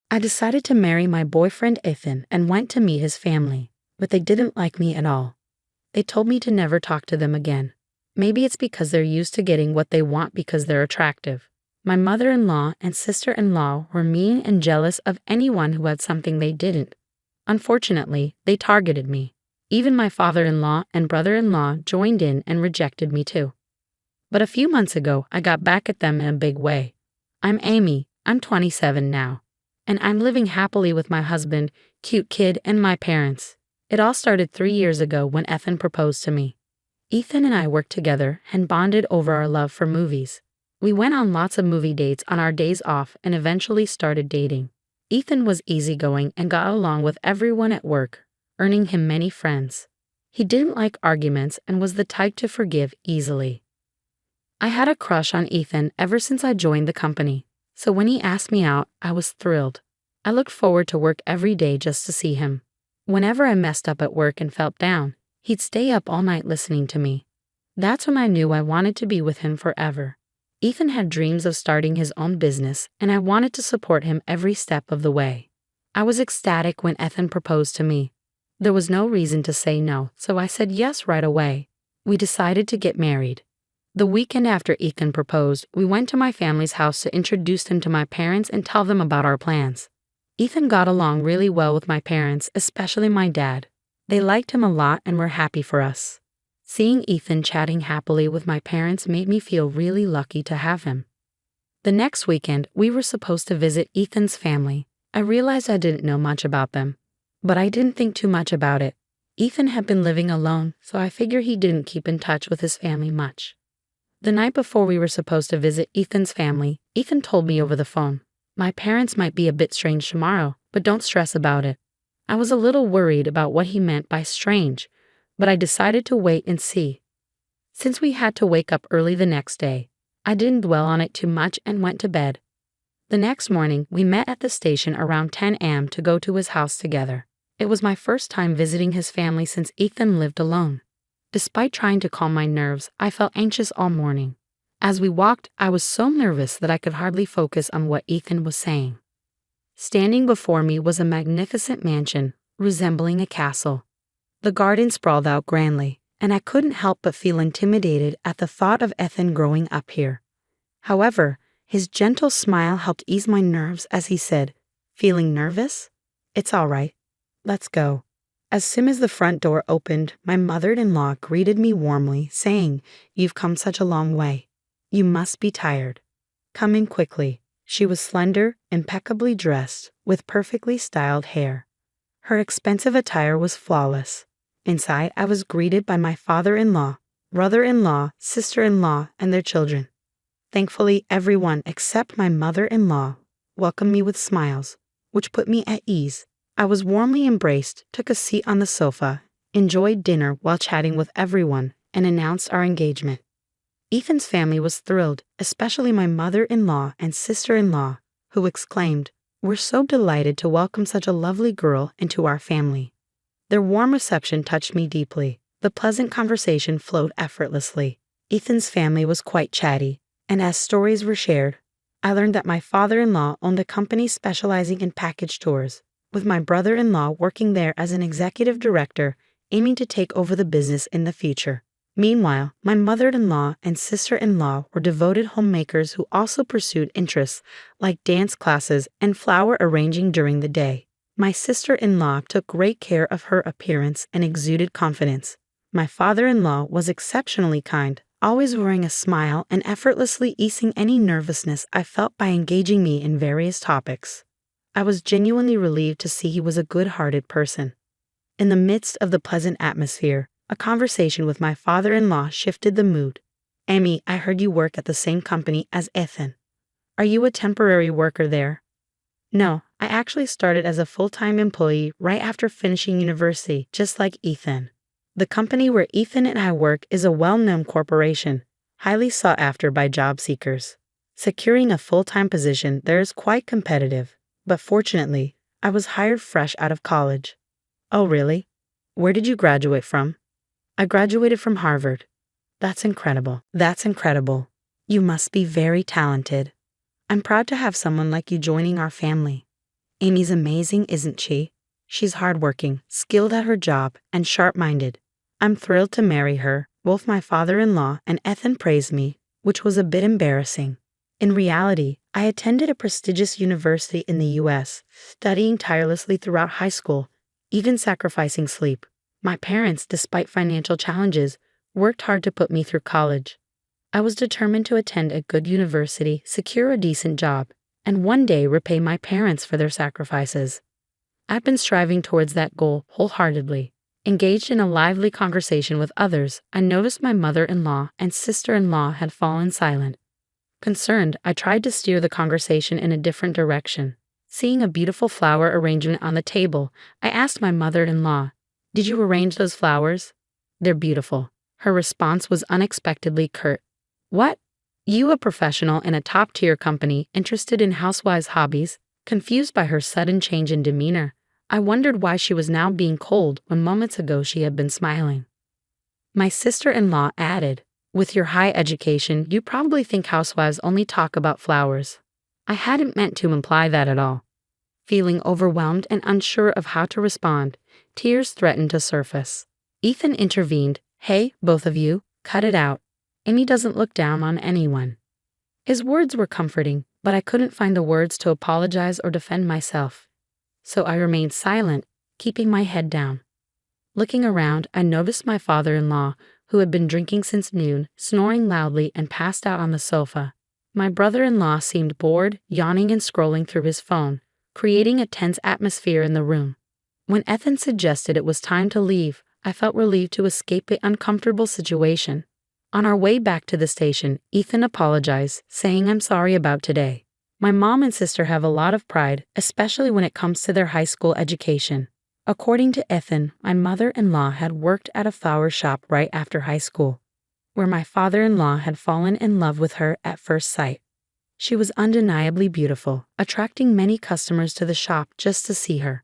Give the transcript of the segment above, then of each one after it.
I decided to marry my boyfriend Ethan and went to meet his family, but they didn't like me at all. They told me to never talk to them again. Maybe it's because they're used to getting what they want because they're attractive. My mother-in-law and sister-in-law were mean and jealous of anyone who had something they didn't. Unfortunately, they targeted me. Even my father-in-law and brother-in-law joined in and rejected me too. But a few months ago, I got back at them in a big way. I'm Amy, I'm 27 now, and I'm living happily with my husband, cute kid, and my parents. It all started 3 years ago when Ethan proposed to me. Ethan and I worked together and bonded over our love for movies. We went on lots of movie dates on our days off and eventually started dating. Ethan was easygoing and got along with everyone at work, earning him many friends. He didn't like arguments and was the type to forgive easily. I had a crush on Ethan ever since I joined the company, so when he asked me out, I was thrilled. I looked forward to work every day just to see him. Whenever I messed up at work and felt down, he'd stay up all night listening to me. That's when I knew I wanted to be with him forever. Ethan had dreams of starting his own business, and I wanted to support him every step of the way. I was ecstatic when Ethan proposed to me. There was no reason to say no, so I said yes right away. We decided to get married. The weekend after Ethan proposed, we went to my family's house to introduce him to my parents and tell them about our plans. Ethan got along really well with my parents, especially my dad. They liked him a lot and were happy for us. Seeing Ethan chatting happily with my parents made me feel really lucky to have him. The next weekend, we were supposed to visit Ethan's family. I realized I didn't know much about them, but I didn't think too much about it. Ethan had been living alone, so I figured he didn't keep in touch with his family much. The night before we were supposed to visit Ethan's family, Ethan told me over the phone, "My parents might be a bit strange tomorrow, but don't stress about it." I was a little worried about what he meant by strange, but I decided to wait and see. Since we had to wake up early the next day, I didn't dwell on it too much and went to bed. The next morning, we met at the station around 10 a.m. to go to his house together. It was my first time visiting his family since Ethan lived alone. Despite trying to calm my nerves, I felt anxious all morning. As we walked, I was so nervous that I could hardly focus on what Ethan was saying. Standing before me was a magnificent mansion, resembling a castle. The garden sprawled out grandly, and I couldn't help but feel intimidated at the thought of Ethan growing up here. However, his gentle smile helped ease my nerves as he said, "Feeling nervous? It's all right. Let's go." As soon as the front door opened, my mother-in-law greeted me warmly, saying, "You've come such a long way. You must be tired. Come in quickly." She was slender, impeccably dressed, with perfectly styled hair. Her expensive attire was flawless. Inside, I was greeted by my father-in-law, brother-in-law, sister-in-law, and their children. Thankfully, everyone except my mother-in-law welcomed me with smiles, which put me at ease. I was warmly embraced, took a seat on the sofa, enjoyed dinner while chatting with everyone, and announced our engagement. Ethan's family was thrilled, especially my mother-in-law and sister-in-law, who exclaimed, "We're so delighted to welcome such a lovely girl into our family." Their warm reception touched me deeply. The pleasant conversation flowed effortlessly. Ethan's family was quite chatty, and as stories were shared, I learned that my father-in-law owned a company specializing in package tours, with my brother-in-law working there as an executive director, aiming to take over the business in the future. Meanwhile, my mother-in-law and sister-in-law were devoted homemakers who also pursued interests like dance classes and flower arranging during the day. My sister-in-law took great care of her appearance and exuded confidence. My father-in-law was exceptionally kind, always wearing a smile and effortlessly easing any nervousness I felt by engaging me in various topics. I was genuinely relieved to see he was a good-hearted person. In the midst of the pleasant atmosphere, a conversation with my father-in-law shifted the mood. "Amy, I heard you work at the same company as Ethan. Are you a temporary worker there?" "No, I actually started as a full-time employee right after finishing university, just like Ethan. The company where Ethan and I work is a well-known corporation, highly sought after by job seekers. Securing a full-time position there is quite competitive. But fortunately, I was hired fresh out of college." "Oh, really? Where did you graduate from?" "I graduated from Harvard." That's incredible. That's incredible. You must be very talented. I'm proud to have someone like you joining our family." Amy's amazing, isn't she? She's hardworking, skilled at her job, and sharp-minded. I'm thrilled to marry her. Both my father-in-law and Ethan praised me, which was a bit embarrassing. In reality, I attended a prestigious university in the US, studying tirelessly throughout high school, even sacrificing sleep. My parents, despite financial challenges, worked hard to put me through college. I was determined to attend a good university, secure a decent job, and one day repay my parents for their sacrifices. I've been striving towards that goal wholeheartedly. Engaged in a lively conversation with others, I noticed my mother-in-law and sister-in-law had fallen silent. Concerned, I tried to steer the conversation in a different direction. Seeing a beautiful flower arrangement on the table, I asked my mother-in-law, "Did you arrange those flowers?" "They're beautiful." Her response was unexpectedly curt. "What? You, a professional in a top-tier company, interested in housewives' hobbies?" Confused by her sudden change in demeanor, I wondered why she was now being cold when moments ago she had been smiling. My sister-in-law added, "With your high education, you probably think housewives only talk about flowers." I hadn't meant to imply that at all. Feeling overwhelmed and unsure of how to respond, tears threatened to surface. Ethan intervened. "Hey, both of you, cut it out. Amy doesn't look down on anyone." His words were comforting, but I couldn't find the words to apologize or defend myself. So I remained silent, keeping my head down. Looking around, I noticed my father-in-law, who had been drinking since noon, snoring loudly and passed out on the sofa. My brother-in-law seemed bored, yawning and scrolling through his phone, creating a tense atmosphere in the room. When Ethan suggested it was time to leave, I felt relieved to escape the uncomfortable situation. On our way back to the station, Ethan apologized, saying, "I'm sorry about today. My mom and sister have a lot of pride, especially when it comes to their high school education." According to Ethan, my mother-in-law had worked at a flower shop right after high school, where my father-in-law had fallen in love with her at first sight. She was undeniably beautiful, attracting many customers to the shop just to see her.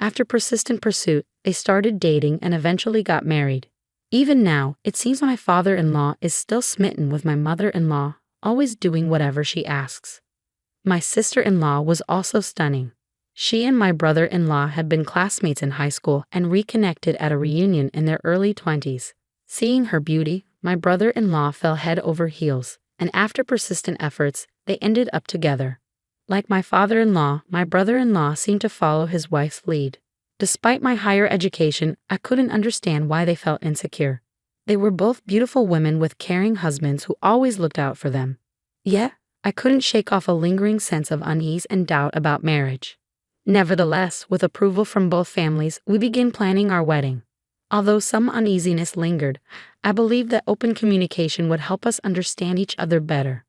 After persistent pursuit, they started dating and eventually got married. Even now, it seems my father-in-law is still smitten with my mother-in-law, always doing whatever she asks. My sister-in-law was also stunning. She and my brother-in-law had been classmates in high school and reconnected at a reunion in their early 20s. Seeing her beauty, my brother-in-law fell head over heels, and after persistent efforts, they ended up together. Like my father-in-law, my brother-in-law seemed to follow his wife's lead. Despite my higher education, I couldn't understand why they felt insecure. They were both beautiful women with caring husbands who always looked out for them. Yet, I couldn't shake off a lingering sense of unease and doubt about marriage. Nevertheless, with approval from both families, we began planning our wedding. Although some uneasiness lingered, I believed that open communication would help us understand each other better.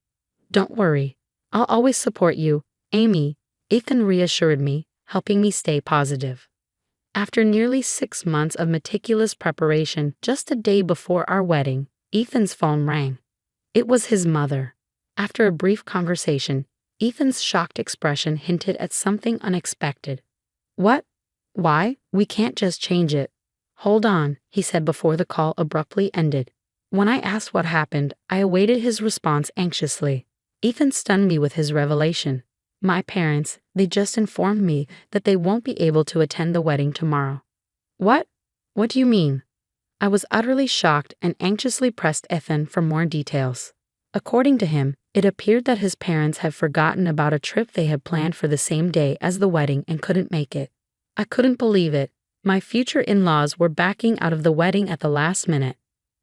"Don't worry, I'll always support you, Amy," Ethan reassured me, helping me stay positive. After nearly 6 months of meticulous preparation, just a day before our wedding, Ethan's phone rang. It was his mother. After a brief conversation, Ethan's shocked expression hinted at something unexpected. "What? Why? We can't just change it." "Hold on," he said before the call abruptly ended. When I asked what happened, I awaited his response anxiously. Ethan stunned me with his revelation. "My parents, they just informed me that they won't be able to attend the wedding tomorrow." "What? What do you mean?" I was utterly shocked and anxiously pressed Ethan for more details. According to him, it appeared that his parents had forgotten about a trip they had planned for the same day as the wedding and couldn't make it. I couldn't believe it. My future in-laws were backing out of the wedding at the last minute.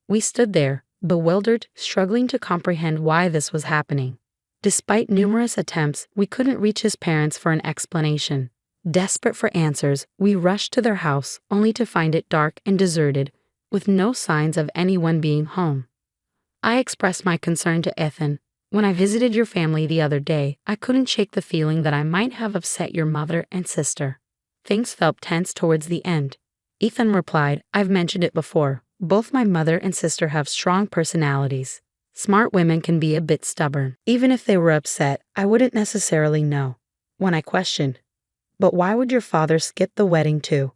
We stood there, bewildered, struggling to comprehend why this was happening. Despite numerous attempts, we couldn't reach his parents for an explanation. Desperate for answers, we rushed to their house, only to find it dark and deserted, with no signs of anyone being home. I expressed my concern to Ethan. "When I visited your family the other day, I couldn't shake the feeling that I might have upset your mother and sister." Things felt tense towards the end. Ethan replied, "I've mentioned it before. Both my mother and sister have strong personalities. Smart women can be a bit stubborn. Even if they were upset, I wouldn't necessarily know." When I questioned, "But why would your father skip the wedding too?"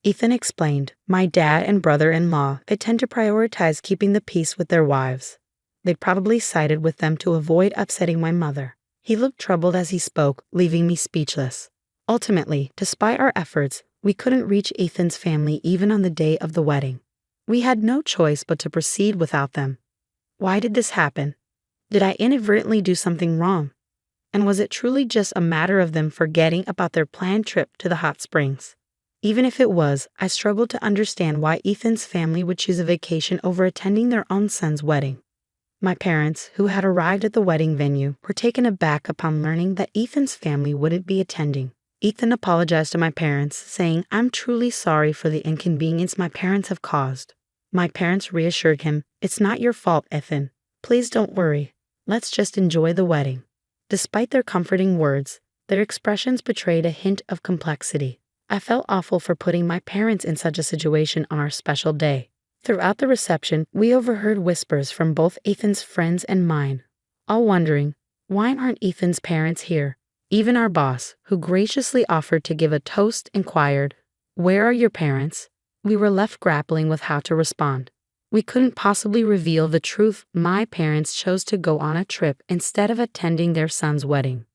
Ethan explained, "My dad and brother-in-law, they tend to prioritize keeping the peace with their wives. They'd probably sided with them to avoid upsetting my mother." He looked troubled as he spoke, leaving me speechless. Ultimately, despite our efforts, we couldn't reach Ethan's family even on the day of the wedding. We had no choice but to proceed without them. Why did this happen? Did I inadvertently do something wrong? And was it truly just a matter of them forgetting about their planned trip to the hot springs? Even if it was, I struggled to understand why Ethan's family would choose a vacation over attending their own son's wedding. My parents, who had arrived at the wedding venue, were taken aback upon learning that Ethan's family wouldn't be attending. Ethan apologized to my parents, saying, "I'm truly sorry for the inconvenience my parents have caused." My parents reassured him, "It's not your fault, Ethan. Please don't worry. Let's just enjoy the wedding." Despite their comforting words, their expressions betrayed a hint of complexity. I felt awful for putting my parents in such a situation on our special day. Throughout the reception, we overheard whispers from both Ethan's friends and mine, all wondering, why aren't Ethan's parents here? Even our boss, who graciously offered to give a toast, inquired, "Where are your parents?" We were left grappling with how to respond. We couldn't possibly reveal the truth. My parents chose to go on a trip instead of attending their son's wedding.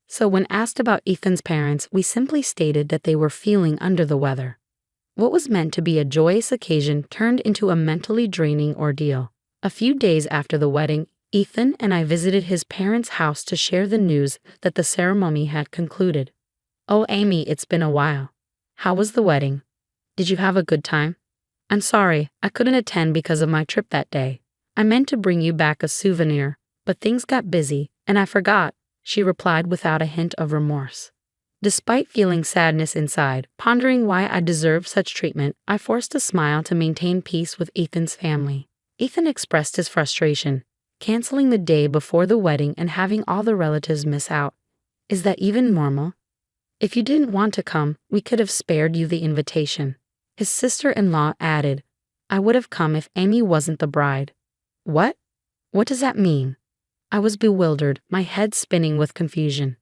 So when asked about Ethan's parents, we simply stated that they were feeling under the weather. What was meant to be a joyous occasion turned into a mentally draining ordeal. A few days after the wedding, Ethan and I visited his parents' house to share the news that the ceremony had concluded. "Oh, Amy, it's been a while. How was the wedding? Did you have a good time? I'm sorry, I couldn't attend because of my trip that day. I meant to bring you back a souvenir, but things got busy, and I forgot," she replied without a hint of remorse. Despite feeling sadness inside, pondering why I deserved such treatment, I forced a smile to maintain peace with Ethan's family. Ethan expressed his frustration, canceling the day before the wedding and having all the relatives miss out. "Is that even normal? If you didn't want to come, we could have spared you the invitation." His sister-in-law added, "I would have come if Amy wasn't the bride." What? What does that mean? I was bewildered, my head spinning with confusion.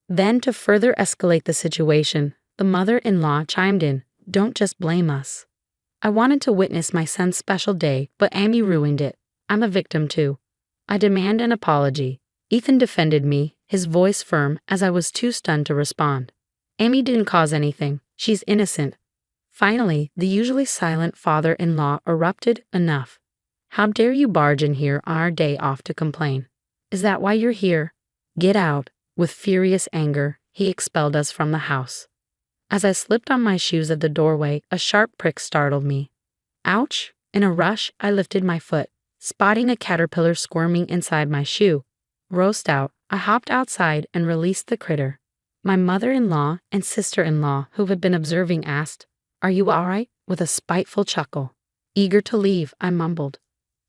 Then, to further escalate the situation, the mother-in-law chimed in, "Don't just blame us. I wanted to witness my son's special day, but Amy ruined it. I'm a victim too. I demand an apology." Ethan defended me, his voice firm, as I was too stunned to respond. "Amy didn't cause anything. She's innocent." Finally, the usually silent father-in-law erupted, "Enough. How dare you barge in here on our day off to complain? Is that why you're here? Get out." With furious anger, he expelled us from the house. As I slipped on my shoes at the doorway, a sharp prick startled me. Ouch! In a rush, I lifted my foot, spotting a caterpillar squirming inside my shoe. Roast out, I hopped outside and released the critter. My mother-in-law and sister-in-law, who had been observing, asked, "Are you all right?" with a spiteful chuckle. Eager to leave, I mumbled,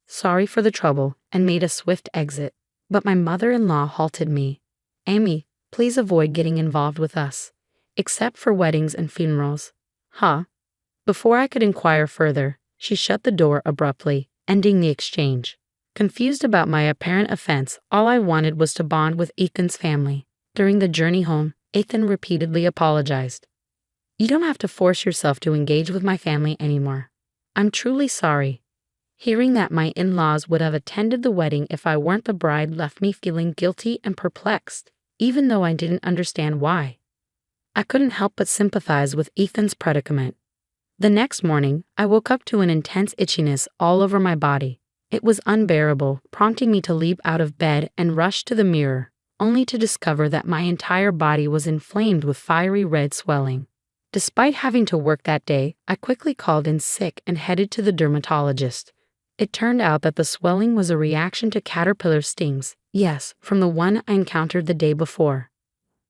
"Sorry for the trouble," and made a swift exit. But my mother-in-law halted me. "Amy, please avoid getting involved with us, except for weddings and funerals." Huh? Before I could inquire further, she shut the door abruptly, ending the exchange. Confused about my apparent offense, all I wanted was to bond with Ethan's family. During the journey home, Ethan repeatedly apologized. "You don't have to force yourself to engage with my family anymore. I'm truly sorry." Hearing that my in-laws would have attended the wedding if I weren't the bride left me feeling guilty and perplexed, even though I didn't understand why. I couldn't help but sympathize with Ethan's predicament. The next morning, I woke up to an intense itchiness all over my body. It was unbearable, prompting me to leap out of bed and rush to the mirror, only to discover that my entire body was inflamed with fiery red swelling. Despite having to work that day, I quickly called in sick and headed to the dermatologist. It turned out that the swelling was a reaction to caterpillar stings, yes, from the one I encountered the day before.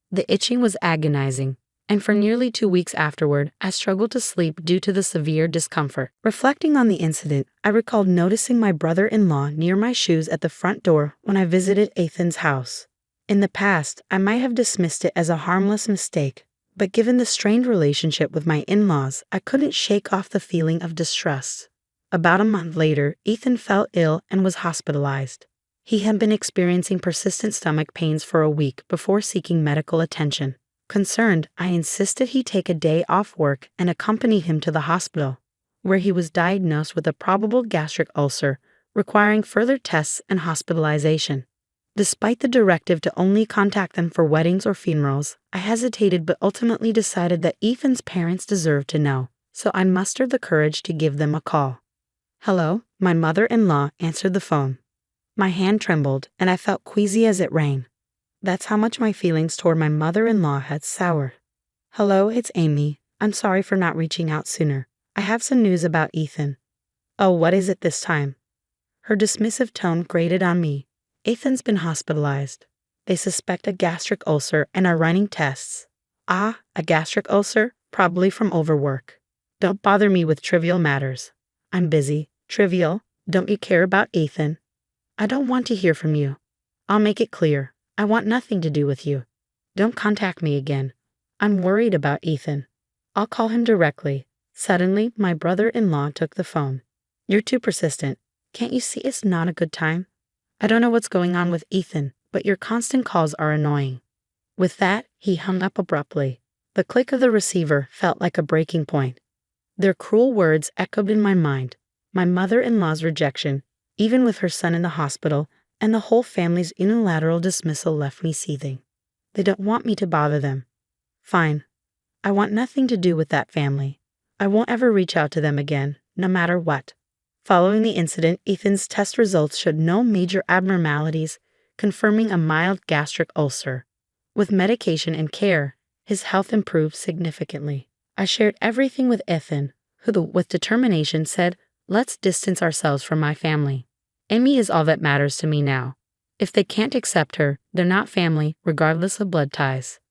The itching was agonizing, and for nearly 2 weeks afterward, I struggled to sleep due to the severe discomfort. Reflecting on the incident, I recalled noticing my brother-in-law near my shoes at the front door when I visited Ethan's house. In the past, I might have dismissed it as a harmless mistake, but given the strained relationship with my in-laws, I couldn't shake off the feeling of distrust. About a month later, Ethan fell ill and was hospitalized. He had been experiencing persistent stomach pains for a week before seeking medical attention. Concerned, I insisted he take a day off work and accompany him to the hospital, where he was diagnosed with a probable gastric ulcer, requiring further tests and hospitalization. Despite the directive to only contact them for weddings or funerals, I hesitated but ultimately decided that Ethan's parents deserved to know, so I mustered the courage to give them a call. "Hello," my mother-in-law answered the phone. My hand trembled, and I felt queasy as it rang. That's how much my feelings toward my mother-in-law had soured. "Hello, it's Amy. I'm sorry for not reaching out sooner. I have some news about Ethan." "Oh, what is it this time?" Her dismissive tone grated on me. "Ethan's been hospitalized. They suspect a gastric ulcer and are running tests." "Ah, a gastric ulcer? Probably from overwork. Don't bother me with trivial matters." "I'm busy." "Trivial? Don't you care about Ethan?" "I don't want to hear from you." "I'll make it clear. I want nothing to do with you. Don't contact me again. I'm worried about Ethan. I'll call him directly." Suddenly, my brother-in-law took the phone. "You're too persistent. Can't you see it's not a good time? I don't know what's going on with Ethan, but your constant calls are annoying." With that, he hung up abruptly. The click of the receiver felt like a breaking point. Their cruel words echoed in my mind. My mother-in-law's rejection, even with her son in the hospital, and the whole family's unilateral dismissal left me seething. They don't want me to bother them. Fine. I want nothing to do with that family. I won't ever reach out to them again, no matter what. Following the incident, Ethan's test results showed no major abnormalities, confirming a mild gastric ulcer. With medication and care, his health improved significantly. I shared everything with Ethan, who, with determination, said, "Let's distance ourselves from my family. Amy is all that matters to me now. If they can't accept her, they're not family, regardless of blood ties."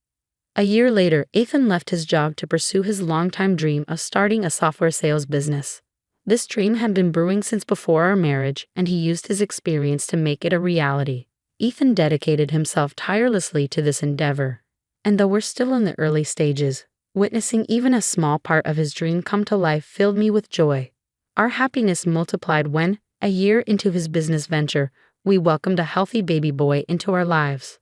A year later, Ethan left his job to pursue his longtime dream of starting a software sales business. This dream had been brewing since before our marriage, and he used his experience to make it a reality. Ethan dedicated himself tirelessly to this endeavor. And though we're still in the early stages, witnessing even a small part of his dream come to life filled me with joy. Our happiness multiplied when, a year into his business venture, we welcomed a healthy baby boy into our lives.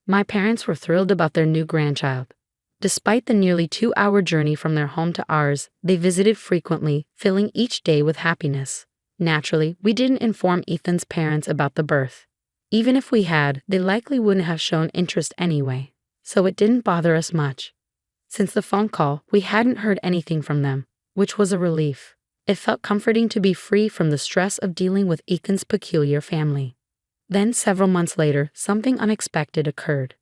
My parents were thrilled about their new grandchild. Despite the nearly 2-hour journey from their home to ours, they visited frequently, filling each day with happiness. Naturally, we didn't inform Ethan's parents about the birth. Even if we had, they likely wouldn't have shown interest anyway, so it didn't bother us much. Since the phone call, we hadn't heard anything from them, which was a relief. It felt comforting to be free from the stress of dealing with Ethan's peculiar family. Then, several months later, something unexpected occurred.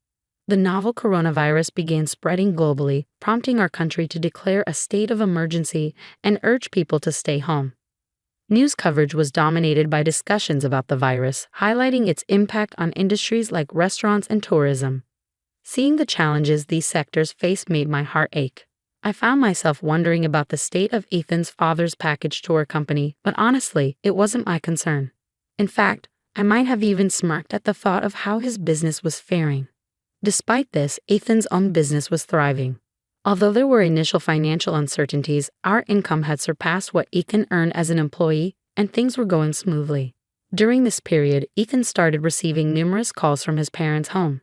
The novel coronavirus began spreading globally, prompting our country to declare a state of emergency and urge people to stay home. News coverage was dominated by discussions about the virus, highlighting its impact on industries like restaurants and tourism. Seeing the challenges these sectors face made my heart ache. I found myself wondering about the state of Ethan's father's package tour company, but honestly, it wasn't my concern. In fact, I might have even smirked at the thought of how his business was faring. Despite this, Ethan's own business was thriving. Although there were initial financial uncertainties, our income had surpassed what Ethan earned as an employee, and things were going smoothly. During this period, Ethan started receiving numerous calls from his parents' home.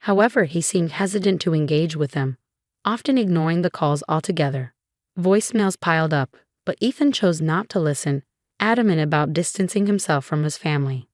However, he seemed hesitant to engage with them, often ignoring the calls altogether. Voicemails piled up, but Ethan chose not to listen, adamant about distancing himself from his family.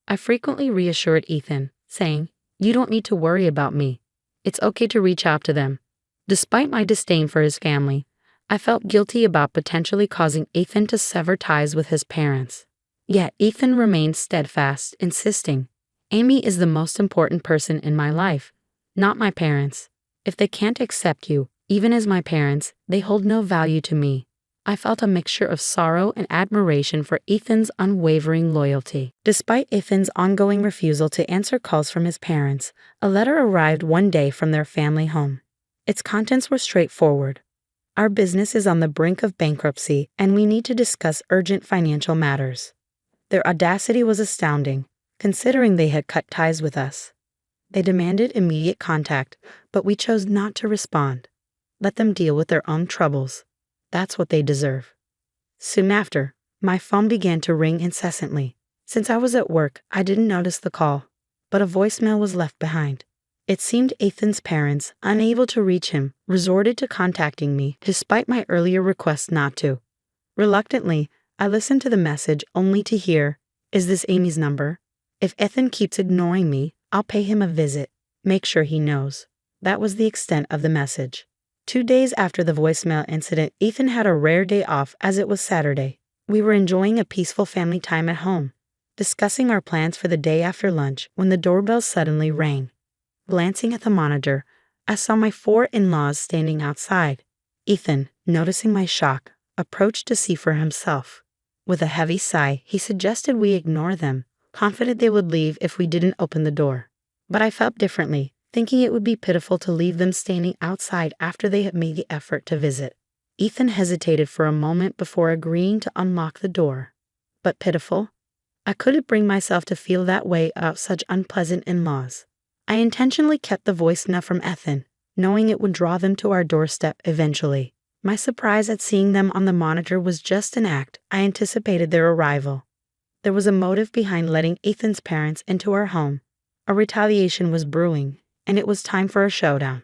I frequently reassured Ethan, saying, "You don't need to worry about me. It's okay to reach out to them." Despite my disdain for his family, I felt guilty about potentially causing Ethan to sever ties with his parents. Yet Ethan remained steadfast, insisting, "Amy is the most important person in my life, not my parents. If they can't accept you, even as my parents, they hold no value to me." I felt a mixture of sorrow and admiration for Ethan's unwavering loyalty. Despite Ethan's ongoing refusal to answer calls from his parents, a letter arrived one day from their family home. Its contents were straightforward. "Our business is on the brink of bankruptcy, and we need to discuss urgent financial matters." Their audacity was astounding, considering they had cut ties with us. They demanded immediate contact, but we chose not to respond. Let them deal with their own troubles. That's what they deserve. Soon after, my phone began to ring incessantly. Since I was at work, I didn't notice the call, but a voicemail was left behind. It seemed Ethan's parents, unable to reach him, resorted to contacting me despite my earlier request not to. Reluctantly, I listened to the message only to hear, "Is this Amy's number?" If Ethan keeps ignoring me, I'll pay him a visit. Make sure he knows. That was the extent of the message. 2 days after the voicemail incident, Ethan had a rare day off as it was Saturday. We were enjoying a peaceful family time at home, discussing our plans for the day after lunch when the doorbell suddenly rang. Glancing at the monitor, I saw my 4 in-laws standing outside. Ethan, noticing my shock, approached to see for himself. With a heavy sigh, he suggested we ignore them, confident they would leave if we didn't open the door. But I felt differently, thinking it would be pitiful to leave them standing outside after they had made the effort to visit. Ethan hesitated for a moment before agreeing to unlock the door. But pitiful? I couldn't bring myself to feel that way about such unpleasant in-laws. I intentionally kept the voicemail from Ethan, knowing it would draw them to our doorstep eventually. My surprise at seeing them on the monitor was just an act. I anticipated their arrival. There was a motive behind letting Ethan's parents into our home. A retaliation was brewing, and it was time for a showdown.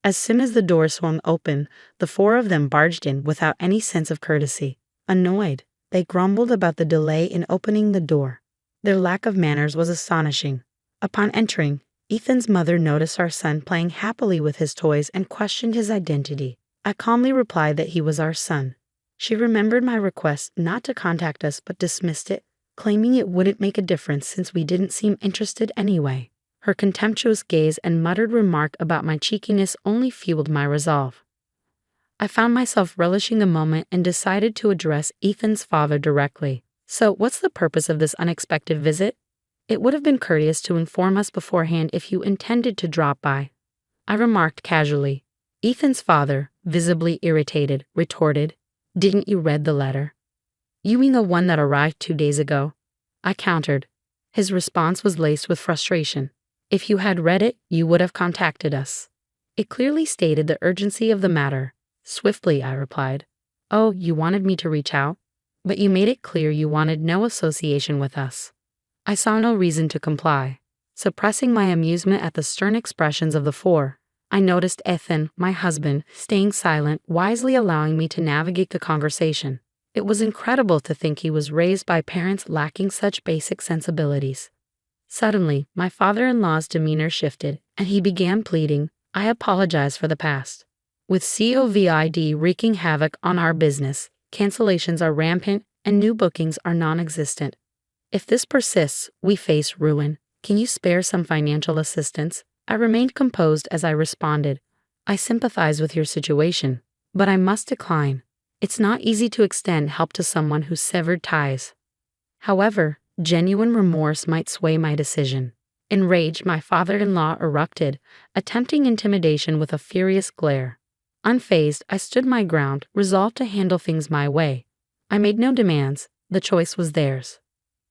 As soon as the door swung open, the 4 of them barged in without any sense of courtesy. Annoyed, they grumbled about the delay in opening the door. Their lack of manners was astonishing. Upon entering, Ethan's mother noticed our son playing happily with his toys and questioned his identity. I calmly replied that he was our son. She remembered my request not to contact us but dismissed it, claiming it wouldn't make a difference since we didn't seem interested anyway. Her contemptuous gaze and muttered remark about my cheekiness only fueled my resolve. I found myself relishing the moment and decided to address Ethan's father directly. So, what's the purpose of this unexpected visit? It would have been courteous to inform us beforehand if you intended to drop by, I remarked casually. Ethan's father, visibly irritated, retorted, "Didn't you read the letter?" "You mean the one that arrived 2 days ago?" I countered. His response was laced with frustration. "If you had read it, you would have contacted us." It clearly stated the urgency of the matter. Swiftly, I replied. "Oh, you wanted me to reach out? But you made it clear you wanted no association with us." I saw no reason to comply. Suppressing my amusement at the stern expressions of the 4, I noticed Ethan, my husband, staying silent, wisely allowing me to navigate the conversation. It was incredible to think he was raised by parents lacking such basic sensibilities. Suddenly, my father-in-law's demeanor shifted, and he began pleading, "I apologize for the past. With COVID wreaking havoc on our business, cancellations are rampant and new bookings are non-existent. If this persists, we face ruin. Can you spare some financial assistance?" I remained composed as I responded, "I sympathize with your situation, but I must decline. It's not easy to extend help to someone who's severed ties." However, genuine remorse might sway my decision. Enraged, my father-in-law erupted, attempting intimidation with a furious glare. Unfazed, I stood my ground, resolved to handle things my way. I made no demands. The choice was theirs.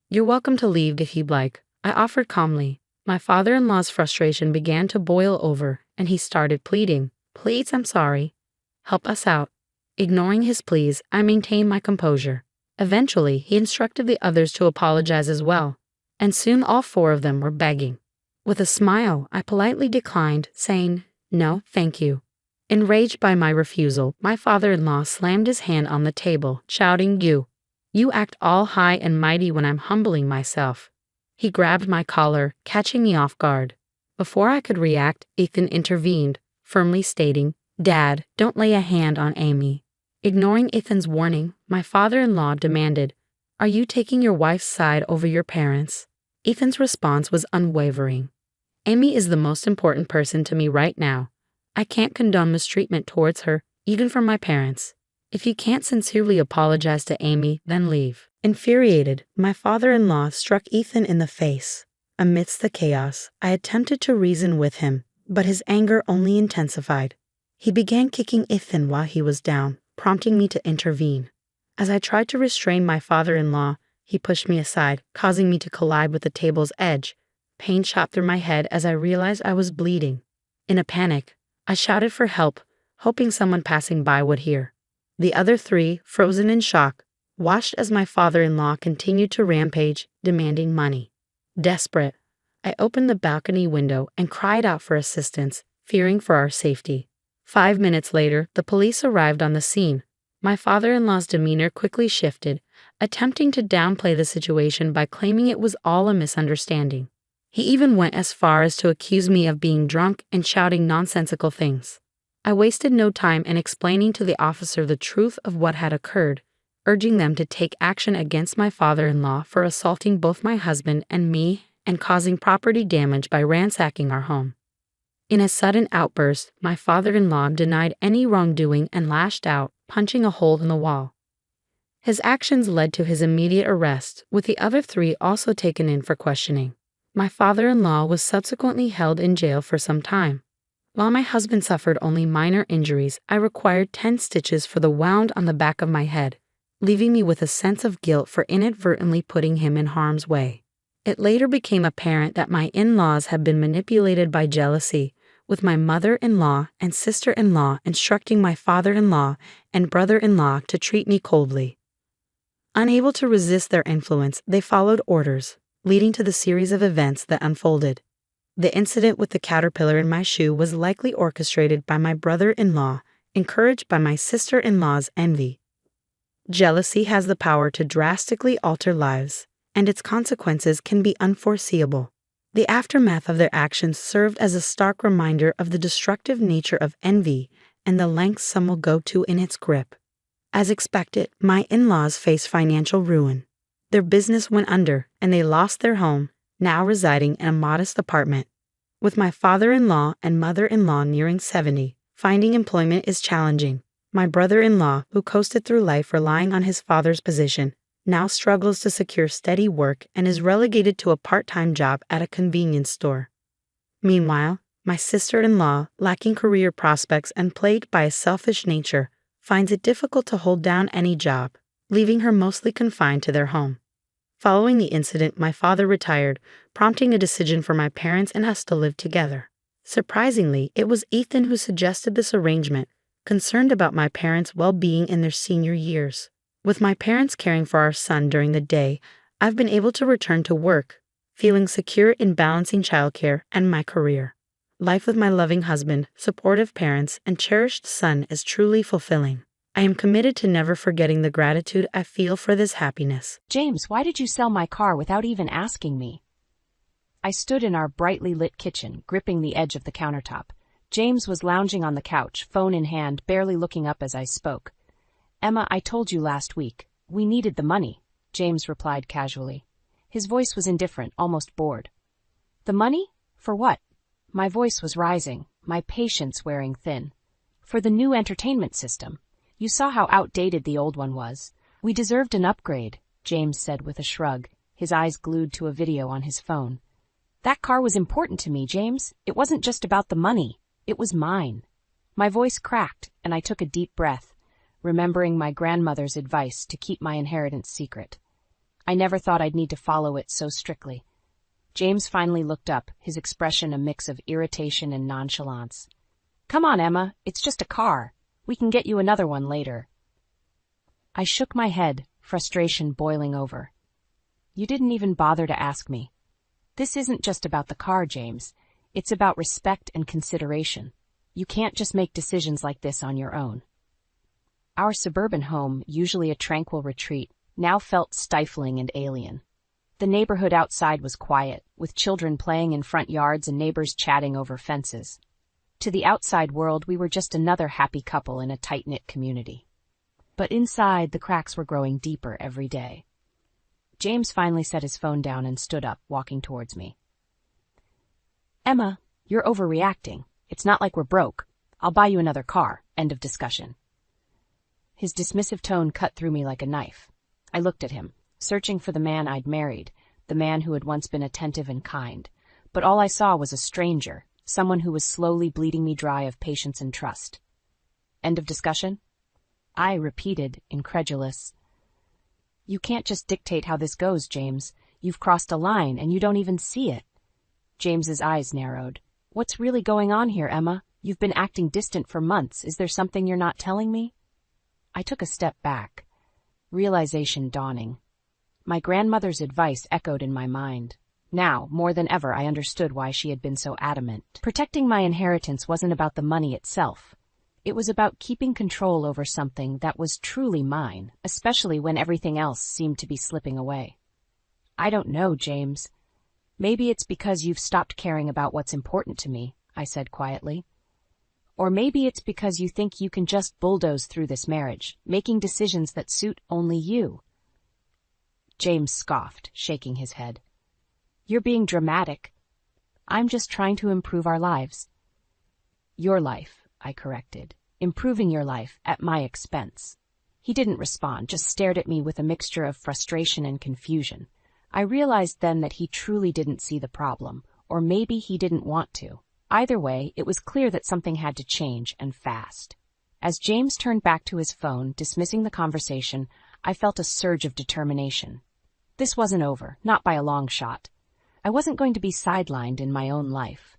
"You're welcome to leave if you'd like," I offered calmly. My father-in-law's frustration began to boil over, and he started pleading. "Please, I'm sorry. Help us out." Ignoring his pleas, I maintained my composure. Eventually, he instructed the others to apologize as well, and soon all 4 of them were begging. With a smile, I politely declined, saying, "No, thank you." Enraged by my refusal, my father-in-law slammed his hand on the table, shouting, You act all high and mighty when I'm humbling myself." He grabbed my collar, catching me off guard. Before I could react, Ethan intervened, firmly stating, "Dad, don't lay a hand on Amy." Ignoring Ethan's warning, my father-in-law demanded, "Are you taking your wife's side over your parents?" Ethan's response was unwavering. "Amy is the most important person to me right now. I can't condone mistreatment towards her, even from my parents. If you can't sincerely apologize to Amy, then leave." Infuriated, my father-in-law struck Ethan in the face. Amidst the chaos, I attempted to reason with him, but his anger only intensified. He began kicking Ethan while he was down, prompting me to intervene. As I tried to restrain my father-in-law, he pushed me aside, causing me to collide with the table's edge. Pain shot through my head as I realized I was bleeding. In a panic, I shouted for help, hoping someone passing by would hear. The other 3, frozen in shock, watched as my father-in-law continued to rampage, demanding money. Desperate, I opened the balcony window and cried out for assistance, fearing for our safety. 5 minutes later, the police arrived on the scene. My father-in-law's demeanor quickly shifted attempting to downplay the situation by claiming it was all a misunderstanding. He even went as far as to accuse me of being drunk and shouting nonsensical things. I wasted no time in explaining to the officer the truth of what had occurred, urging them to take action against my father-in-law for assaulting both my husband and me and causing property damage by ransacking our home. In a sudden outburst, my father-in-law denied any wrongdoing and lashed out, punching a hole in the wall. His actions led to his immediate arrest, with the other 3 also taken in for questioning. My father-in-law was subsequently held in jail for some time. While my husband suffered only minor injuries, I required 10 stitches for the wound on the back of my head, leaving me with a sense of guilt for inadvertently putting him in harm's way. It later became apparent that my in-laws had been manipulated by jealousy, with my mother-in-law and sister-in-law instructing my father-in-law and brother-in-law to treat me coldly. Unable to resist their influence, they followed orders, leading to the series of events that unfolded. The incident with the caterpillar in my shoe was likely orchestrated by my brother-in-law, encouraged by my sister-in-law's envy. Jealousy has the power to drastically alter lives, and its consequences can be unforeseeable. The aftermath of their actions served as a stark reminder of the destructive nature of envy and the lengths some will go to in its grip. As expected, my in-laws faced financial ruin. Their business went under, and they lost their home, now residing in a modest apartment. With my father-in-law and mother-in-law nearing 70, finding employment is challenging. My brother-in-law, who coasted through life relying on his father's position, now struggles to secure steady work and is relegated to a part-time job at a convenience store. Meanwhile, my sister-in-law, lacking career prospects and plagued by a selfish nature, finds it difficult to hold down any job, leaving her mostly confined to their home. Following the incident, my father retired, prompting a decision for my parents and us to live together. Surprisingly, it was Ethan who suggested this arrangement, concerned about my parents' well-being in their senior years. With my parents caring for our son during the day, I've been able to return to work, feeling secure in balancing childcare and my career. Life with my loving husband, supportive parents, and cherished son is truly fulfilling. I am committed to never forgetting the gratitude I feel for this happiness. James, why did you sell my car without even asking me? I stood in our brightly lit kitchen, gripping the edge of the countertop. James was lounging on the couch, phone in hand, barely looking up as I spoke. Emma, I told you last week. We needed the money, James replied casually. His voice was indifferent, almost bored. The money? For what? My voice was rising, my patience wearing thin. For the new entertainment system. You saw how outdated the old one was. We deserved an upgrade, James said with a shrug, his eyes glued to a video on his phone. That car was important to me, James. It wasn't just about the money. It was mine. My voice cracked, and I took a deep breath, remembering my grandmother's advice to keep my inheritance secret. I never thought I'd need to follow it so strictly. James finally looked up, his expression a mix of irritation and nonchalance. Come on, Emma, it's just a car. We can get you another one later. I shook my head, frustration boiling over. You didn't even bother to ask me. This isn't just about the car, James. It's about respect and consideration. You can't just make decisions like this on your own. Our suburban home, usually a tranquil retreat, now felt stifling and alien. The neighborhood outside was quiet, with children playing in front yards and neighbors chatting over fences. To the outside world, we were just another happy couple in a tight-knit community. But inside, the cracks were growing deeper every day. James finally set his phone down and stood up, walking towards me. Emma, you're overreacting. It's not like we're broke. I'll buy you another car. End of discussion. His dismissive tone cut through me like a knife. I looked at him, searching for the man I'd married, the man who had once been attentive and kind. But all I saw was a stranger, someone who was slowly bleeding me dry of patience and trust. End of discussion? I repeated, incredulous. You can't just dictate how this goes, James. You've crossed a line, and you don't even see it. James's eyes narrowed. What's really going on here, Emma? You've been acting distant for months. Is there something you're not telling me? I took a step back, realization dawning. My grandmother's advice echoed in my mind. Now, more than ever, I understood why she had been so adamant. Protecting my inheritance wasn't about the money itself. It was about keeping control over something that was truly mine, especially when everything else seemed to be slipping away. I don't know, James. Maybe it's because you've stopped caring about what's important to me, I said quietly. Or maybe it's because you think you can just bulldoze through this marriage, making decisions that suit only you. James scoffed, shaking his head. You're being dramatic. I'm just trying to improve our lives. Your life, I corrected. Improving your life at my expense. He didn't respond, just stared at me with a mixture of frustration and confusion. I realized then that he truly didn't see the problem, or maybe he didn't want to. Either way, it was clear that something had to change, and fast. As James turned back to his phone, dismissing the conversation, I felt a surge of determination. This wasn't over, not by a long shot. I wasn't going to be sidelined in my own life.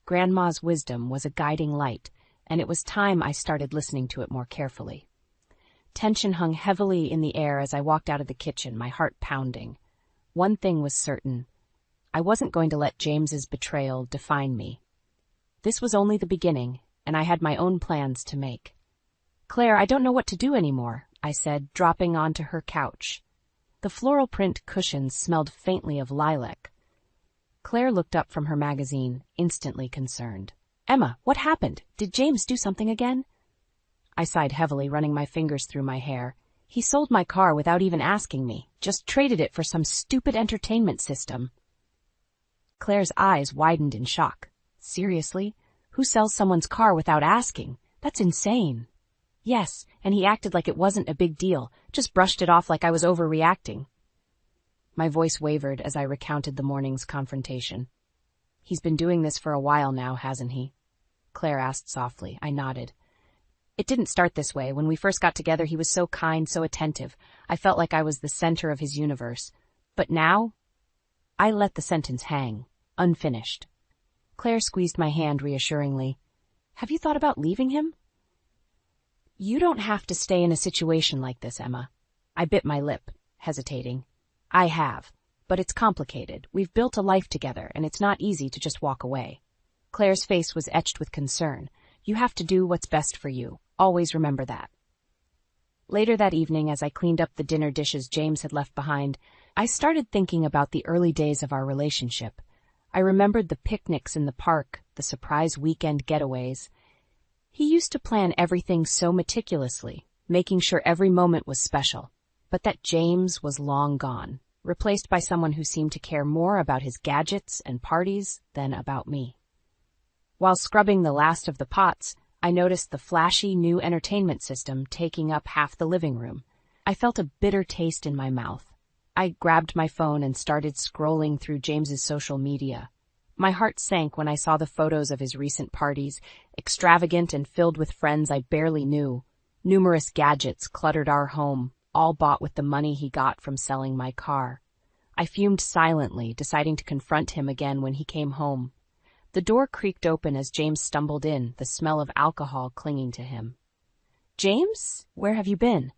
Grandma's wisdom was a guiding light, and it was time I started listening to it more carefully. Tension hung heavily in the air as I walked out of the kitchen, my heart pounding. One thing was certain. I wasn't going to let James's betrayal define me. This was only the beginning, and I had my own plans to make. Claire, I don't know what to do anymore, I said, dropping onto her couch. The floral print cushions smelled faintly of lilac. Claire looked up from her magazine, instantly concerned. Emma, what happened? Did James do something again? I sighed heavily, running my fingers through my hair. He sold my car without even asking me, just traded it for some stupid entertainment system. Claire's eyes widened in shock. Seriously? Who sells someone's car without asking? That's insane. Yes, and he acted like it wasn't a big deal, just brushed it off like I was overreacting. My voice wavered as I recounted the morning's confrontation. He's been doing this for a while now, hasn't he? Claire asked softly. I nodded. It didn't start this way. When we first got together, he was so kind, so attentive. I felt like I was the center of his universe. But now, I let the sentence hang, unfinished. Claire squeezed my hand reassuringly. Have you thought about leaving him? You don't have to stay in a situation like this, Emma. I bit my lip, hesitating. I have, but it's complicated. We've built a life together, and it's not easy to just walk away. Claire's face was etched with concern. You have to do what's best for you. Always remember that. Later that evening, as I cleaned up the dinner dishes James had left behind, I started thinking about the early days of our relationship. I remembered the picnics in the park, the surprise weekend getaways. He used to plan everything so meticulously, making sure every moment was special. But that James was long gone, replaced by someone who seemed to care more about his gadgets and parties than about me. While scrubbing the last of the pots, I noticed the flashy new entertainment system taking up half the living room. I felt a bitter taste in my mouth. I grabbed my phone and started scrolling through James's social media. My heart sank when I saw the photos of his recent parties, extravagant and filled with friends I barely knew. Numerous gadgets cluttered our home, all bought with the money he got from selling my car. I fumed silently, deciding to confront him again when he came home. The door creaked open as James stumbled in, the smell of alcohol clinging to him. James, where have you been?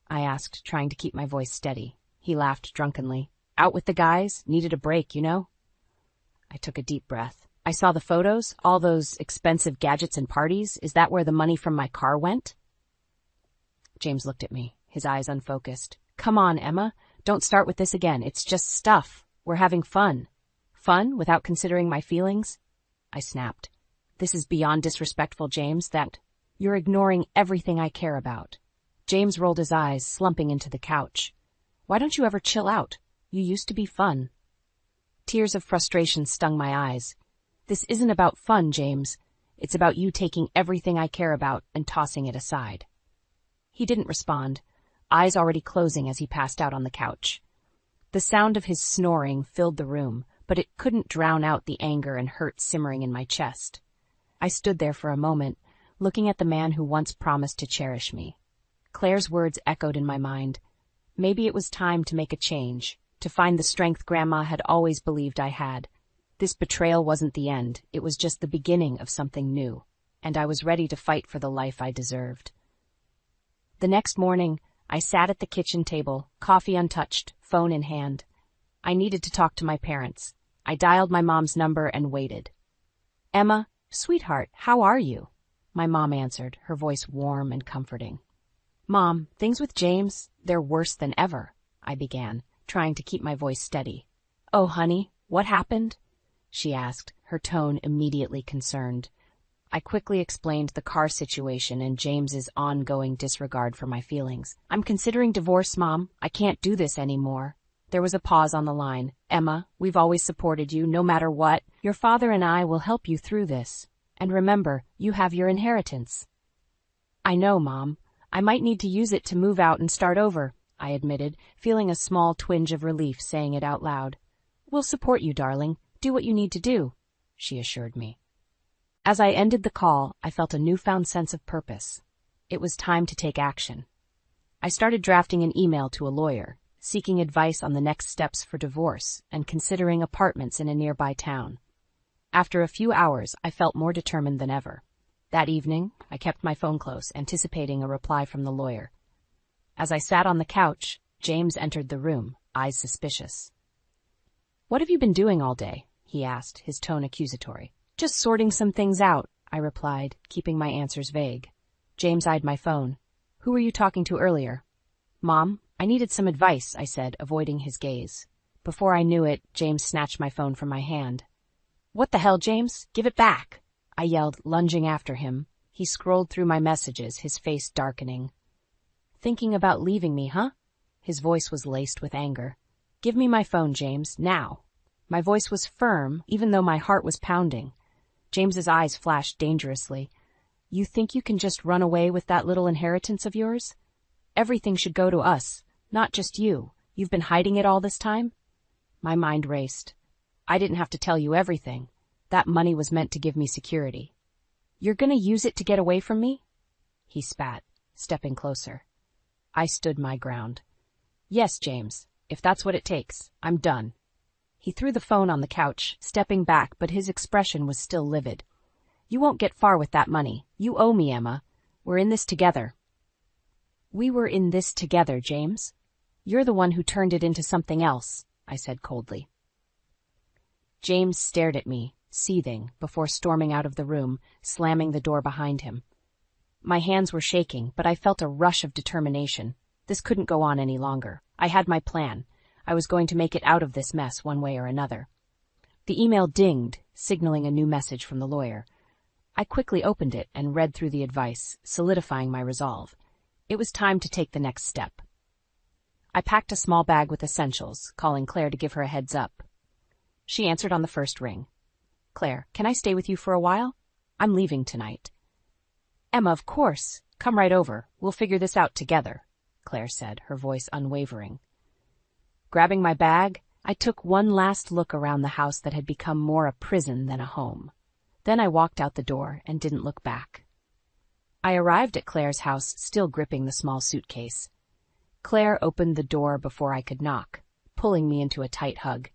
I asked, trying to keep my voice steady. He laughed drunkenly. Out with the guys, needed a break, you know? I took a deep breath. I saw the photos, all those expensive gadgets and parties. Is that where the money from my car went? James looked at me, his eyes unfocused. Come on, Emma. Don't start with this again. It's just stuff. We're having fun. Fun without considering my feelings? I snapped. This is beyond disrespectful, James, that you're ignoring everything I care about. James rolled his eyes, slumping into the couch. Why don't you ever chill out? You used to be fun. Tears of frustration stung my eyes. This isn't about fun, James. It's about you taking everything I care about and tossing it aside. He didn't respond, eyes already closing as he passed out on the couch. The sound of his snoring filled the room, but it couldn't drown out the anger and hurt simmering in my chest. I stood there for a moment, looking at the man who once promised to cherish me. Claire's words echoed in my mind. Maybe it was time to make a change, to find the strength Grandma had always believed I had. This betrayal wasn't the end, it was just the beginning of something new, and I was ready to fight for the life I deserved. The next morning, I sat at the kitchen table, coffee untouched, phone in hand. I needed to talk to my parents. I dialed my mom's number and waited. Emma, sweetheart, how are you? my mom answered, her voice warm and comforting. Mom, things with James, they're worse than ever, I began, trying to keep my voice steady. Oh, honey, what happened? She asked, her tone immediately concerned. I quickly explained the car situation and James's ongoing disregard for my feelings. I'm considering divorce, Mom. I can't do this anymore. There was a pause on the line. Emma, we've always supported you, no matter what. Your father and I will help you through this. And remember, you have your inheritance. I know, Mom. I might need to use it to move out and start over, I admitted, feeling a small twinge of relief saying it out loud. We'll support you, darling. Do what you need to do, she assured me. As I ended the call, I felt a newfound sense of purpose. It was time to take action. I started drafting an email to a lawyer, seeking advice on the next steps for divorce and considering apartments in a nearby town. After a few hours, I felt more determined than ever. That evening, I kept my phone close, anticipating a reply from the lawyer. As I sat on the couch, James entered the room, eyes suspicious. What have you been doing all day? He asked, his tone accusatory. Just sorting some things out, I replied, keeping my answers vague. James eyed my phone. Who were you talking to earlier? Mom, I needed some advice, I said, avoiding his gaze. Before I knew it, James snatched my phone from my hand. What the hell, James? Give it back! I yelled, lunging after him. He scrolled through my messages, his face darkening. Thinking about leaving me, huh? His voice was laced with anger. Give me my phone, James, now. My voice was firm, even though my heart was pounding. James's eyes flashed dangerously. You think you can just run away with that little inheritance of yours? Everything should go to us, not just you. You've been hiding it all this time? My mind raced. I didn't have to tell you everything. That money was meant to give me security. You're gonna use it to get away from me? He spat, stepping closer. I stood my ground. Yes, James, if that's what it takes. I'm done. He threw the phone on the couch, stepping back, but his expression was still livid. You won't get far with that money. You owe me, Emma. We're in this together. We were in this together, James. You're the one who turned it into something else, I said coldly. James stared at me, seething, before storming out of the room, slamming the door behind him. My hands were shaking, but I felt a rush of determination. This couldn't go on any longer. I had my plan. I was going to make it out of this mess one way or another. The email dinged, signaling a new message from the lawyer. I quickly opened it and read through the advice, solidifying my resolve. It was time to take the next step. I packed a small bag with essentials, calling Claire to give her a heads up. She answered on the first ring. Claire, can I stay with you for a while? I'm leaving tonight. Emma, of course. Come right over. We'll figure this out together, Claire said, her voice unwavering. Grabbing my bag, I took one last look around the house that had become more a prison than a home. Then I walked out the door and didn't look back. I arrived at Claire's house, still gripping the small suitcase. Claire opened the door before I could knock, pulling me into a tight hug.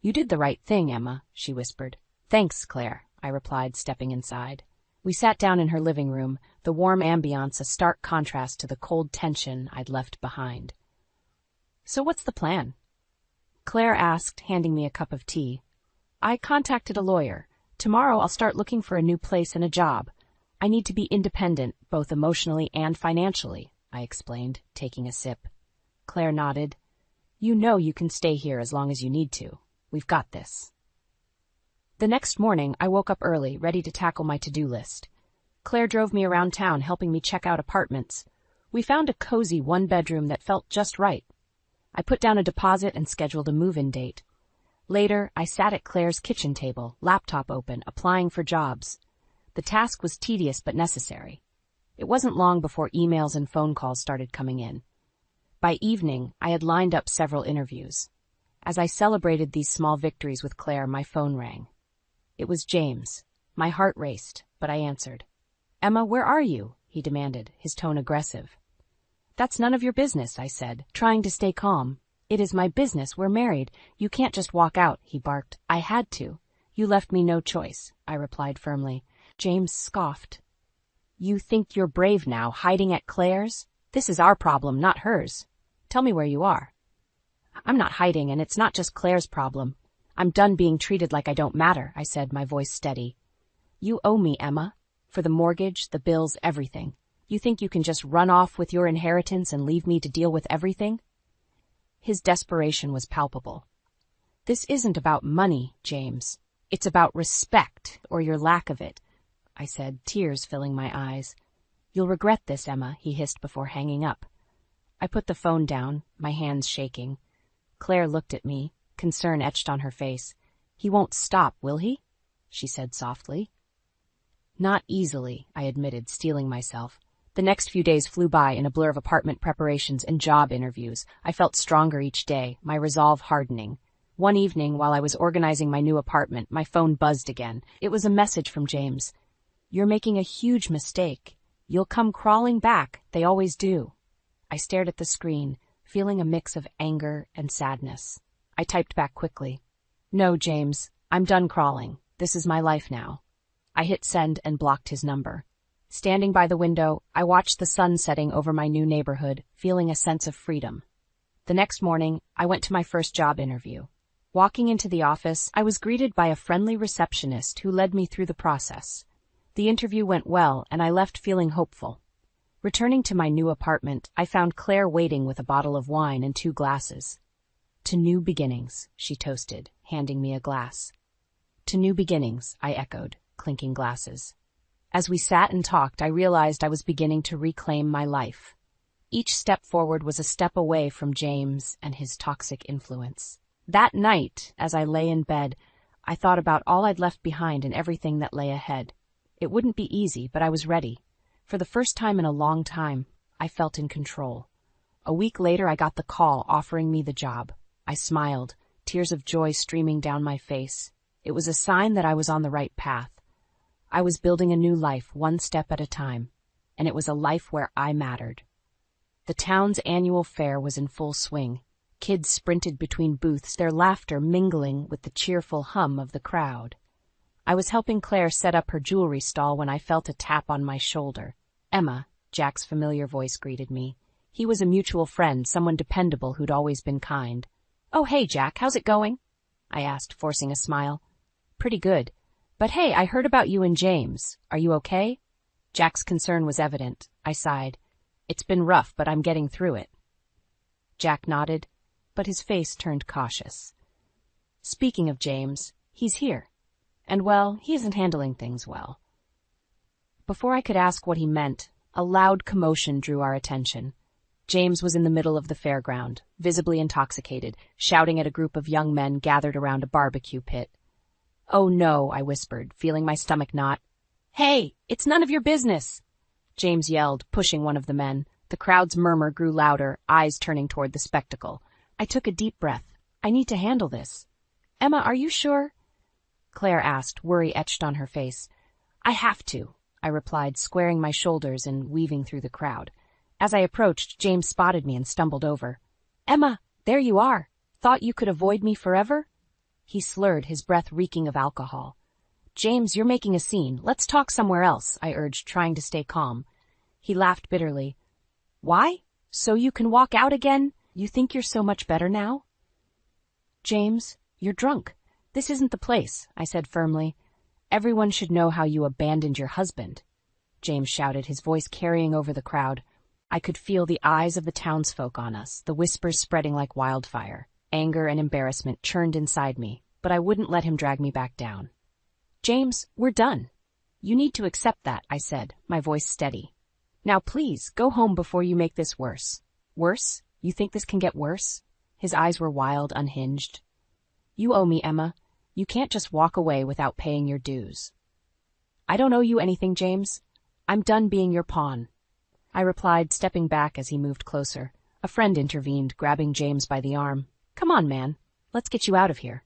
You did the right thing, Emma, she whispered. Thanks, Claire, I replied, stepping inside. We sat down in her living room, the warm ambiance a stark contrast to the cold tension I'd left behind. So what's the plan? Claire asked, handing me a cup of tea. I contacted a lawyer. Tomorrow I'll start looking for a new place and a job. I need to be independent, both emotionally and financially, I explained, taking a sip. Claire nodded. You know you can stay here as long as you need to. We've got this. The next morning, I woke up early, ready to tackle my to-do list. Claire drove me around town, helping me check out apartments. We found a cozy one-bedroom that felt just right. I put down a deposit and scheduled a move-in date. Later, I sat at Claire's kitchen table, laptop open, applying for jobs. The task was tedious but necessary. It wasn't long before emails and phone calls started coming in. By evening, I had lined up several interviews. As I celebrated these small victories with Claire, my phone rang. It was James. My heart raced, but I answered. Emma, where are you? He demanded, his tone aggressive. That's none of your business, I said, trying to stay calm. It is my business. We're married. You can't just walk out, he barked. I had to. You left me no choice, I replied firmly. James scoffed. You think you're brave now, hiding at Claire's? This is our problem, not hers. Tell me where you are. I'm not hiding, and it's not just Claire's problem. I'm done being treated like I don't matter, I said, my voice steady. You owe me, Emma. For the mortgage, the bills, everything. You think you can just run off with your inheritance and leave me to deal with everything? His desperation was palpable. This isn't about money, James. It's about respect, or your lack of it, I said, tears filling my eyes. You'll regret this, Emma, he hissed before hanging up. I put the phone down, my hands shaking. Claire looked at me, concern etched on her face. He won't stop, will he? She said softly. Not easily, I admitted, steeling myself. The next few days flew by in a blur of apartment preparations and job interviews. I felt stronger each day, my resolve hardening. One evening, while I was organizing my new apartment, my phone buzzed again. It was a message from James. You're making a huge mistake. You'll come crawling back. They always do. I stared at the screen, feeling a mix of anger and sadness. I typed back quickly. No, James, I'm done crawling. This is my life now. I hit send and blocked his number. Standing by the window, I watched the sun setting over my new neighborhood, feeling a sense of freedom. The next morning, I went to my first job interview. Walking into the office, I was greeted by a friendly receptionist who led me through the process. The interview went well, and I left feeling hopeful. Returning to my new apartment, I found Claire waiting with a bottle of wine and 2 glasses. To new beginnings, she toasted, handing me a glass. To new beginnings, I echoed, clinking glasses. As we sat and talked, I realized I was beginning to reclaim my life. Each step forward was a step away from James and his toxic influence. That night, as I lay in bed, I thought about all I'd left behind and everything that lay ahead. It wouldn't be easy, but I was ready. For the first time in a long time, I felt in control. A week later, I got the call offering me the job. I smiled, tears of joy streaming down my face. It was a sign that I was on the right path. I was building a new life, one step at a time, and it was a life where I mattered. The town's annual fair was in full swing. Kids sprinted between booths, their laughter mingling with the cheerful hum of the crowd. I was helping Claire set up her jewelry stall when I felt a tap on my shoulder. Emma, Jack's familiar voice greeted me. He was a mutual friend, someone dependable who'd always been kind. Oh, hey, Jack, how's it going? I asked, forcing a smile. Pretty good. But hey, I heard about you and James. Are you okay? Jack's concern was evident. I sighed. It's been rough, but I'm getting through it. Jack nodded, but his face turned cautious. Speaking of James, he's here. And, well, he isn't handling things well. Before I could ask what he meant, a loud commotion drew our attention. James was in the middle of the fairground, visibly intoxicated, shouting at a group of young men gathered around a barbecue pit. Oh no, I whispered, feeling my stomach knot. Hey, it's none of your business, James yelled, pushing one of the men. The crowd's murmur grew louder, eyes turning toward the spectacle. I took a deep breath. I need to handle this. Emma, are you sure? Claire asked, worry etched on her face. I have to, I replied, squaring my shoulders and weaving through the crowd. As I approached, James spotted me and stumbled over. Emma, there you are. Thought you could avoid me forever? He slurred, his breath reeking of alcohol. James, you're making a scene. Let's talk somewhere else, I urged, trying to stay calm. He laughed bitterly. Why? So you can walk out again? You think you're so much better now? James, you're drunk. This isn't the place, I said firmly. Everyone should know how you abandoned your husband, James shouted, his voice carrying over the crowd. I could feel the eyes of the townsfolk on us, the whispers spreading like wildfire. Anger and embarrassment churned inside me, but I wouldn't let him drag me back down. James, we're done. You need to accept that, I said, my voice steady. Now please, go home before you make this worse. Worse? You think this can get worse? His eyes were wild, unhinged. You owe me, Emma. You can't just walk away without paying your dues. I don't owe you anything, James. I'm done being your pawn, I replied, stepping back as he moved closer. A friend intervened, grabbing James by the arm. Come on, man. Let's get you out of here.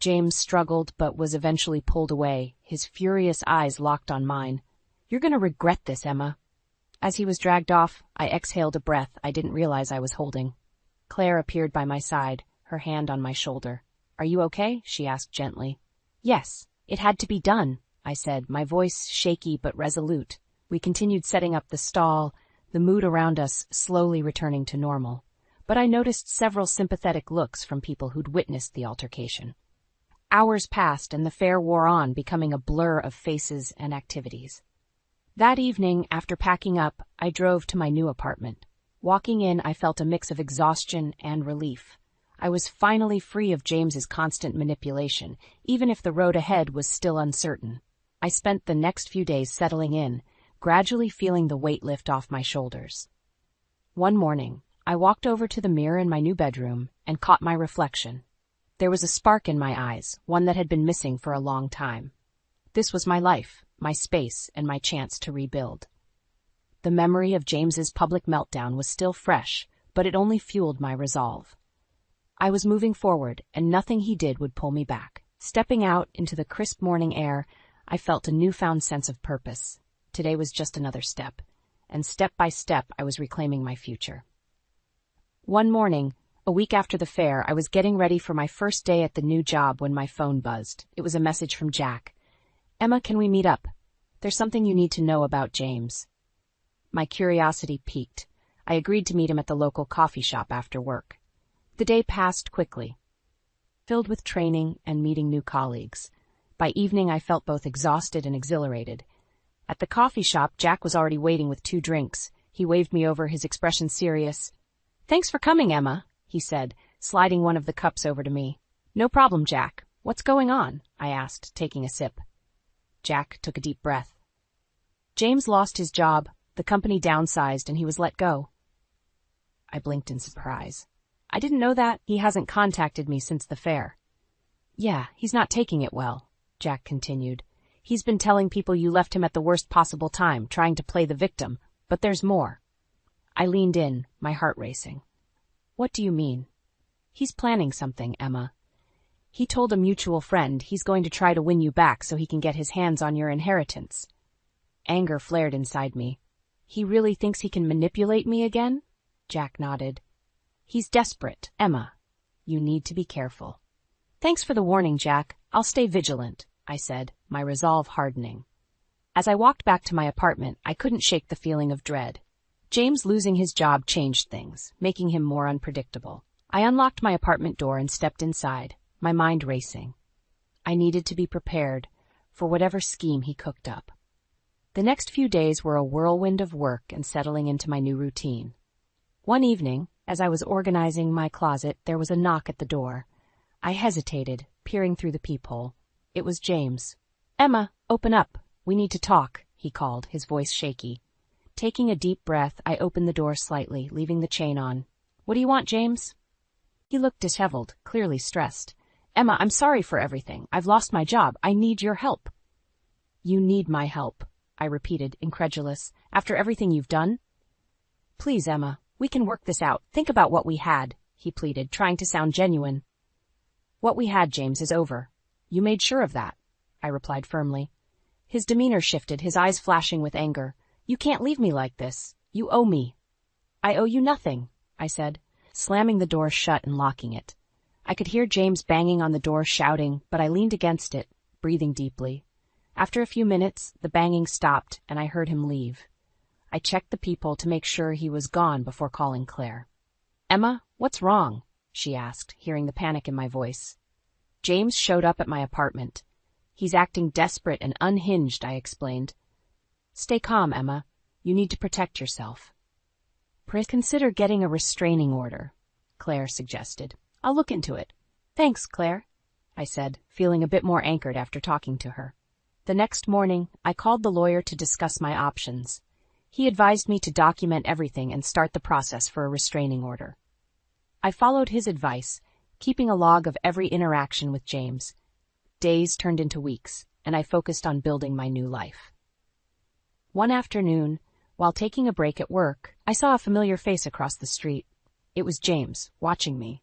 James struggled, but was eventually pulled away, his furious eyes locked on mine. You're going to regret this, Emma. As he was dragged off, I exhaled a breath I didn't realize I was holding. Claire appeared by my side, her hand on my shoulder. Are you okay? She asked gently. Yes, it had to be done, I said, my voice shaky but resolute. We continued setting up the stall, the mood around us slowly returning to normal. But I noticed several sympathetic looks from people who'd witnessed the altercation. Hours passed and the fair wore on, becoming a blur of faces and activities. That evening, after packing up, I drove to my new apartment. Walking in, I felt a mix of exhaustion and relief. I was finally free of James's constant manipulation, even if the road ahead was still uncertain. I spent the next few days settling in, gradually feeling the weight lift off my shoulders. One morning, I walked over to the mirror in my new bedroom and caught my reflection. There was a spark in my eyes, one that had been missing for a long time. This was my life, my space, and my chance to rebuild. The memory of James's public meltdown was still fresh, but it only fueled my resolve. I was moving forward, and nothing he did would pull me back. Stepping out into the crisp morning air, I felt a newfound sense of purpose. Today was just another step, and step by step I was reclaiming my future. One morning, a week after the fair, I was getting ready for my first day at the new job when my phone buzzed. It was a message from Jack. "Emma, can we meet up? There's something you need to know about James." My curiosity piqued. I agreed to meet him at the local coffee shop after work. The day passed quickly, filled with training and meeting new colleagues. By evening, I felt both exhausted and exhilarated. At the coffee shop, Jack was already waiting with 2 drinks. He waved me over, his expression serious. "Thanks for coming, Emma," he said, sliding one of the cups over to me. "No problem, Jack. What's going on?" I asked, taking a sip. Jack took a deep breath. "James lost his job, the company downsized, and he was let go." I blinked in surprise. "I didn't know that. He hasn't contacted me since the fair." "Yeah, he's not taking it well," Jack continued. "He's been telling people you left him at the worst possible time, trying to play the victim, but there's more." I leaned in, my heart racing. "What do you mean?" "He's planning something, Emma. He told a mutual friend he's going to try to win you back so he can get his hands on your inheritance." Anger flared inside me. "He really thinks he can manipulate me again?" Jack nodded. "He's desperate, Emma. You need to be careful." "Thanks for the warning, Jack. I'll stay vigilant," I said, my resolve hardening. As I walked back to my apartment, I couldn't shake the feeling of dread. James losing his job changed things, making him more unpredictable. I unlocked my apartment door and stepped inside, my mind racing. I needed to be prepared for whatever scheme he cooked up. The next few days were a whirlwind of work and settling into my new routine. One evening, as I was organizing my closet, there was a knock at the door. I hesitated, peering through the peephole. It was James. "Emma, open up. We need to talk," he called, his voice shaky. Taking a deep breath, I opened the door slightly, leaving the chain on. "What do you want, James?" He looked disheveled, clearly stressed. "Emma, I'm sorry for everything. I've lost my job. I need your help." "You need my help," I repeated, incredulous. "After everything you've done?" "Please, Emma, we can work this out. Think about what we had," he pleaded, trying to sound genuine. "What we had, James, is over. You made sure of that," I replied firmly. His demeanor shifted, his eyes flashing with anger. "You can't leave me like this. You owe me." "I owe you nothing," I said, slamming the door shut and locking it. I could hear James banging on the door, shouting, but I leaned against it, breathing deeply. After a few minutes, the banging stopped, and I heard him leave. I checked the peephole to make sure he was gone before calling Claire. "Emma, what's wrong?" she asked, hearing the panic in my voice. James showed up at my apartment. "He's acting desperate and unhinged," I explained. "Stay calm, Emma. You need to protect yourself." "Consider getting a restraining order," Claire suggested. "I'll look into it." "Thanks, Claire," I said, feeling a bit more anchored after talking to her. The next morning, I called the lawyer to discuss my options. He advised me to document everything and start the process for a restraining order. I followed his advice, keeping a log of every interaction with James. Days turned into weeks, and I focused on building my new life. One afternoon, while taking a break at work, I saw a familiar face across the street. It was James, watching me.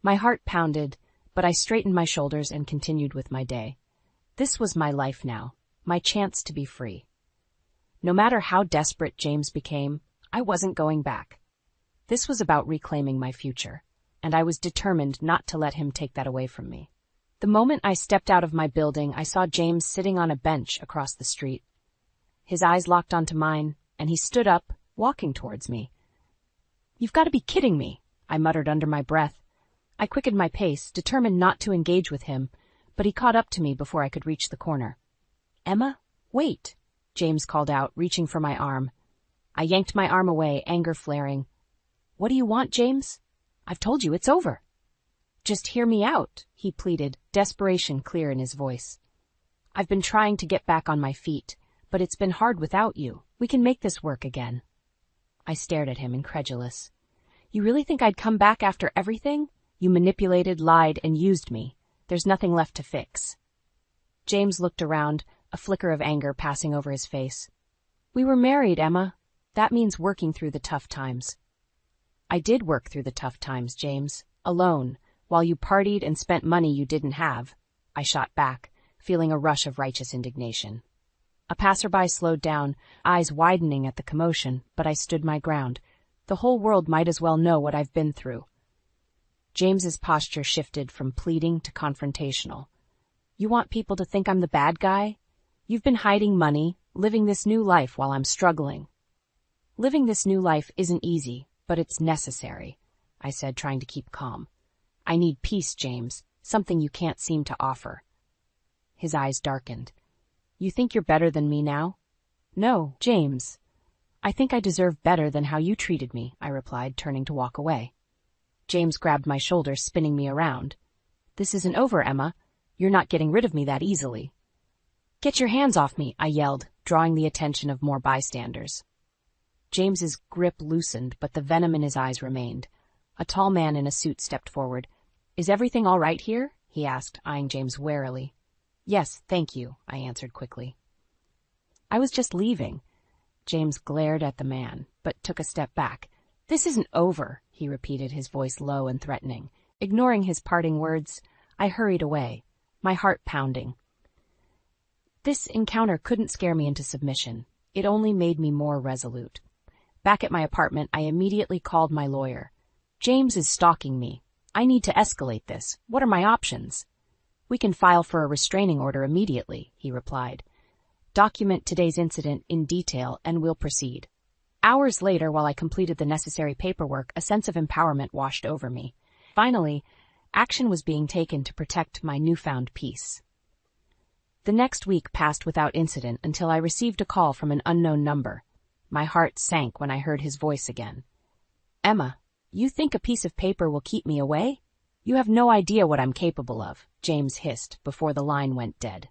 My heart pounded, but I straightened my shoulders and continued with my day. This was my life now, my chance to be free. No matter how desperate James became, I wasn't going back. This was about reclaiming my future, and I was determined not to let him take that away from me. The moment I stepped out of my building, I saw James sitting on a bench across the street. His eyes locked onto mine, and he stood up, walking towards me. "You've got to be kidding me," I muttered under my breath. I quickened my pace, determined not to engage with him, but he caught up to me before I could reach the corner. "Emma, wait," James called out, reaching for my arm. I yanked my arm away, anger flaring. "What do you want, James? I've told you it's over." "Just hear me out," he pleaded, desperation clear in his voice. "I've been trying to get back on my feet, but it's been hard without you. We can make this work again." I stared at him, incredulous. "You really think I'd come back after everything? You manipulated, lied, and used me. There's nothing left to fix." James looked around, a flicker of anger passing over his face. "We were married, Emma. That means working through the tough times." "I did work through the tough times, James, alone, while you partied and spent money you didn't have," I shot back, feeling a rush of righteous indignation. A passerby slowed down, eyes widening at the commotion, but I stood my ground. The whole world might as well know what I've been through. James's posture shifted from pleading to confrontational. "You want people to think I'm the bad guy? You've been hiding money, living this new life while I'm struggling." "Living this new life isn't easy, but it's necessary," I said, trying to keep calm. "I need peace, James, something you can't seem to offer." His eyes darkened. "You think you're better than me now?" "No, James. I think I deserve better than how you treated me," I replied, turning to walk away. James grabbed my shoulder, spinning me around. "This isn't over, Emma. You're not getting rid of me that easily." "Get your hands off me," I yelled, drawing the attention of more bystanders. James's grip loosened, but the venom in his eyes remained. A tall man in a suit stepped forward. "Is everything all right here?" he asked, eyeing James warily. "Yes, thank you," I answered quickly. "I was just leaving." James glared at the man, but took a step back. "This isn't over," he repeated, his voice low and threatening. Ignoring his parting words, I hurried away, my heart pounding. This encounter couldn't scare me into submission. It only made me more resolute. Back at my apartment, I immediately called my lawyer. "James is stalking me. I need to escalate this. What are my options?" "We can file for a restraining order immediately," he replied. "Document today's incident in detail and we'll proceed." Hours later, while I completed the necessary paperwork, a sense of empowerment washed over me. Finally, action was being taken to protect my newfound peace. The next week passed without incident until I received a call from an unknown number. My heart sank when I heard his voice again. "Emma, you think a piece of paper will keep me away? You have no idea what I'm capable of," James hissed before the line went dead.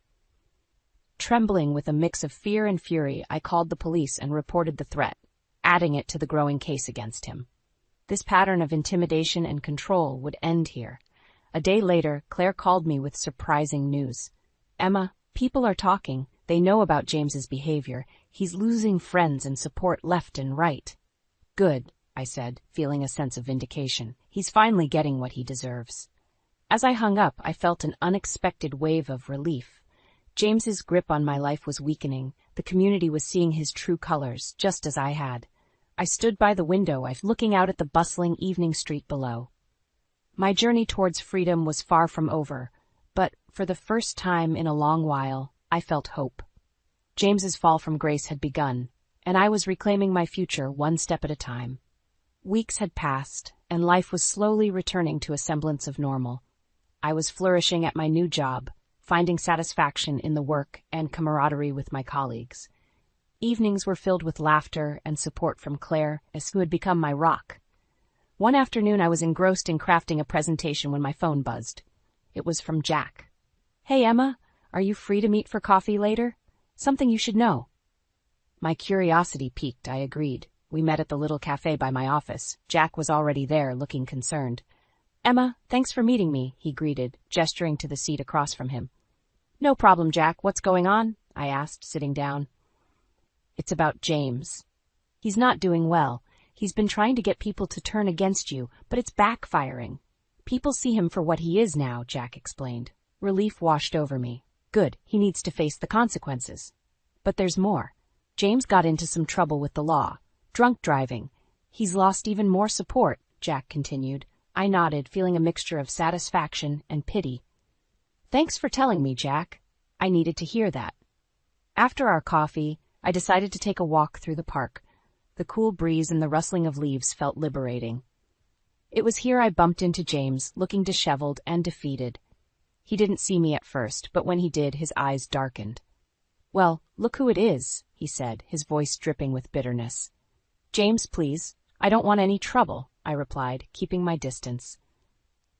Trembling with a mix of fear and fury, I called the police and reported the threat, adding it to the growing case against him. This pattern of intimidation and control would end here. A day later, Claire called me with surprising news. "Emma, people are talking. They know about James's behavior. He's losing friends and support left and right." "Good," I said, feeling a sense of vindication. "He's finally getting what he deserves." As I hung up, I felt an unexpected wave of relief. James's grip on my life was weakening. The community was seeing his true colors, just as I had. I stood by the window, looking out at the bustling evening street below. My journey towards freedom was far from over, but for the first time in a long while, I felt hope. James's fall from grace had begun, and I was reclaiming my future one step at a time. Weeks had passed, and life was slowly returning to a semblance of normal. I was flourishing at my new job, finding satisfaction in the work and camaraderie with my colleagues. Evenings were filled with laughter and support from Claire, who had become my rock. One afternoon I was engrossed in crafting a presentation when my phone buzzed. It was from Jack. "Hey, Emma, are you free to meet for coffee later? Something you should know." My curiosity piqued, I agreed. We met at the little cafe by my office. Jack was already there, looking concerned. "Emma, thanks for meeting me," he greeted, gesturing to the seat across from him. "No problem, Jack. What's going on?" I asked, sitting down. "It's about James. He's not doing well. He's been trying to get people to turn against you, but it's backfiring. People see him for what he is now," Jack explained. Relief washed over me. Good, he needs to face the consequences. But there's more. James got into some trouble with the law. Drunk driving. He's lost even more support, Jack continued. I nodded, feeling a mixture of satisfaction and pity. "Thanks for telling me, Jack. I needed to hear that." After our coffee, I decided to take a walk through the park. The cool breeze and the rustling of leaves felt liberating. It was here I bumped into James, looking disheveled and defeated. He didn't see me at first, but when he did, his eyes darkened. "Well, look who it is," he said, his voice dripping with bitterness. "James, please. I don't want any trouble," I replied, keeping my distance.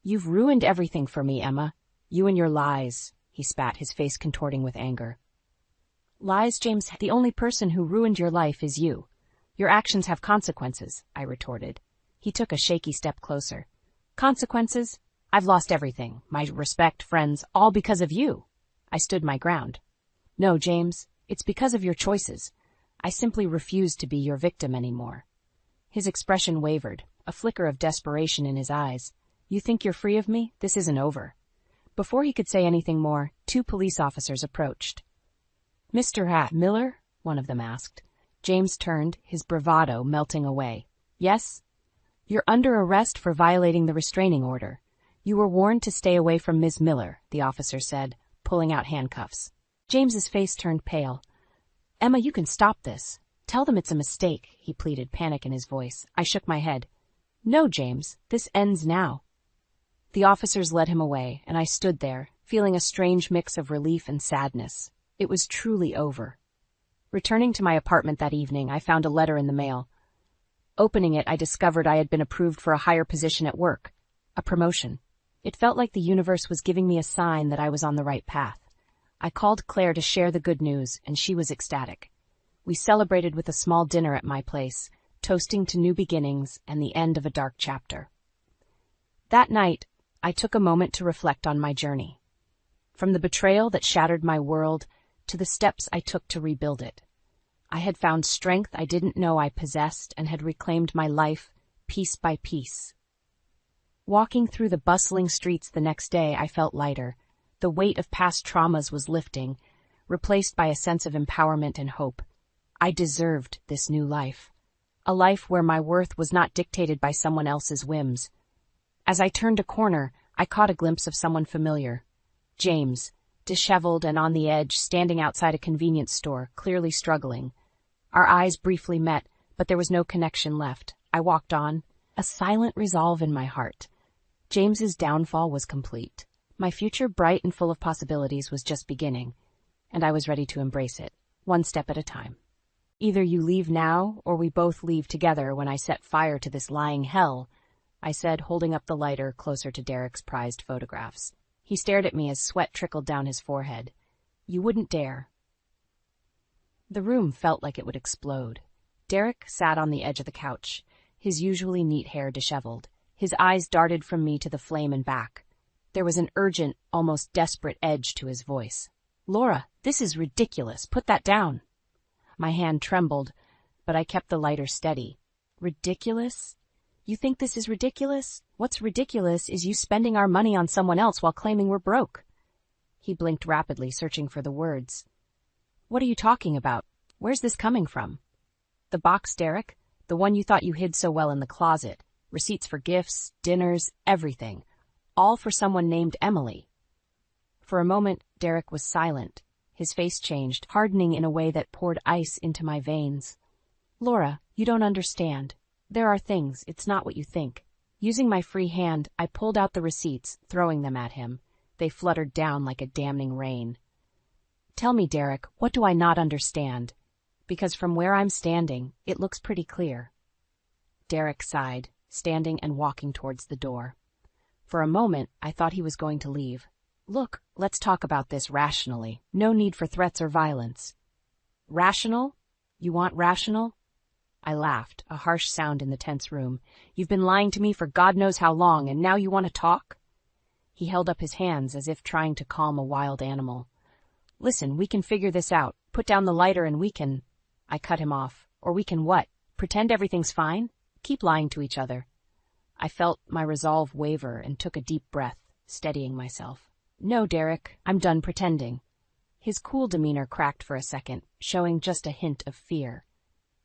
"You've ruined everything for me, Emma. You and your lies," he spat, his face contorting with anger. "Lies, James? The only person who ruined your life is you. Your actions have consequences," I retorted. He took a shaky step closer. "Consequences? I've lost everything, my respect, friends, all because of you." I stood my ground. "No, James, it's because of your choices. I simply refuse to be your victim anymore." His expression wavered, a flicker of desperation in his eyes. "You think you're free of me? This isn't over." Before he could say anything more, 2 police officers approached. "Mr. Miller?" one of them asked. James turned, his bravado melting away. "Yes?" "You're under arrest for violating the restraining order. You were warned to stay away from Ms. Miller," the officer said, pulling out handcuffs. James's face turned pale. "Emma, you can stop this. Tell them it's a mistake," he pleaded, panic in his voice. I shook my head. "No, James, this ends now." The officers led him away, and I stood there, feeling a strange mix of relief and sadness. It was truly over. Returning to my apartment that evening, I found a letter in the mail. Opening it, I discovered I had been approved for a higher position at work, a promotion. It felt like the universe was giving me a sign that I was on the right path. I called Claire to share the good news, and she was ecstatic. We celebrated with a small dinner at my place, toasting to new beginnings and the end of a dark chapter. That night, I took a moment to reflect on my journey. From the betrayal that shattered my world to the steps I took to rebuild it. I had found strength I didn't know I possessed and had reclaimed my life piece by piece. Walking through the bustling streets the next day, I felt lighter. The weight of past traumas was lifting, replaced by a sense of empowerment and hope. I deserved this new life. A life where my worth was not dictated by someone else's whims. As I turned a corner, I caught a glimpse of someone familiar. James, disheveled and on the edge, standing outside a convenience store, clearly struggling. Our eyes briefly met, but there was no connection left. I walked on, a silent resolve in my heart. James's downfall was complete. My future, bright and full of possibilities, was just beginning, and I was ready to embrace it, one step at a time. "Either you leave now, or we both leave together when I set fire to this lying hell," I said, holding up the lighter closer to Derek's prized photographs. He stared at me as sweat trickled down his forehead. "You wouldn't dare." The room felt like it would explode. Derek sat on the edge of the couch, his usually neat hair disheveled. His eyes darted from me to the flame and back. There was an urgent, almost desperate edge to his voice. "Laura, this is ridiculous. Put that down." My hand trembled, but I kept the lighter steady. "Ridiculous? You think this is ridiculous? What's ridiculous is you spending our money on someone else while claiming we're broke." He blinked rapidly, searching for the words. "What are you talking about? Where's this coming from?" "The box, Derek. The one you thought you hid so well in the closet. Receipts for gifts, dinners, everything. All for someone named Emily." For a moment, Derek was silent. His face changed, hardening in a way that poured ice into my veins. "Laura, you don't understand. There are things, it's not what you think." Using my free hand, I pulled out the receipts, throwing them at him. They fluttered down like a damning rain. "Tell me, Derek, what do I not understand? Because from where I'm standing, it looks pretty clear." Derek sighed, standing and walking towards the door. For a moment, I thought he was going to leave. "Look, let's talk about this rationally. No need for threats or violence." "Rational? You want rational?" I laughed, a harsh sound in the tense room. "You've been lying to me for God knows how long, and now you want to talk?" He held up his hands as if trying to calm a wild animal. "Listen, we can figure this out. Put down the lighter and we can—" I cut him off. "Or we can what? Pretend everything's fine? Keep lying to each other." I felt my resolve waver and took a deep breath, steadying myself. "No, Derek, I'm done pretending." His cool demeanor cracked for a second, showing just a hint of fear.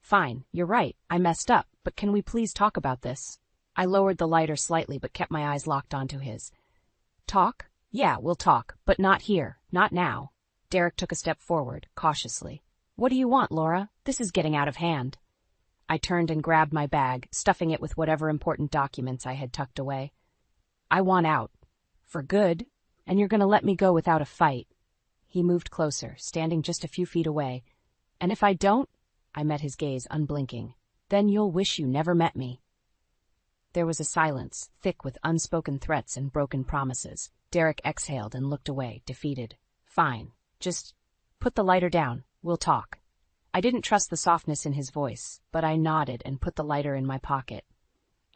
"Fine, you're right, I messed up, but can we please talk about this?" I lowered the lighter slightly but kept my eyes locked onto his. "Talk? Yeah, we'll talk, but not here, not now." Derek took a step forward, cautiously. "What do you want, Laura? This is getting out of hand." I turned and grabbed my bag, stuffing it with whatever important documents I had tucked away. "I want out. For good, And you're gonna let me go without a fight. He moved closer, standing just a few feet away. And if I don't, I met his gaze, unblinking, then you'll wish you never met me. There was a silence, thick with unspoken threats and broken promises. Derek exhaled and looked away, defeated. Fine. Just put the lighter down. We'll talk. I didn't trust the softness in his voice, but I nodded and put the lighter in my pocket.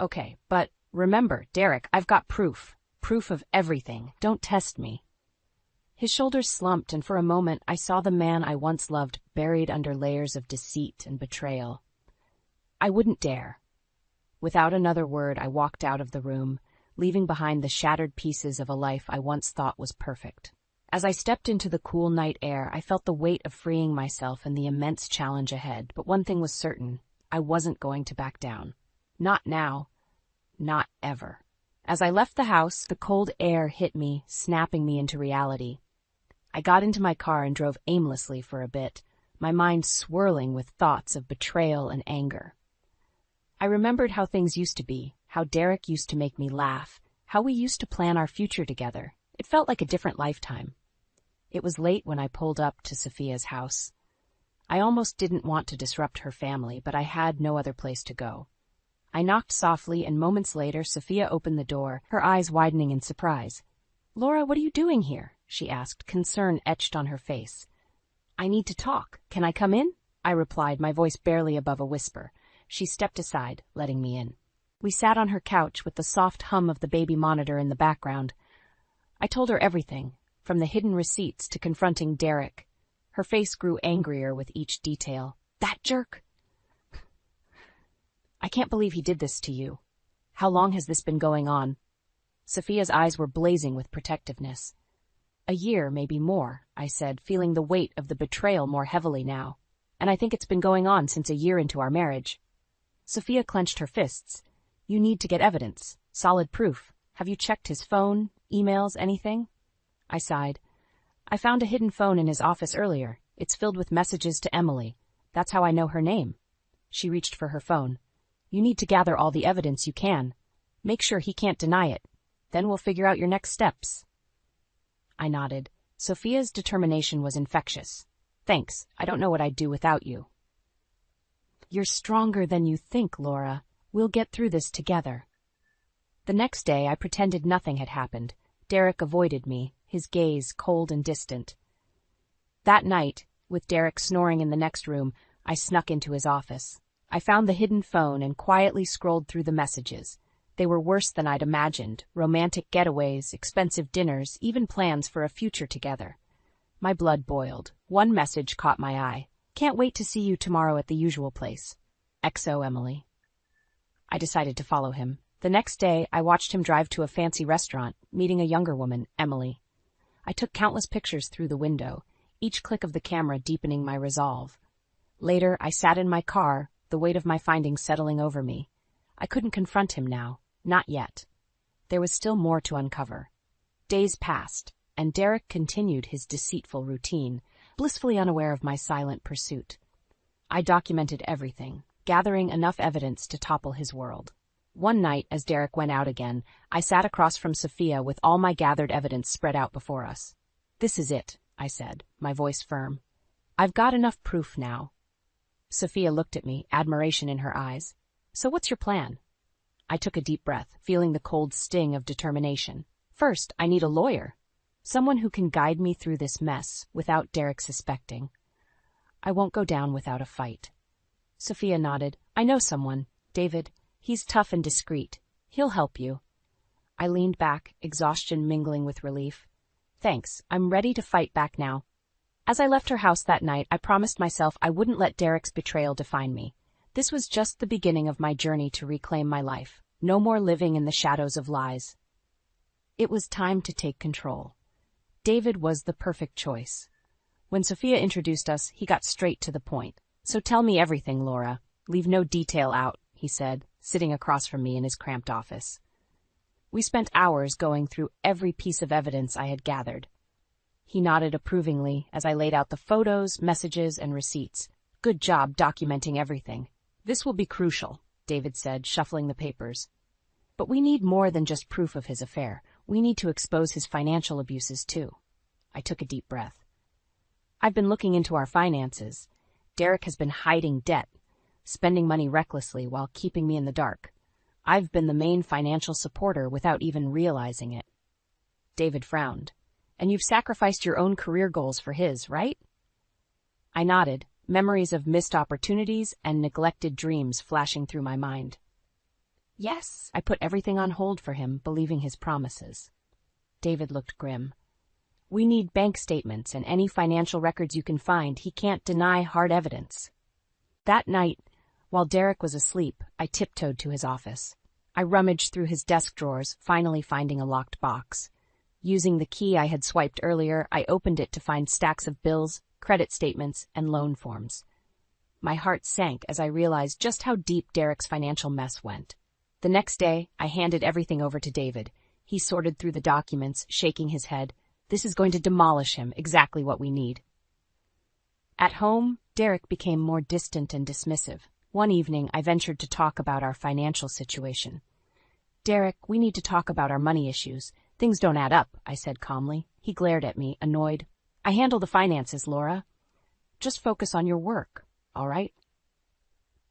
Okay, but remember, Derek, I've got proof. Proof of everything. Don't test me. His shoulders slumped, and for a moment I saw the man I once loved buried under layers of deceit and betrayal. I wouldn't dare. Without another word, I walked out of the room, leaving behind the shattered pieces of a life I once thought was perfect. As I stepped into the cool night air, I felt the weight of freeing myself and the immense challenge ahead, but one thing was certain: I wasn't going to back down. Not now. Not ever. As I left the house, the cold air hit me, snapping me into reality. I got into my car and drove aimlessly for a bit, my mind swirling with thoughts of betrayal and anger. I remembered how things used to be, how Derek used to make me laugh, how we used to plan our future together. It felt like a different lifetime. It was late when I pulled up to Sophia's house. I almost didn't want to disrupt her family, but I had no other place to go. I knocked softly, and moments later Sophia opened the door, her eyes widening in surprise. "Laura, what are you doing here?" she asked, concern etched on her face. "I need to talk. Can I come in?" I replied, my voice barely above a whisper. She stepped aside, letting me in. We sat on her couch with the soft hum of the baby monitor in the background. I told her everything, from the hidden receipts to confronting Derek. Her face grew angrier with each detail. "That jerk! I can't believe he did this to you. How long has this been going on?" Sophia's eyes were blazing with protectiveness. "A year, maybe more," I said, feeling the weight of the betrayal more heavily now. "And I think it's been going on since a year into our marriage." Sophia clenched her fists. "You need to get evidence, solid proof. Have you checked his phone, emails, anything?" I sighed. "I found a hidden phone in his office earlier. It's filled with messages to Emily. That's how I know her name." She reached for her phone. "You need to gather all the evidence you can. Make sure he can't deny it. Then we'll figure out your next steps." I nodded. Sophia's determination was infectious. "Thanks. I don't know what I'd do without you." "You're stronger than you think, Laura. We'll get through this together." The next day, I pretended nothing had happened. Derek avoided me, his gaze cold and distant. That night, with Derek snoring in the next room, I snuck into his office. I found the hidden phone and quietly scrolled through the messages. They were worse than I'd imagined: romantic getaways, expensive dinners, even plans for a future together. My blood boiled. One message caught my eye. "Can't wait to see you tomorrow at the usual place. XO Emily." I decided to follow him. The next day, I watched him drive to a fancy restaurant, meeting a younger woman, Emily. I took countless pictures through the window, each click of the camera deepening my resolve. Later, I sat in my car, the weight of my findings settling over me. I couldn't confront him now. Not yet. There was still more to uncover. Days passed, and Derek continued his deceitful routine, blissfully unaware of my silent pursuit. I documented everything, gathering enough evidence to topple his world. One night, as Derek went out again, I sat across from Sophia with all my gathered evidence spread out before us. "This is it," I said, my voice firm. "I've got enough proof now." Sophia looked at me, admiration in her eyes. "So what's your plan?" I took a deep breath, feeling the cold sting of determination. "First, I need a lawyer. Someone who can guide me through this mess without Derek suspecting. I won't go down without a fight." Sophia nodded. "I know someone, David. He's tough and discreet. He'll help you." I leaned back, exhaustion mingling with relief. "Thanks, I'm ready to fight back now." As I left her house that night, I promised myself I wouldn't let Derek's betrayal define me. This was just the beginning of my journey to reclaim my life. No more living in the shadows of lies. It was time to take control. David was the perfect choice. When Sophia introduced us, he got straight to the point. "So tell me everything, Laura. Leave no detail out," he said, sitting across from me in his cramped office. We spent hours going through every piece of evidence I had gathered. He nodded approvingly as I laid out the photos, messages, and receipts. "Good job documenting everything. This will be crucial," David said, shuffling the papers. "But we need more than just proof of his affair. We need to expose his financial abuses too. I took a deep breath. I've been looking into our finances. Derek has been hiding debt, spending money recklessly while keeping me in the dark. I've been the main financial supporter without even realizing it. David frowned. And you've sacrificed your own career goals for his, right? I nodded, memories of missed opportunities and neglected dreams flashing through my mind. Yes, I put everything on hold for him, believing his promises. David looked grim. We need bank statements and any financial records you can find. He can't deny hard evidence. That night, while Derek was asleep, I tiptoed to his office. I rummaged through his desk drawers, finally finding a locked box. Using the key I had swiped earlier, I opened it to find stacks of bills, credit statements, and loan forms. My heart sank as I realized just how deep Derek's financial mess went. The next day, I handed everything over to David. He sorted through the documents, shaking his head. This is going to demolish him, exactly what we need. At home, Derek became more distant and dismissive. One evening, I ventured to talk about our financial situation. Derek, we need to talk about our money issues. Things don't add up, I said calmly. He glared at me, annoyed. I handle the finances, Laura. Just focus on your work, all right?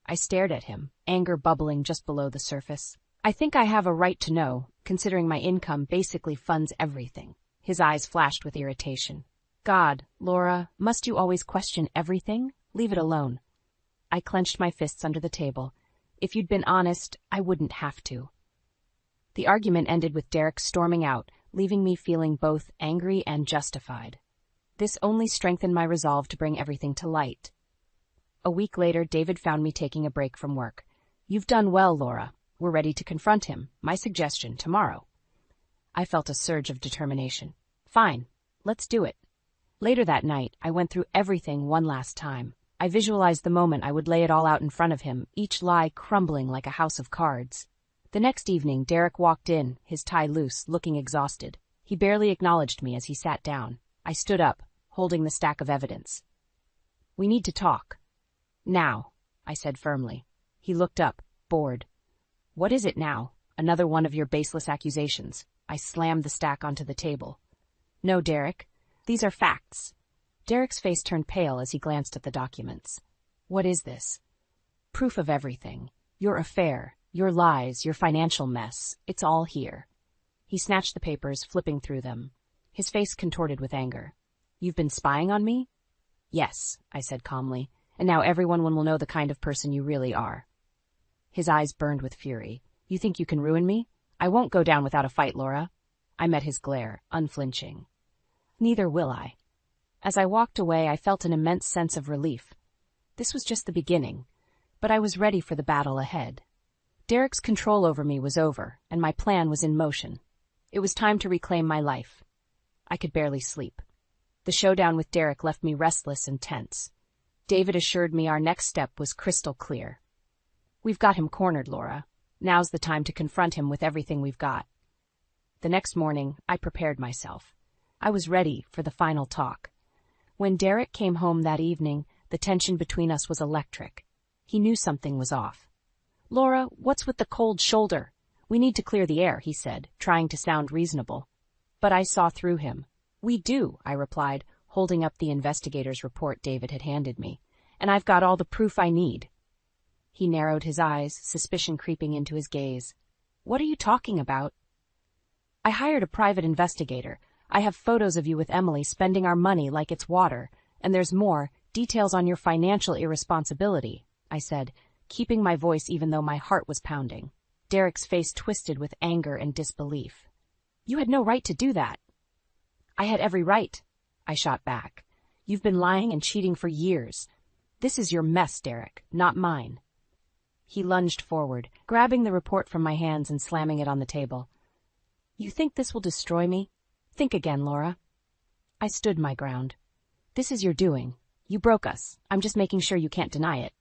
I stared at him, anger bubbling just below the surface. I think I have a right to know, considering my income basically funds everything. His eyes flashed with irritation. God, Laura, must you always question everything? Leave it alone. I clenched my fists under the table. If you'd been honest, I wouldn't have to. The argument ended with Derek storming out, leaving me feeling both angry and justified. This only strengthened my resolve to bring everything to light. A week later, David found me taking a break from work. You've done well, Laura. We're ready to confront him. My suggestion, tomorrow. I felt a surge of determination. Fine, let's do it. Later that night, I went through everything one last time. I visualized the moment I would lay it all out in front of him, each lie crumbling like a house of cards. The next evening, Derek walked in, his tie loose, looking exhausted. He barely acknowledged me as he sat down. I stood up, holding the stack of evidence. We need to talk. Now, I said firmly. He looked up, bored. What is it now? Another one of your baseless accusations. I slammed the stack onto the table. No, Derek. These are facts. Derek's face turned pale as he glanced at the documents. What is this? Proof of everything. Your affair, your lies, your financial mess. It's all here. He snatched the papers, flipping through them. His face contorted with anger. You've been spying on me? Yes, I said calmly, and now everyone will know the kind of person you really are. His eyes burned with fury. You think you can ruin me? I won't go down without a fight, Laura. I met his glare, unflinching. Neither will I. As I walked away, I felt an immense sense of relief. This was just the beginning, but I was ready for the battle ahead. Derek's control over me was over, and my plan was in motion. It was time to reclaim my life. I could barely sleep. The showdown with Derek left me restless and tense. David assured me our next step was crystal clear. We've got him cornered, Laura. Now's the time to confront him with everything we've got. The next morning, I prepared myself. I was ready for the final talk. When Derek came home that evening, the tension between us was electric. He knew something was off. Laura, what's with the cold shoulder? We need to clear the air, he said, trying to sound reasonable. But I saw through him. We do, I replied, holding up the investigator's report David had handed me. And I've got all the proof I need. He narrowed his eyes, suspicion creeping into his gaze. What are you talking about? I hired a private investigator. I have photos of you with Emily spending our money like it's water, and there's more, details on your financial irresponsibility, I said, keeping my voice even though my heart was pounding. Derek's face twisted with anger and disbelief. You had no right to do that. I had every right, I shot back. You've been lying and cheating for years. This is your mess, Derek, not mine. He lunged forward, grabbing the report from my hands and slamming it on the table. You think this will destroy me? Think again, Laura. I stood my ground. This is your doing. You broke us. I'm just making sure you can't deny it.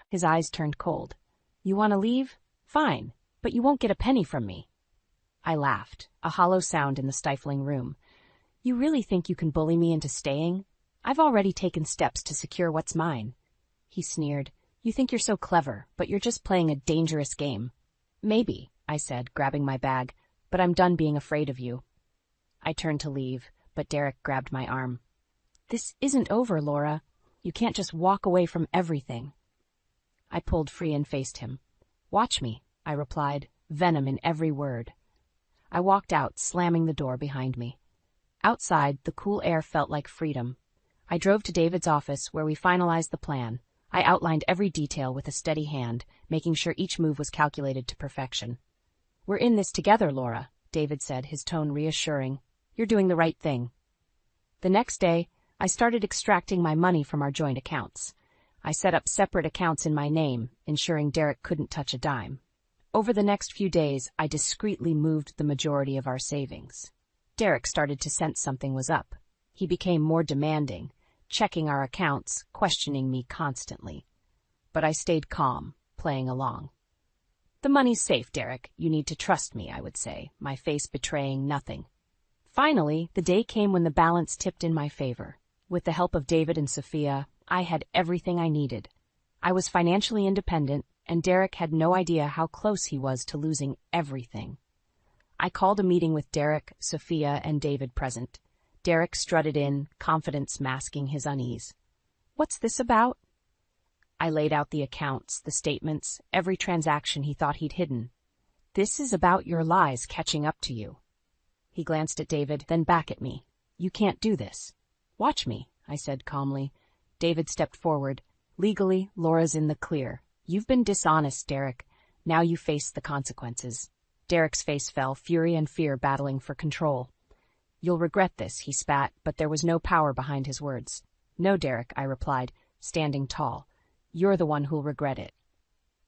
His eyes turned cold. You want to leave? Fine, but you won't get a penny from me. I laughed, a hollow sound in the stifling room. You really think you can bully me into staying? I've already taken steps to secure what's mine. He sneered. You think you're so clever, but you're just playing a dangerous game. Maybe, I said, grabbing my bag, but I'm done being afraid of you. I turned to leave, but Derek grabbed my arm. This isn't over, Laura. You can't just walk away from everything. I pulled free and faced him. Watch me, I replied, venom in every word. I walked out, slamming the door behind me. Outside, the cool air felt like freedom. I drove to David's office, where we finalized the plan. I outlined every detail with a steady hand, making sure each move was calculated to perfection. We're in this together, Laura, David said, his tone reassuring. You're doing the right thing. The next day, I started extracting my money from our joint accounts. I set up separate accounts in my name, ensuring Derek couldn't touch a dime. Over the next few days, I discreetly moved the majority of our savings. Derek started to sense something was up. He became more demanding, checking our accounts, questioning me constantly. But I stayed calm, playing along. The money's safe, Derek. You need to trust me, I would say, my face betraying nothing. Finally, the day came when the balance tipped in my favor. With the help of David and Sophia, I had everything I needed. I was financially independent, and Derek had no idea how close he was to losing everything. I called a meeting with Derek, Sophia, and David present. Derek strutted in, confidence masking his unease. What's this about? I laid out the accounts, the statements, every transaction he thought he'd hidden. This is about your lies catching up to you. He glanced at David, then back at me. You can't do this. Watch me, I said calmly. David stepped forward. Legally, Laura's in the clear. You've been dishonest, Derek. Now you face the consequences. Derek's face fell, fury and fear battling for control. You'll regret this, he spat, but there was no power behind his words. No, Derek, I replied, standing tall. You're the one who'll regret it.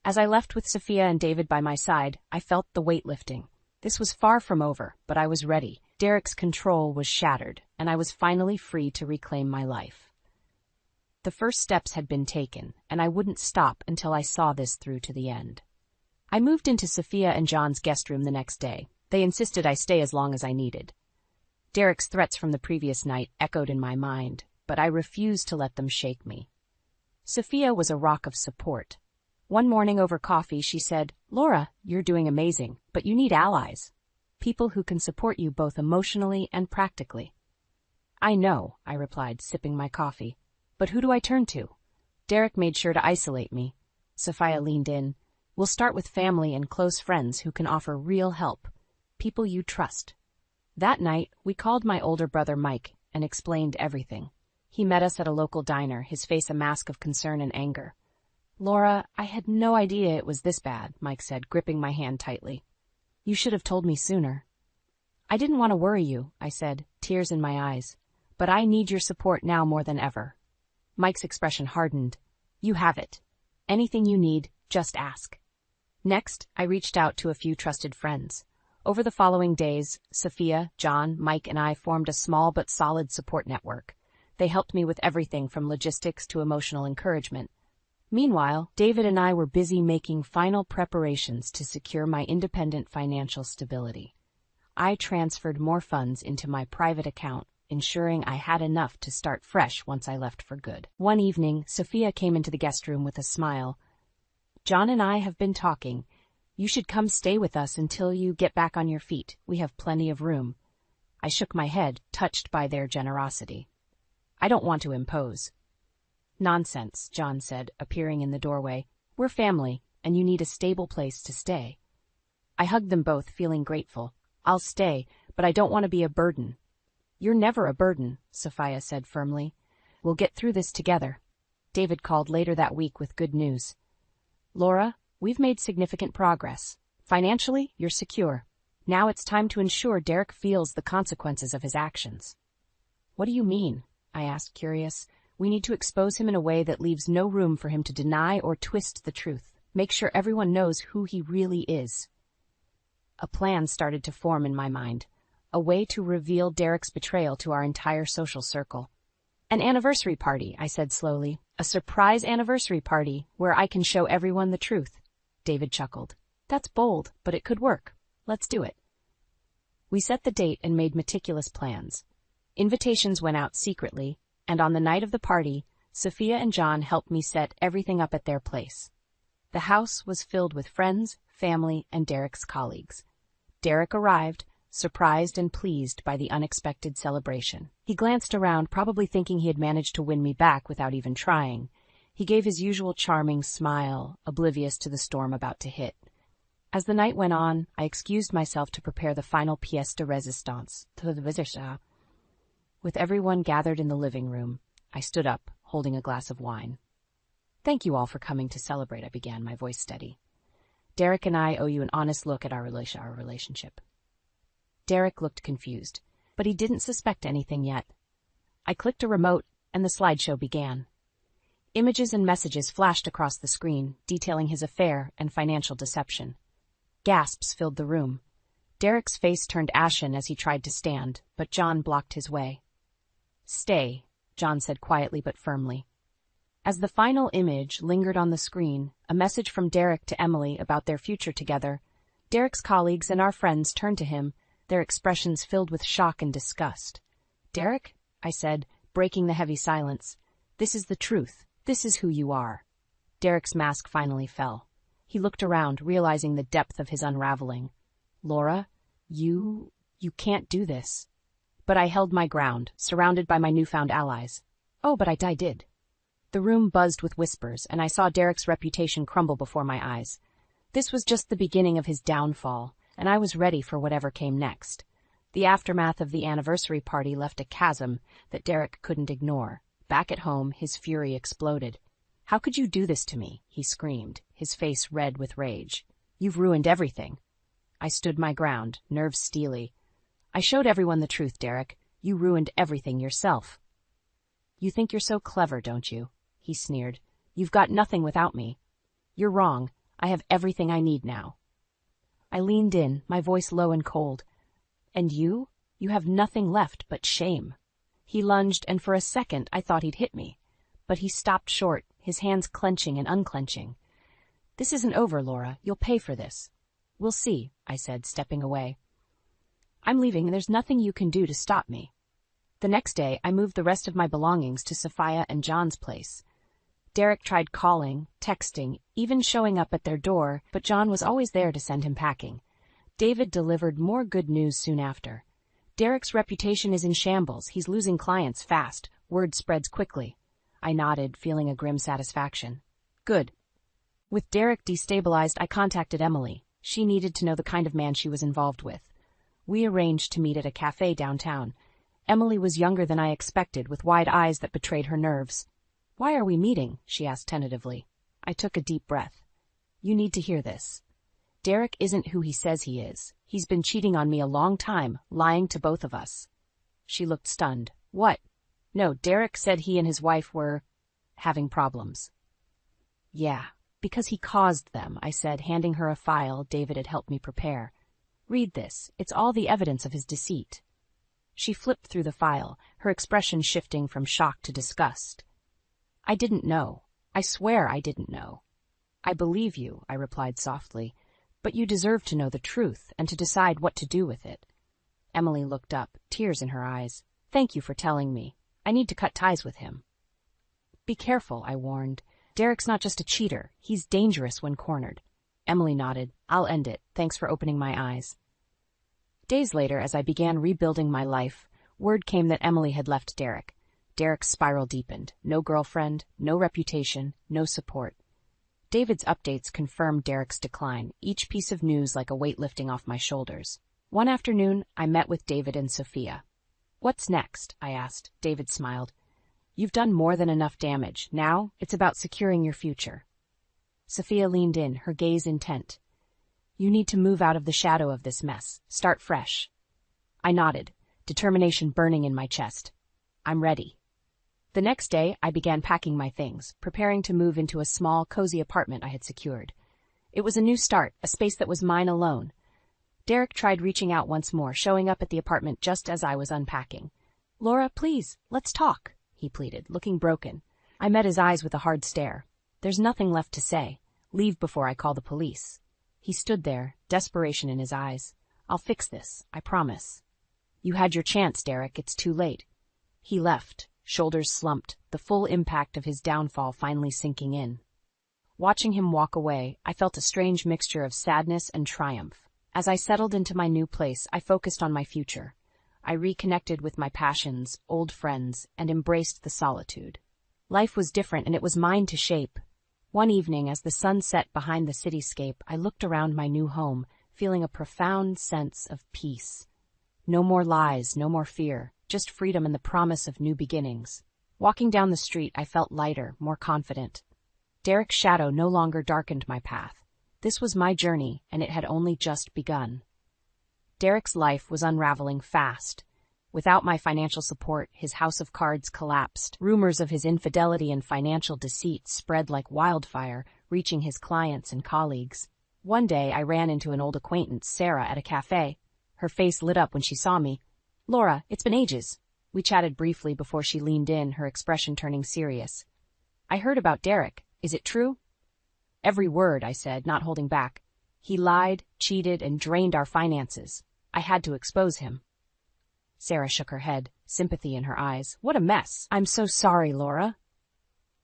As I left with Sophia and David by my side, I felt the weight lifting. This was far from over, but I was ready. Derek's control was shattered, and I was finally free to reclaim my life. The first steps had been taken, and I wouldn't stop until I saw this through to the end. I moved into Sophia and John's guest room the next day. They insisted I stay as long as I needed. Derek's threats from the previous night echoed in my mind, but I refused to let them shake me. Sophia was a rock of support. One morning over coffee, she said, Laura, you're doing amazing, but you need allies. People who can support you both emotionally and practically. I know, I replied, sipping my coffee. But who do I turn to? Derek made sure to isolate me. Sophia leaned in. We'll start with family and close friends who can offer real help. People you trust. That night, we called my older brother Mike and explained everything. He met us at a local diner, his face a mask of concern and anger. Laura, I had no idea it was this bad, Mike said, gripping my hand tightly. You should have told me sooner. I didn't want to worry you, I said, tears in my eyes. But I need your support now more than ever. Mike's expression hardened. You have it. Anything you need, just ask. Next, I reached out to a few trusted friends. Over the following days, Sophia, John, Mike, and I formed a small but solid support network. They helped me with everything from logistics to emotional encouragement. Meanwhile, David and I were busy making final preparations to secure my independent financial stability. I transferred more funds into my private account, ensuring I had enough to start fresh once I left for good. One evening, Sophia came into the guest room with a smile. John and I have been talking. You should come stay with us until you get back on your feet. We have plenty of room. I shook my head, touched by their generosity. I don't want to impose. Nonsense, John said, appearing in the doorway. We're family, and you need a stable place to stay. I hugged them both, feeling grateful. I'll stay, but I don't want to be a burden. You're never a burden, Sophia said firmly. We'll get through this together. David called later that week with good news. Laura, we've made significant progress. Financially, you're secure. Now it's time to ensure Derek feels the consequences of his actions. What do you mean? I asked, curious. We need to expose him in a way that leaves no room for him to deny or twist the truth. Make sure everyone knows who he really is. A plan started to form in my mind. A way to reveal Derek's betrayal to our entire social circle. An anniversary party, I said slowly. A surprise anniversary party where I can show everyone the truth. David chuckled. That's bold, but it could work. Let's do it. We set the date and made meticulous plans. Invitations went out secretly, and on the night of the party, Sophia and John helped me set everything up at their place. The house was filled with friends, family, and Derek's colleagues. Derek arrived, surprised and pleased by the unexpected celebration. He glanced around, probably thinking he had managed to win me back without even trying. He gave his usual charming smile, oblivious to the storm about to hit. As the night went on, I excused myself to prepare the final pièce de résistance to the visitor. With everyone gathered in the living room, I stood up, holding a glass of wine. "Thank you all for coming to celebrate," I began, my voice steady. "Derek and I owe you an honest look at our relationship." Derek looked confused, but he didn't suspect anything yet. I clicked a remote, and the slideshow began. Images and messages flashed across the screen, detailing his affair and financial deception. Gasps filled the room. Derek's face turned ashen as he tried to stand, but John blocked his way. "Stay," John said quietly but firmly. As the final image lingered on the screen, a message from Derek to Emily about their future together, Derek's colleagues and our friends turned to him, their expressions filled with shock and disgust. "Derek," I said, breaking the heavy silence, "this is the truth. This is who you are." Derek's mask finally fell. He looked around, realizing the depth of his unraveling. "Laura, you can't do this." But I held my ground, surrounded by my newfound allies. "Oh, but I did." The room buzzed with whispers, and I saw Derek's reputation crumble before my eyes. This was just the beginning of his downfall, and I was ready for whatever came next. The aftermath of the anniversary party left a chasm that Derek couldn't ignore. Back at home, his fury exploded. "How could you do this to me?" he screamed, his face red with rage. "You've ruined everything." I stood my ground, nerves steely. "I showed everyone the truth, Derek. You ruined everything yourself." "You think you're so clever, don't you?" he sneered. "You've got nothing without me." "You're wrong. I have everything I need now." I leaned in, my voice low and cold. "And you? You have nothing left but shame." He lunged, and for a second I thought he'd hit me. But he stopped short, his hands clenching and unclenching. "This isn't over, Laura. You'll pay for this." "We'll see," I said, stepping away. "I'm leaving, and there's nothing you can do to stop me." The next day, I moved the rest of my belongings to Sophia and John's place. Derek tried calling, texting, even showing up at their door, but John was always there to send him packing. David delivered more good news soon after. "Derek's reputation is in shambles. He's losing clients fast. Word spreads quickly." I nodded, feeling a grim satisfaction. "Good." With Derek destabilized, I contacted Emily. She needed to know the kind of man she was involved with. We arranged to meet at a cafe downtown. Emily was younger than I expected, with wide eyes that betrayed her nerves. "Why are we meeting?" she asked tentatively. I took a deep breath. "You need to hear this. Derek isn't who he says he is. He's been cheating on me a long time, lying to both of us." She looked stunned. "What?" "No, Derek said he and his wife were having problems." "Yeah, because he caused them," I said, handing her a file David had helped me prepare. "Read this. It's all the evidence of his deceit." She flipped through the file, her expression shifting from shock to disgust. "I didn't know. I swear I didn't know." "I believe you," I replied softly, "but you deserve to know the truth and to decide what to do with it." Emily looked up, tears in her eyes. "Thank you for telling me. I need to cut ties with him." "Be careful," I warned. "Derek's not just a cheater. He's dangerous when cornered." Emily nodded. "I'll end it. Thanks for opening my eyes." Days later, as I began rebuilding my life, word came that Emily had left Derek. Derek's spiral deepened. No girlfriend, no reputation, no support. David's updates confirmed Derek's decline, each piece of news like a weight lifting off my shoulders. One afternoon, I met with David and Sophia. "What's next?" I asked. David smiled. "You've done more than enough damage. Now, it's about securing your future." Sophia leaned in, her gaze intent. "You need to move out of the shadow of this mess. Start fresh." I nodded, determination burning in my chest. "I'm ready." The next day, I began packing my things, preparing to move into a small, cozy apartment I had secured. It was a new start, a space that was mine alone. Derek tried reaching out once more, showing up at the apartment just as I was unpacking. "Laura, please, let's talk," he pleaded, looking broken. I met his eyes with a hard stare. "There's nothing left to say. Leave before I call the police." He stood there, desperation in his eyes. "I'll fix this, I promise." "You had your chance, Derek. It's too late." He left, shoulders slumped, the full impact of his downfall finally sinking in. Watching him walk away, I felt a strange mixture of sadness and triumph. As I settled into my new place, I focused on my future. I reconnected with my passions, old friends, and embraced the solitude. Life was different, and it was mine to shape. One evening, as the sun set behind the cityscape, I looked around my new home, feeling a profound sense of peace. No more lies, no more fear, just freedom and the promise of new beginnings. Walking down the street, I felt lighter, more confident. Derek's shadow no longer darkened my path. This was my journey, and it had only just begun. Derek's life was unraveling fast. Without my financial support, his house of cards collapsed. Rumors of his infidelity and financial deceit spread like wildfire, reaching his clients and colleagues. One day, I ran into an old acquaintance, Sarah, at a cafe. Her face lit up when she saw me. "Laura, it's been ages." We chatted briefly before she leaned in, her expression turning serious. "I heard about Derek. Is it true?" "Every word," I said, not holding back. "He lied, cheated, and drained our finances. I had to expose him." Sarah shook her head, sympathy in her eyes. "What a mess. I'm so sorry, Laura."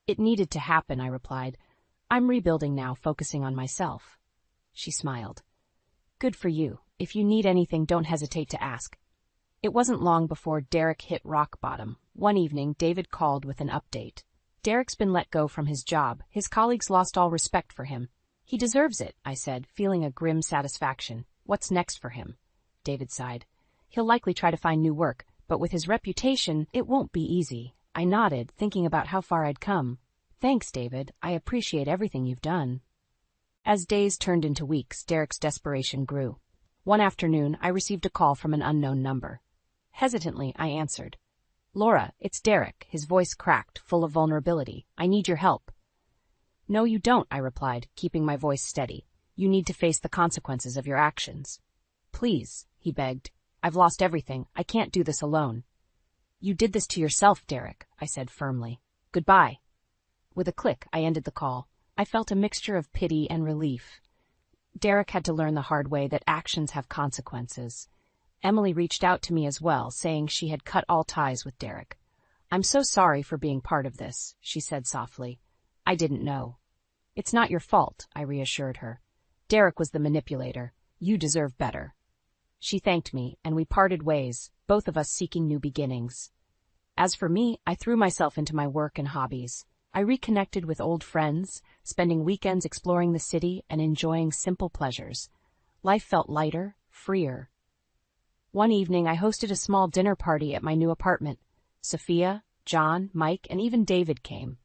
"It needed to happen," I replied. "I'm rebuilding now, focusing on myself." She smiled. "Good for you. If you need anything, don't hesitate to ask." It wasn't long before Derek hit rock bottom. One evening, David called with an update. "Derek's been let go from his job. His colleagues lost all respect for him." "He deserves it," I said, feeling a grim satisfaction. "What's next for him?" David sighed. "He'll likely try to find new work, but with his reputation, it won't be easy." I nodded, thinking about how far I'd come. "Thanks, David. I appreciate everything you've done." As days turned into weeks, Derek's desperation grew. One afternoon, I received a call from an unknown number. Hesitantly, I answered. "Laura, it's Derek," his voice cracked, full of vulnerability. "I need your help." "No, you don't," I replied, keeping my voice steady. "You need to face the consequences of your actions." "Please," he begged. "I've lost everything. I can't do this alone." "You did this to yourself, Derek," I said firmly. "Goodbye." With a click, I ended the call. I felt a mixture of pity and relief. Derek had to learn the hard way that actions have consequences. Emily reached out to me as well, saying she had cut all ties with Derek. "I'm so sorry for being part of this," she said softly. "I didn't know." "It's not your fault," I reassured her. "Derek was the manipulator. You deserve better." She thanked me, and we parted ways, both of us seeking new beginnings. As for me, I threw myself into my work and hobbies. I reconnected with old friends, spending weekends exploring the city and enjoying simple pleasures. Life felt lighter, freer. One evening, I hosted a small dinner party at my new apartment. Sophia, John, Mike, and even David came.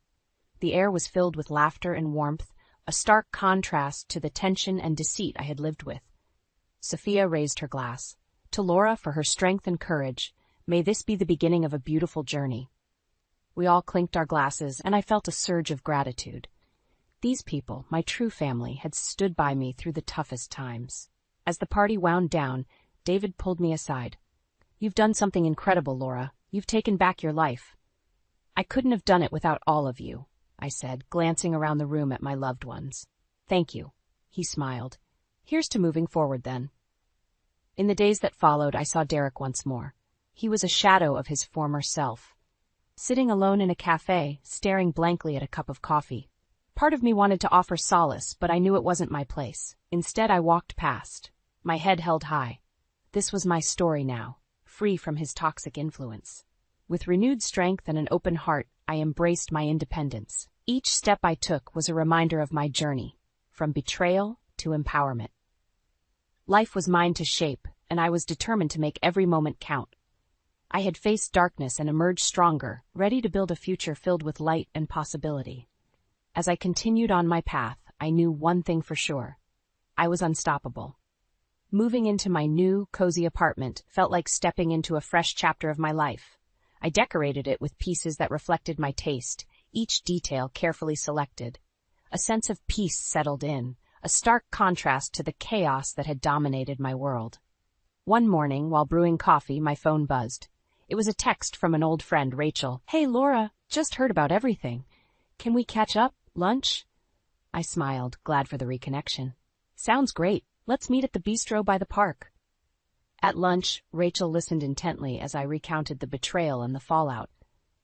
The air was filled with laughter and warmth, a stark contrast to the tension and deceit I had lived with. Sophia raised her glass. "To Laura for her strength and courage. May this be the beginning of a beautiful journey." We all clinked our glasses, and I felt a surge of gratitude. These people, my true family, had stood by me through the toughest times. As the party wound down, David pulled me aside. "You've done something incredible, Laura. You've taken back your life." "I couldn't have done it without all of you," I said, glancing around the room at my loved ones. "Thank you." He smiled. "Here's to moving forward, then." In the days that followed, I saw Derek once more. He was a shadow of his former self. Sitting alone in a cafe, staring blankly at a cup of coffee. Part of me wanted to offer solace, but I knew it wasn't my place. Instead, I walked past, my head held high. This was my story now, free from his toxic influence. With renewed strength and an open heart, I embraced my independence. Each step I took was a reminder of my journey, from betrayal to empowerment. Life was mine to shape, and I was determined to make every moment count. I had faced darkness and emerged stronger, ready to build a future filled with light and possibility. As I continued on my path, I knew one thing for sure. I was unstoppable. Moving into my new, cozy apartment felt like stepping into a fresh chapter of my life. I decorated it with pieces that reflected my taste, each detail carefully selected. A sense of peace settled in, a stark contrast to the chaos that had dominated my world. One morning, while brewing coffee, my phone buzzed. It was a text from an old friend, Rachel. "Hey, Laura, just heard about everything. Can we catch up? Lunch?" I smiled, glad for the reconnection. "Sounds great. Let's meet at the bistro by the park." At lunch, Rachel listened intently as I recounted the betrayal and the fallout.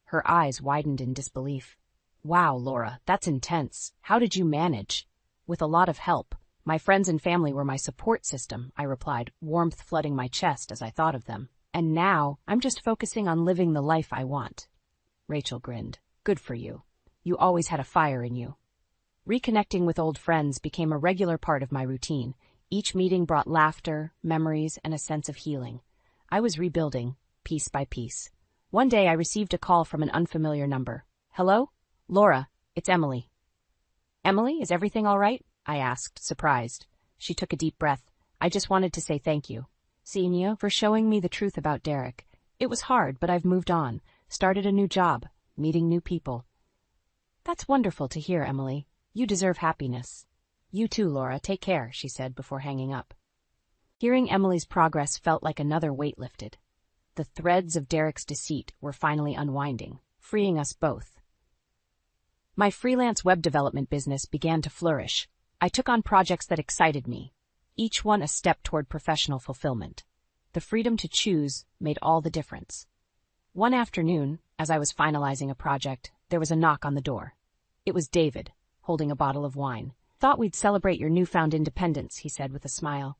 Her eyes widened in disbelief. "Wow, Laura, that's intense. How did you manage?" "With a lot of help. My friends and family were my support system, I replied, warmth flooding my chest as I thought of them. And now, I'm just focusing on living the life I want. Rachel grinned. Good for you. You always had a fire in you. Reconnecting with old friends became a regular part of my routine. Each meeting brought laughter, memories, and a sense of healing. I was rebuilding, piece by piece. One day I received a call from an unfamiliar number. Hello? Laura, it's Emily. Emily, is everything all right? I asked, surprised. She took a deep breath. I just wanted to say thank you, Senior, for showing me the truth about Derek. It was hard, but I've moved on, started a new job, meeting new people. That's wonderful to hear, Emily. You deserve happiness. You too, Laura. Take care, she said before hanging up. Hearing Emily's progress felt like another weight lifted. The threads of Derek's deceit were finally unwinding, freeing us both. My freelance web development business began to flourish. I took on projects that excited me, each one a step toward professional fulfillment. The freedom to choose made all the difference. One afternoon, as I was finalizing a project, there was a knock on the door. It was David, holding a bottle of wine. Thought we'd celebrate your newfound independence, he said with a smile.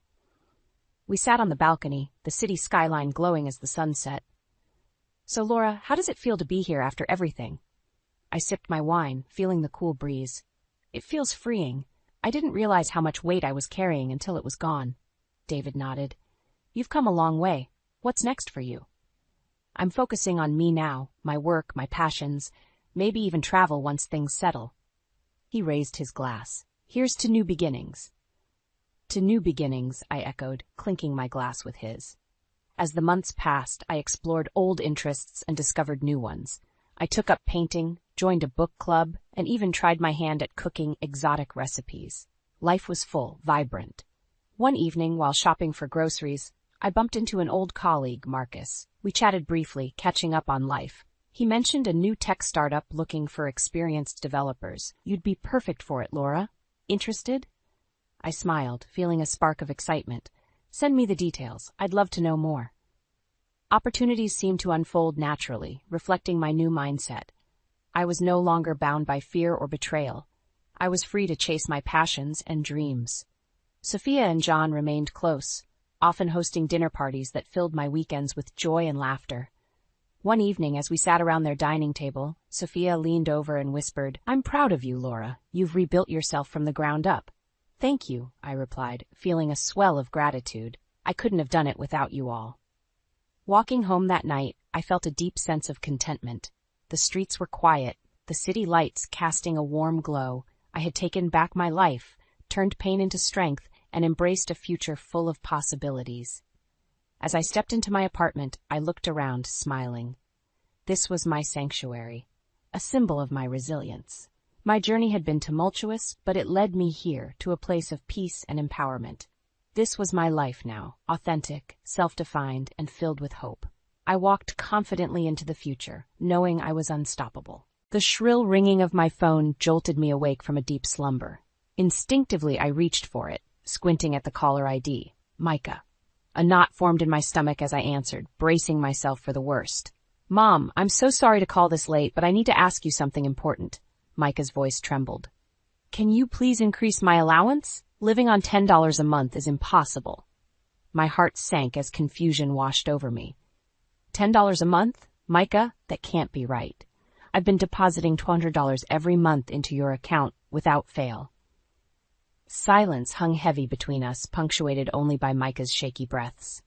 We sat on the balcony, the city skyline glowing as the sun set. So, Laura, how does it feel to be here after everything? I sipped my wine, feeling the cool breeze. It feels freeing. I didn't realize how much weight I was carrying until it was gone. David nodded. You've come a long way. What's next for you? I'm focusing on me now, my work, my passions, maybe even travel once things settle. He raised his glass. Here's to new beginnings. To new beginnings, I echoed, clinking my glass with his. As the months passed, I explored old interests and discovered new ones. I took up painting, joined a book club, and even tried my hand at cooking exotic recipes. Life was full, vibrant. One evening, while shopping for groceries, I bumped into an old colleague, Marcus. We chatted briefly, catching up on life. He mentioned a new tech startup looking for experienced developers. You'd be perfect for it, Laura. Interested? I smiled, feeling a spark of excitement. Send me the details. I'd love to know more. Opportunities seemed to unfold naturally, reflecting my new mindset. I was no longer bound by fear or betrayal. I was free to chase my passions and dreams. Sophia and John remained close, often hosting dinner parties that filled my weekends with joy and laughter. One evening, as we sat around their dining table, Sophia leaned over and whispered, I'm proud of you, Laura. You've rebuilt yourself from the ground up. Thank you, I replied, feeling a swell of gratitude. I couldn't have done it without you all. Walking home that night, I felt a deep sense of contentment. The streets were quiet, the city lights casting a warm glow. I had taken back my life, turned pain into strength, and embraced a future full of possibilities. As I stepped into my apartment, I looked around, smiling. This was my sanctuary, a symbol of my resilience. My journey had been tumultuous, but it led me here to a place of peace and empowerment. This was my life now, authentic, self-defined, and filled with hope. I walked confidently into the future, knowing I was unstoppable. The shrill ringing of my phone jolted me awake from a deep slumber. Instinctively, I reached for it, squinting at the caller ID, Micah. A knot formed in my stomach as I answered, bracing myself for the worst. Mom, I'm so sorry to call this late, but I need to ask you something important. Micah's voice trembled. Can you please increase my allowance? Living on $10 a month is impossible. My heart sank as confusion washed over me. $10 a month? Micah, that can't be right. I've been depositing $200 every month into your account without fail. Silence hung heavy between us, punctuated only by Micah's shaky breaths.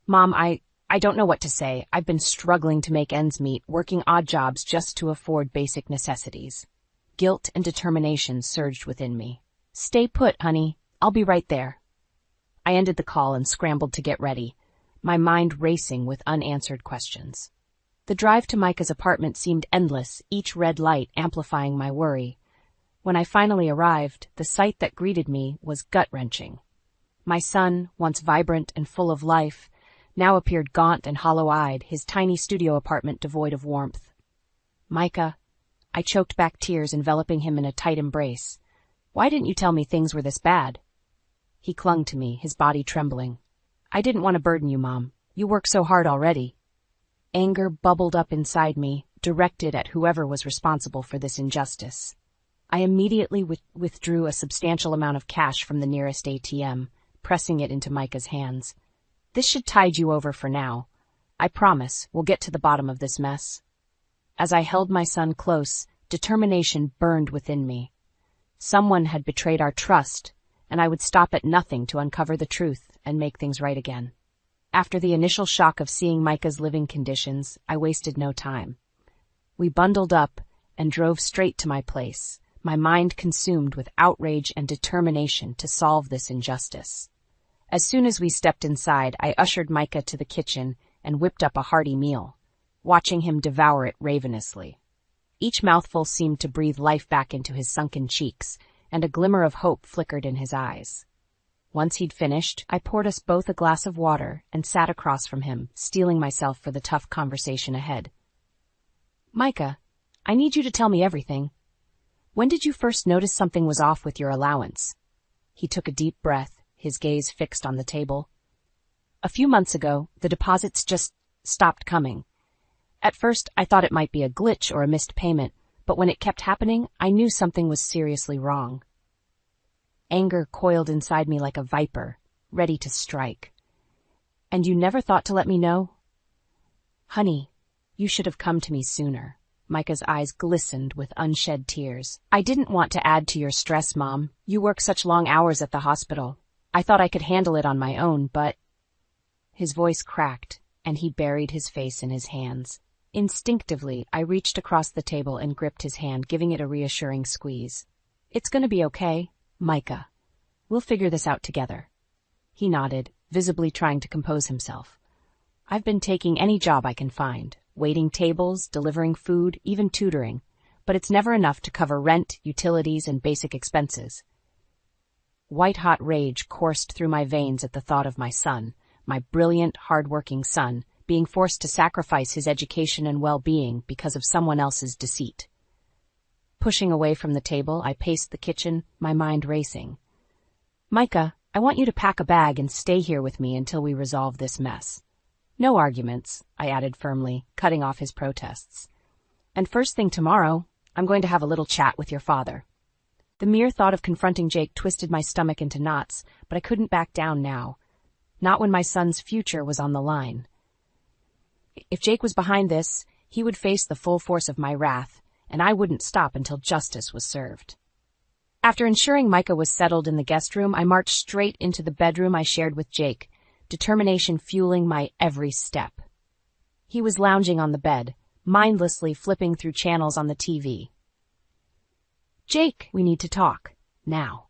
Mom, I don't know what to say. I've been struggling to make ends meet, working odd jobs just to afford basic necessities. Guilt and determination surged within me. Stay put, honey. I'll be right there. I ended the call and scrambled to get ready, my mind racing with unanswered questions. The drive to Micah's apartment seemed endless, each red light amplifying my worry. When I finally arrived, the sight that greeted me was gut-wrenching. My son, once vibrant and full of life, now appeared gaunt and hollow-eyed, his tiny studio apartment devoid of warmth. Micah, I choked back tears, enveloping him in a tight embrace. Why didn't you tell me things were this bad? He clung to me, his body trembling. I didn't want to burden you, Mom. You work so hard already. Anger bubbled up inside me, directed at whoever was responsible for this injustice. I immediately withdrew a substantial amount of cash from the nearest ATM, pressing it into Micah's hands. This should tide you over for now. I promise we'll get to the bottom of this mess. As I held my son close, determination burned within me. Someone had betrayed our trust, and I would stop at nothing to uncover the truth and make things right again. After the initial shock of seeing Micah's living conditions, I wasted no time. We bundled up and drove straight to my place, my mind consumed with outrage and determination to solve this injustice. As soon as we stepped inside, I ushered Micah to the kitchen and whipped up a hearty meal, watching him devour it ravenously. Each mouthful seemed to breathe life back into his sunken cheeks, and a glimmer of hope flickered in his eyes. Once he'd finished, I poured us both a glass of water and sat across from him, steeling myself for the tough conversation ahead. Micah, I need you to tell me everything. When did you first notice something was off with your allowance? He took a deep breath, his gaze fixed on the table. A few months ago, the deposits just stopped coming. At first, I thought it might be a glitch or a missed payment, but when it kept happening, I knew something was seriously wrong. Anger coiled inside me like a viper, ready to strike. And you never thought to let me know? Honey, you should have come to me sooner. Micah's eyes glistened with unshed tears. I didn't want to add to your stress, Mom. You work such long hours at the hospital. I thought I could handle it on my own, but... His voice cracked, and he buried his face in his hands. Instinctively, I reached across the table and gripped his hand, giving it a reassuring squeeze. It's going to be okay, Micah. We'll figure this out together. He nodded, visibly trying to compose himself. I've been taking any job I can find, waiting tables, delivering food, even tutoring, but it's never enough to cover rent, utilities, and basic expenses. White-hot rage coursed through my veins at the thought of my son, my brilliant, hard-working son, being forced to sacrifice his education and well-being because of someone else's deceit. Pushing away from the table, I paced the kitchen, my mind racing. Micah, I want you to pack a bag and stay here with me until we resolve this mess. No arguments, I added firmly, cutting off his protests. And first thing tomorrow, I'm going to have a little chat with your father. The mere thought of confronting Jake twisted my stomach into knots, but I couldn't back down now. Not when my son's future was on the line. If Jake was behind this, he would face the full force of my wrath, and I wouldn't stop until justice was served. After ensuring Micah was settled in the guest room, I marched straight into the bedroom I shared with Jake, determination fueling my every step. He was lounging on the bed, mindlessly flipping through channels on the TV. Jake, we need to talk. Now.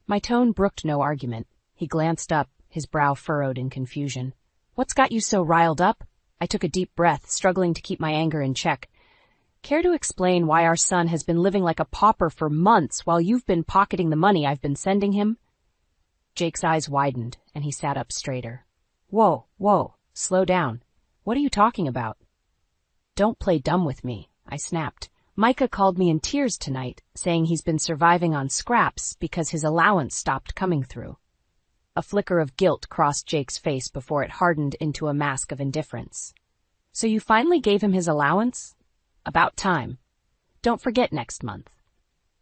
My tone brooked no argument. He glanced up, his brow furrowed in confusion. What's got you so riled up? I took a deep breath, struggling to keep my anger in check. Care to explain why our son has been living like a pauper for months while you've been pocketing the money I've been sending him? Jake's eyes widened, and he sat up straighter. Whoa, slow down. What are you talking about? Don't play dumb with me, I snapped. Micah called me in tears tonight, saying he's been surviving on scraps because his allowance stopped coming through. A flicker of guilt crossed Jake's face before it hardened into a mask of indifference. So you finally gave him his allowance? About time. Don't forget next month.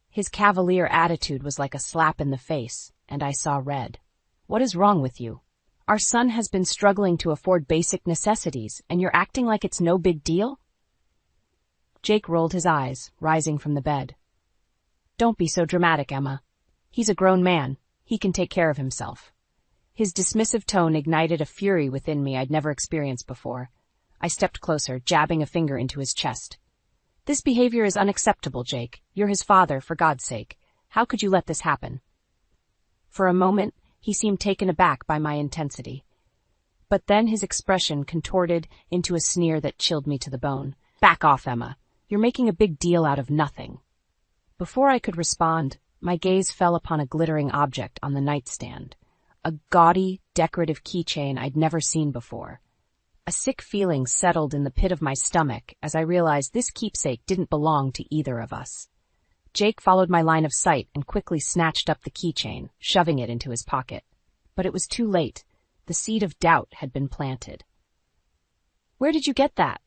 His cavalier attitude was like a slap in the face, and I saw red. What is wrong with you? Our son has been struggling to afford basic necessities, and you're acting like it's no big deal? Jake rolled his eyes, rising from the bed. Don't be so dramatic, Emma. He's a grown man. He can take care of himself. His dismissive tone ignited a fury within me I'd never experienced before. I stepped closer, jabbing a finger into his chest. This behavior is unacceptable, Jake. You're his father, for God's sake. How could you let this happen? For a moment, he seemed taken aback by my intensity. But then his expression contorted into a sneer that chilled me to the bone. Back off, Emma. You're making a big deal out of nothing. Before I could respond, my gaze fell upon a glittering object on the nightstand. A gaudy, decorative keychain I'd never seen before. A sick feeling settled in the pit of my stomach as I realized this keepsake didn't belong to either of us. Jake followed my line of sight and quickly snatched up the keychain, shoving it into his pocket. But it was too late. The seed of doubt had been planted. Where did you get that?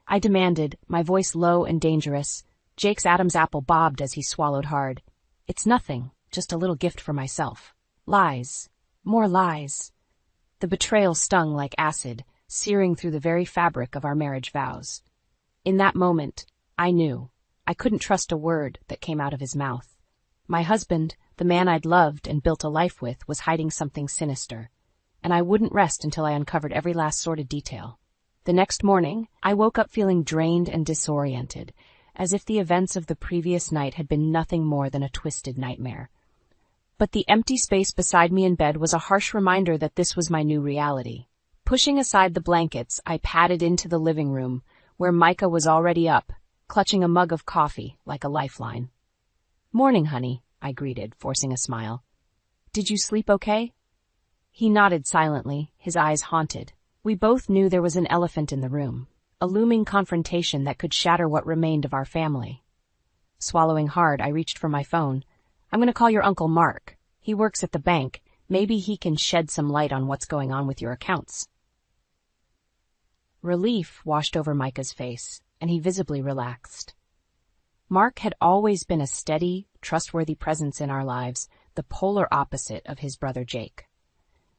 I demanded, my voice low and dangerous. Jake's Adam's apple bobbed as he swallowed hard. It's nothing, just a little gift for myself. Lies. More lies. The betrayal stung like acid, searing through the very fabric of our marriage vows. In that moment, I knew. I couldn't trust a word that came out of his mouth. My husband, the man I'd loved and built a life with, was hiding something sinister, and I wouldn't rest until I uncovered every last sordid detail. The next morning, I woke up feeling drained and disoriented, as if the events of the previous night had been nothing more than a twisted nightmare. But the empty space beside me in bed was a harsh reminder that this was my new reality. Pushing aside the blankets, I padded into the living room, where Micah was already up, clutching a mug of coffee like a lifeline. "Morning, honey," I greeted, forcing a smile. "Did you sleep okay?" He nodded silently, his eyes haunted. We both knew there was an elephant in the room, a looming confrontation that could shatter what remained of our family. Swallowing hard, I reached for my phone. "I'm going to call your Uncle Mark. He works at the bank. Maybe he can shed some light on what's going on with your accounts." Relief washed over Micah's face, and he visibly relaxed. Mark had always been a steady, trustworthy presence in our lives, the polar opposite of his brother Jake.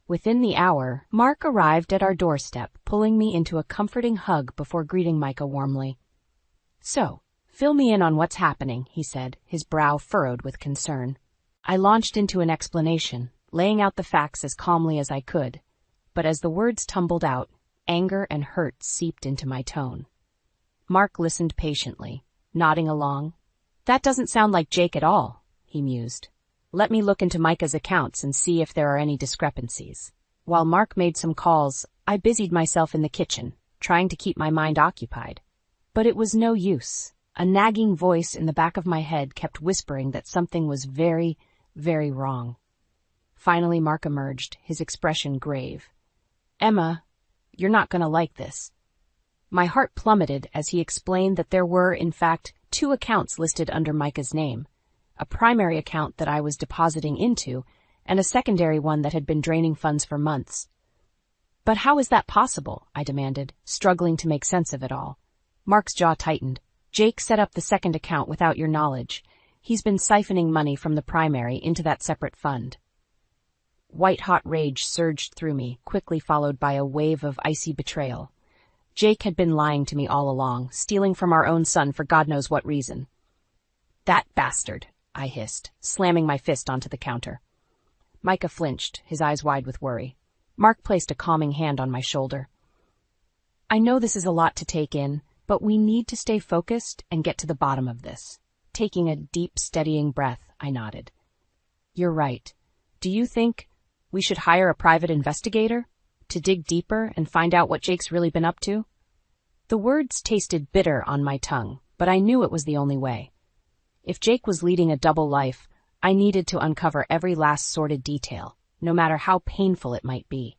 Within the hour, Mark arrived at our doorstep, pulling me into a comforting hug before greeting Micah warmly. "So, fill me in on what's happening," he said, his brow furrowed with concern. I launched into an explanation, laying out the facts as calmly as I could, but as the words tumbled out, anger and hurt seeped into my tone. Mark listened patiently, nodding along. "That doesn't sound like Jake at all," he mused. "Let me look into Micah's accounts and see if there are any discrepancies." While Mark made some calls, I busied myself in the kitchen, trying to keep my mind occupied. But it was no use. A nagging voice in the back of my head kept whispering that something was very, very wrong. Finally, Mark emerged, his expression grave. "Emma, you're not going to like this." My heart plummeted as he explained that there were, in fact, 2 accounts listed under Micah's name. A primary account that I was depositing into, and a secondary one that had been draining funds for months. "But how is that possible?" I demanded, struggling to make sense of it all. Mark's jaw tightened. "Jake set up the second account without your knowledge. He's been siphoning money from the primary into that separate fund." White-hot rage surged through me, quickly followed by a wave of icy betrayal. Jake had been lying to me all along, stealing from our own son for God knows what reason. "That bastard," I hissed, slamming my fist onto the counter. Micah flinched, his eyes wide with worry. Mark placed a calming hand on my shoulder. "I know this is a lot to take in, but we need to stay focused and get to the bottom of this." Taking a deep, steadying breath, I nodded. "You're right. Do you think we should hire a private investigator to dig deeper and find out what Jake's really been up to?" The words tasted bitter on my tongue, but I knew it was the only way. If Jake was leading a double life, I needed to uncover every last sordid detail, no matter how painful it might be.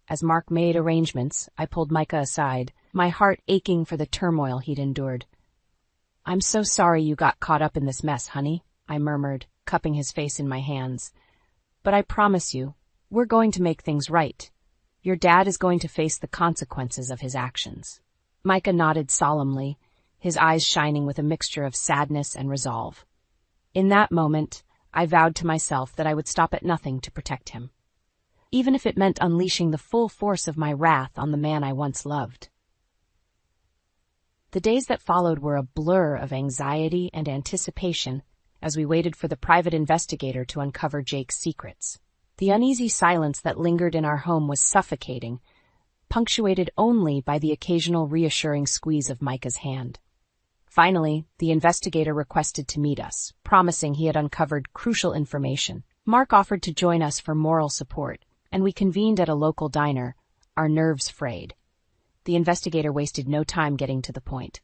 As Mark made arrangements, I pulled Micah aside, my heart aching for the turmoil he'd endured. "I'm so sorry you got caught up in this mess, honey," I murmured, cupping his face in my hands. "But I promise you, we're going to make things right. Your dad is going to face the consequences of his actions." Micah nodded solemnly, his eyes shining with a mixture of sadness and resolve. In that moment, I vowed to myself that I would stop at nothing to protect him, even if it meant unleashing the full force of my wrath on the man I once loved. The days that followed were a blur of anxiety and anticipation as we waited for the private investigator to uncover Jake's secrets. The uneasy silence that lingered in our home was suffocating, punctuated only by the occasional reassuring squeeze of Micah's hand. Finally, the investigator requested to meet us, promising he had uncovered crucial information. Mark offered to join us for moral support, and we convened at a local diner, our nerves frayed. The investigator wasted no time getting to the point.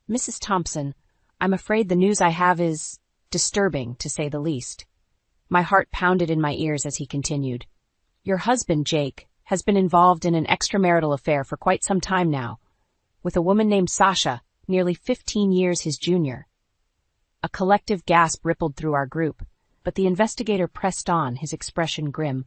"Mrs. Thompson, I'm afraid the news I have is disturbing, to say the least." My heart pounded in my ears as he continued. "Your husband, Jake, has been involved in an extramarital affair for quite some time now, with a woman named Sasha, nearly 15 years his junior." A collective gasp rippled through our group, but the investigator pressed on, his expression grim.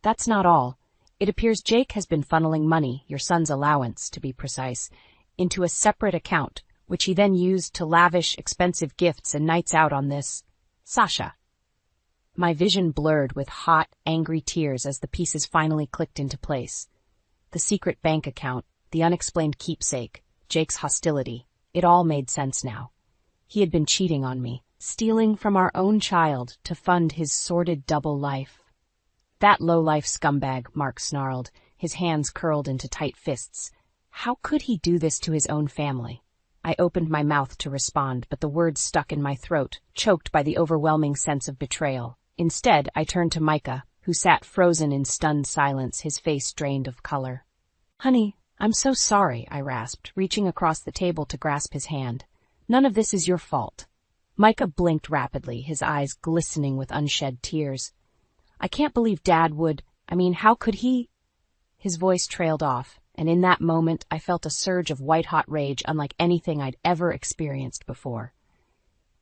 "That's not all. It appears Jake has been funneling money, your son's allowance, to be precise, into a separate account which he then used to lavish expensive gifts and nights out on this Sasha. My vision blurred with hot, angry tears as the pieces finally clicked into place. The secret bank account, the unexplained keepsake, Jake's hostility, it all made sense now. He had been cheating on me, stealing from our own child to fund his sordid double life. That low-life scumbag, Mark snarled, his hands curled into tight fists. How could he do this to his own family? I opened my mouth to respond, but the words stuck in my throat, choked by the overwhelming sense of betrayal. Instead, I turned to Micah, who sat frozen in stunned silence, his face drained of color. "Honey, I'm so sorry," I rasped, reaching across the table to grasp his hand. "None of this is your fault." Micah blinked rapidly, his eyes glistening with unshed tears. "I can't believe Dad would. How could he?" His voice trailed off, and in that moment I felt a surge of white-hot rage unlike anything I'd ever experienced before.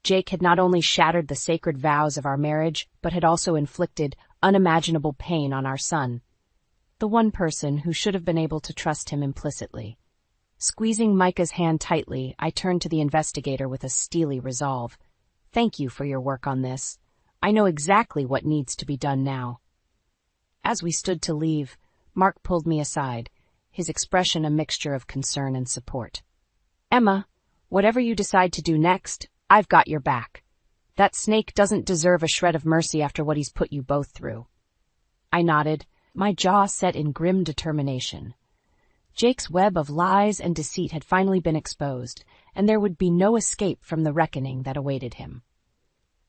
Jake had not only shattered the sacred vows of our marriage, but had also inflicted unimaginable pain on our son, the one person who should have been able to trust him implicitly. Squeezing Micah's hand tightly, I turned to the investigator with a steely resolve. "Thank you for your work on this. I know exactly what needs to be done now." As we stood to leave, Mark pulled me aside, his expression a mixture of concern and support. "Emma, whatever you decide to do next, I've got your back. That snake doesn't deserve a shred of mercy after what he's put you both through." I nodded, my jaw set in grim determination. Jake's web of lies and deceit had finally been exposed, and there would be no escape from the reckoning that awaited him.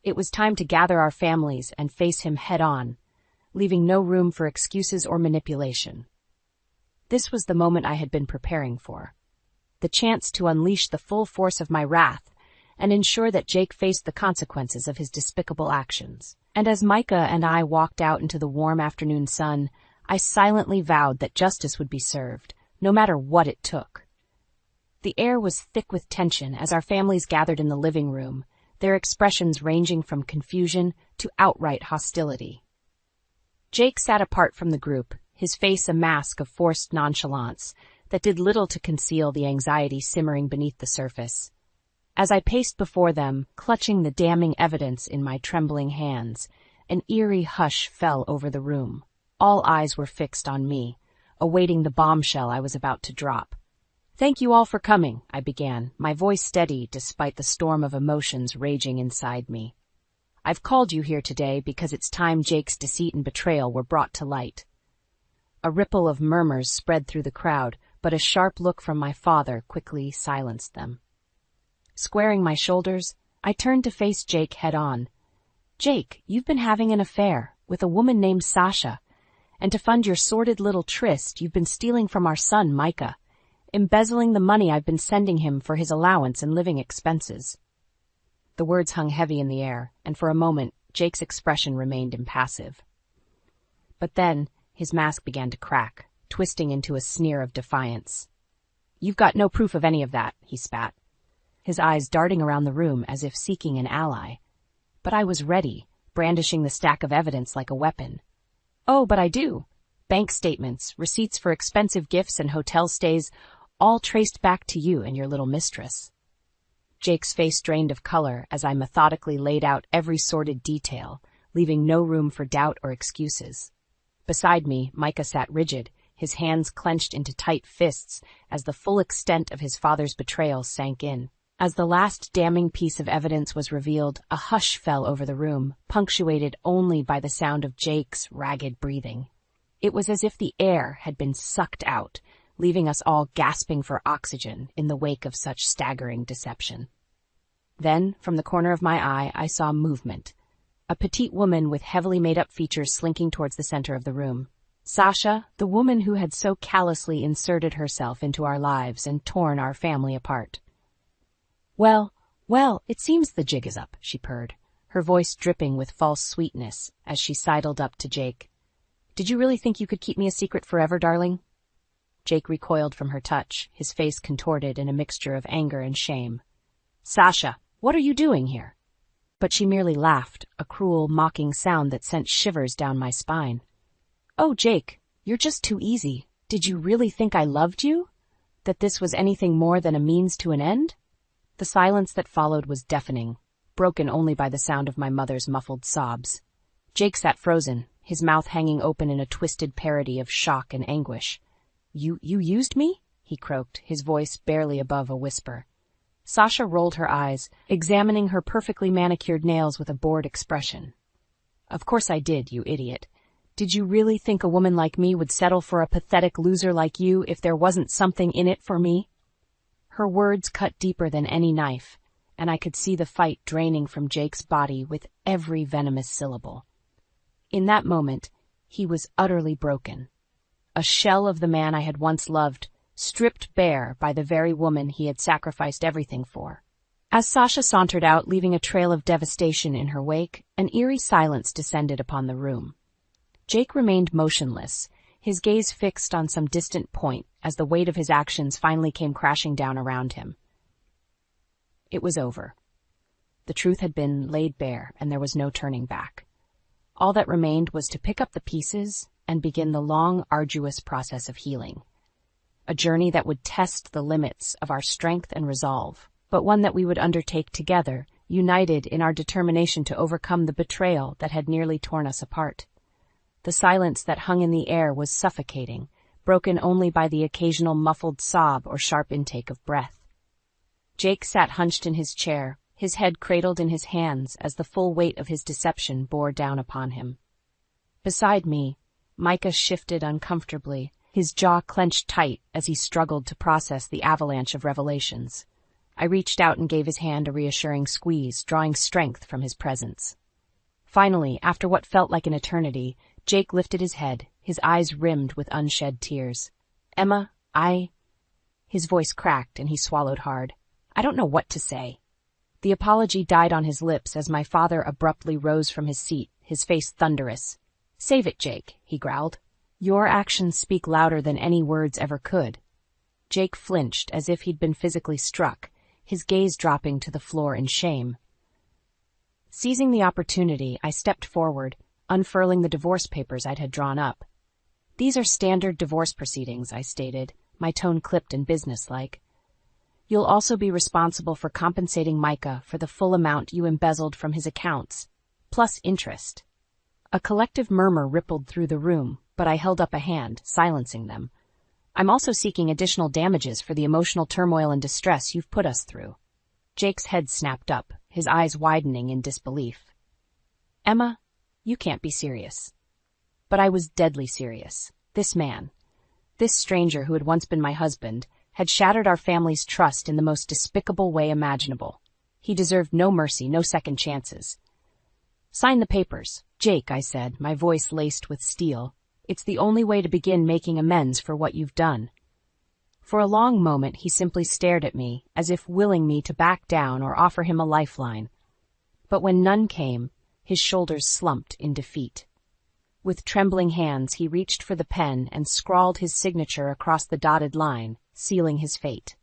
It was time to gather our families and face him head-on, leaving no room for excuses or manipulation. This was the moment I had been preparing for, the chance to unleash the full force of my wrath and ensure that Jake faced the consequences of his despicable actions. And as Micah and I walked out into the warm afternoon sun, I silently vowed that justice would be served, no matter what it took. The air was thick with tension as our families gathered in the living room, their expressions ranging from confusion to outright hostility. Jake sat apart from the group, his face a mask of forced nonchalance that did little to conceal the anxiety simmering beneath the surface. As I paced before them, clutching the damning evidence in my trembling hands, an eerie hush fell over the room. All eyes were fixed on me, awaiting the bombshell I was about to drop. "Thank you all for coming," I began, my voice steady despite the storm of emotions raging inside me. "I've called you here today because it's time Jake's deceit and betrayal were brought to light." A ripple of murmurs spread through the crowd, but a sharp look from my father quickly silenced them. Squaring my shoulders, I turned to face Jake head-on. "Jake, you've been having an affair with a woman named Sasha, and to fund your sordid little tryst, you've been stealing from our son, Micah, embezzling the money I've been sending him for his allowance and living expenses." The words hung heavy in the air, and for a moment, Jake's expression remained impassive. But then, his mask began to crack, twisting into a sneer of defiance. "You've got no proof of any of that," he spat, his eyes darting around the room as if seeking an ally. But I was ready, brandishing the stack of evidence like a weapon. "Oh, but I do. Bank statements, receipts for expensive gifts and hotel stays, all traced back to you and your little mistress." Jake's face drained of color as I methodically laid out every sordid detail, leaving no room for doubt or excuses. Beside me, Micah sat rigid, his hands clenched into tight fists as the full extent of his father's betrayal sank in. As the last damning piece of evidence was revealed, a hush fell over the room, punctuated only by the sound of Jake's ragged breathing. It was as if the air had been sucked out, leaving us all gasping for oxygen in the wake of such staggering deception. Then, from the corner of my eye, I saw movement. A petite woman with heavily made-up features slinking towards the center of the room. Sasha, the woman who had so callously inserted herself into our lives and torn our family apart. Well, it seems the jig is up," she purred, her voice dripping with false sweetness as she sidled up to Jake. "Did you really think you could keep me a secret forever, darling?" Jake recoiled from her touch, his face contorted in a mixture of anger and shame. "Sasha, what are you doing here?" But she merely laughed, a cruel, mocking sound that sent shivers down my spine. "Oh, Jake, you're just too easy. Did you really think I loved you? That this was anything more than a means to an end?" The silence that followed was deafening, broken only by the sound of my mother's muffled sobs. Jake sat frozen, his mouth hanging open in a twisted parody of shock and anguish. You used me?" he croaked, his voice barely above a whisper. Sasha rolled her eyes, examining her perfectly manicured nails with a bored expression. "Of course I did, you idiot. Did you really think a woman like me would settle for a pathetic loser like you if there wasn't something in it for me?" Her words cut deeper than any knife, and I could see the fight draining from Jake's body with every venomous syllable. In that moment, he was utterly broken. A shell of the man I had once loved, stripped bare by the very woman he had sacrificed everything for. As Sasha sauntered out, leaving a trail of devastation in her wake, an eerie silence descended upon the room. Jake remained motionless, his gaze fixed on some distant point as the weight of his actions finally came crashing down around him. It was over. The truth had been laid bare, and there was no turning back. All that remained was to pick up the pieces and begin the long, arduous process of healing. A journey that would test the limits of our strength and resolve, but one that we would undertake together, united in our determination to overcome the betrayal that had nearly torn us apart. The silence that hung in the air was suffocating, broken only by the occasional muffled sob or sharp intake of breath. Jake sat hunched in his chair, his head cradled in his hands as the full weight of his deception bore down upon him. Beside me, Micah shifted uncomfortably, his jaw clenched tight as he struggled to process the avalanche of revelations. I reached out and gave his hand a reassuring squeeze, drawing strength from his presence. Finally, after what felt like an eternity, Jake lifted his head, his eyes rimmed with unshed tears. "Emma, His voice cracked and he swallowed hard. "I don't know what to say." The apology died on his lips as my father abruptly rose from his seat, his face thunderous. "Save it, Jake," he growled. "Your actions speak louder than any words ever could." Jake flinched as if he'd been physically struck, his gaze dropping to the floor in shame. Seizing the opportunity, I stepped forward, unfurling the divorce papers I'd had drawn up. "These are standard divorce proceedings," I stated, my tone clipped and businesslike. "You'll also be responsible for compensating Micah for the full amount you embezzled from his accounts, plus interest." A collective murmur rippled through the room, but I held up a hand, silencing them. "I'm also seeking additional damages for the emotional turmoil and distress you've put us through." Jake's head snapped up, his eyes widening in disbelief. "Emma, you can't be serious." But I was deadly serious. This man, this stranger who had once been my husband, had shattered our family's trust in the most despicable way imaginable. He deserved no mercy, no second chances. "Sign the papers, Jake," I said, my voice laced with steel. "It's the only way to begin making amends for what you've done." For a long moment he simply stared at me, as if willing me to back down or offer him a lifeline. But when none came, his shoulders slumped in defeat. With trembling hands he reached for the pen and scrawled his signature across the dotted line, sealing his fate.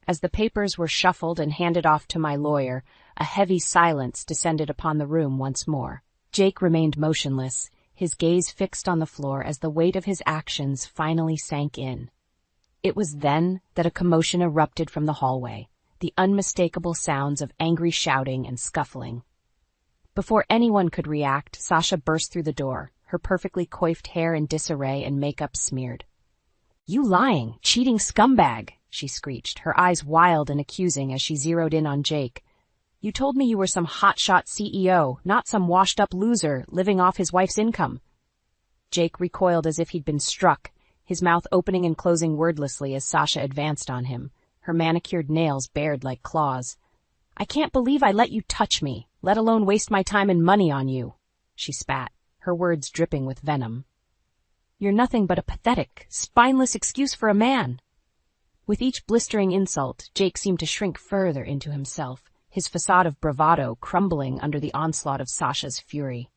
As the papers were shuffled and handed off to my lawyer, a heavy silence descended upon the room once more. Jake remained motionless, his gaze fixed on the floor as the weight of his actions finally sank in. It was then that a commotion erupted from the hallway, the unmistakable sounds of angry shouting and scuffling. Before anyone could react, Sasha burst through the door, her perfectly coiffed hair in disarray and makeup smeared. "You lying, cheating scumbag," she screeched, her eyes wild and accusing as she zeroed in on Jake. "You told me you were some hotshot CEO, not some washed-up loser living off his wife's income." Jake recoiled as if he'd been struck, his mouth opening and closing wordlessly as Sasha advanced on him, her manicured nails bared like claws. "I can't believe I let you touch me, let alone waste my time and money on you," she spat, her words dripping with venom. "You're nothing but a pathetic, spineless excuse for a man." With each blistering insult, Jake seemed to shrink further into himself, his facade of bravado crumbling under the onslaught of Sasha's fury.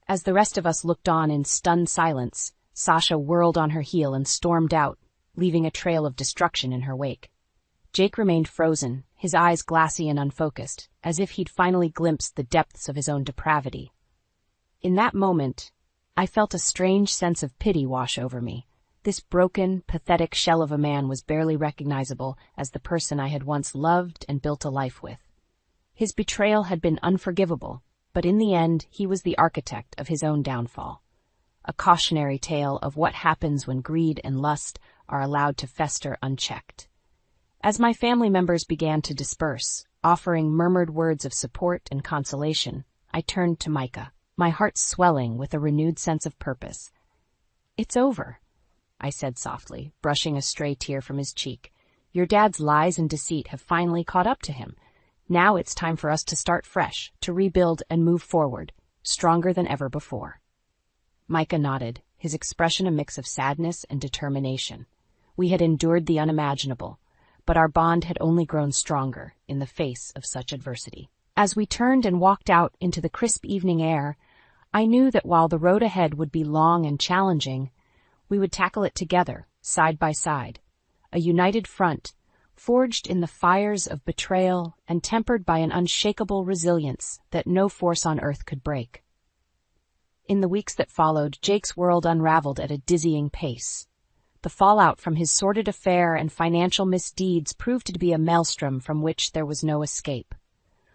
As the rest of us looked on in stunned silence, Sasha whirled on her heel and stormed out, leaving a trail of destruction in her wake. Jake remained frozen, his eyes glassy and unfocused, as if he'd finally glimpsed the depths of his own depravity. In that moment, I felt a strange sense of pity wash over me, This broken, pathetic shell of a man was barely recognizable as the person I had once loved and built a life with. His betrayal had been unforgivable, but in the end, he was the architect of his own downfall. A cautionary tale of what happens when greed and lust are allowed to fester unchecked. As my family members began to disperse, offering murmured words of support and consolation, I turned to Micah, my heart swelling with a renewed sense of purpose. "It's over," I said softly, brushing a stray tear from his cheek. "Your dad's lies and deceit have finally caught up to him. Now it's time for us to start fresh, to rebuild and move forward, stronger than ever before." Micah nodded, his expression a mix of sadness and determination. We had endured the unimaginable, but our bond had only grown stronger in the face of such adversity. As we turned and walked out into the crisp evening air, I knew that while the road ahead would be long and challenging, we would tackle it together, side by side, a united front, forged in the fires of betrayal and tempered by an unshakable resilience that no force on earth could break. In the weeks that followed, Jake's world unraveled at a dizzying pace. The fallout from his sordid affair and financial misdeeds proved to be a maelstrom from which there was no escape.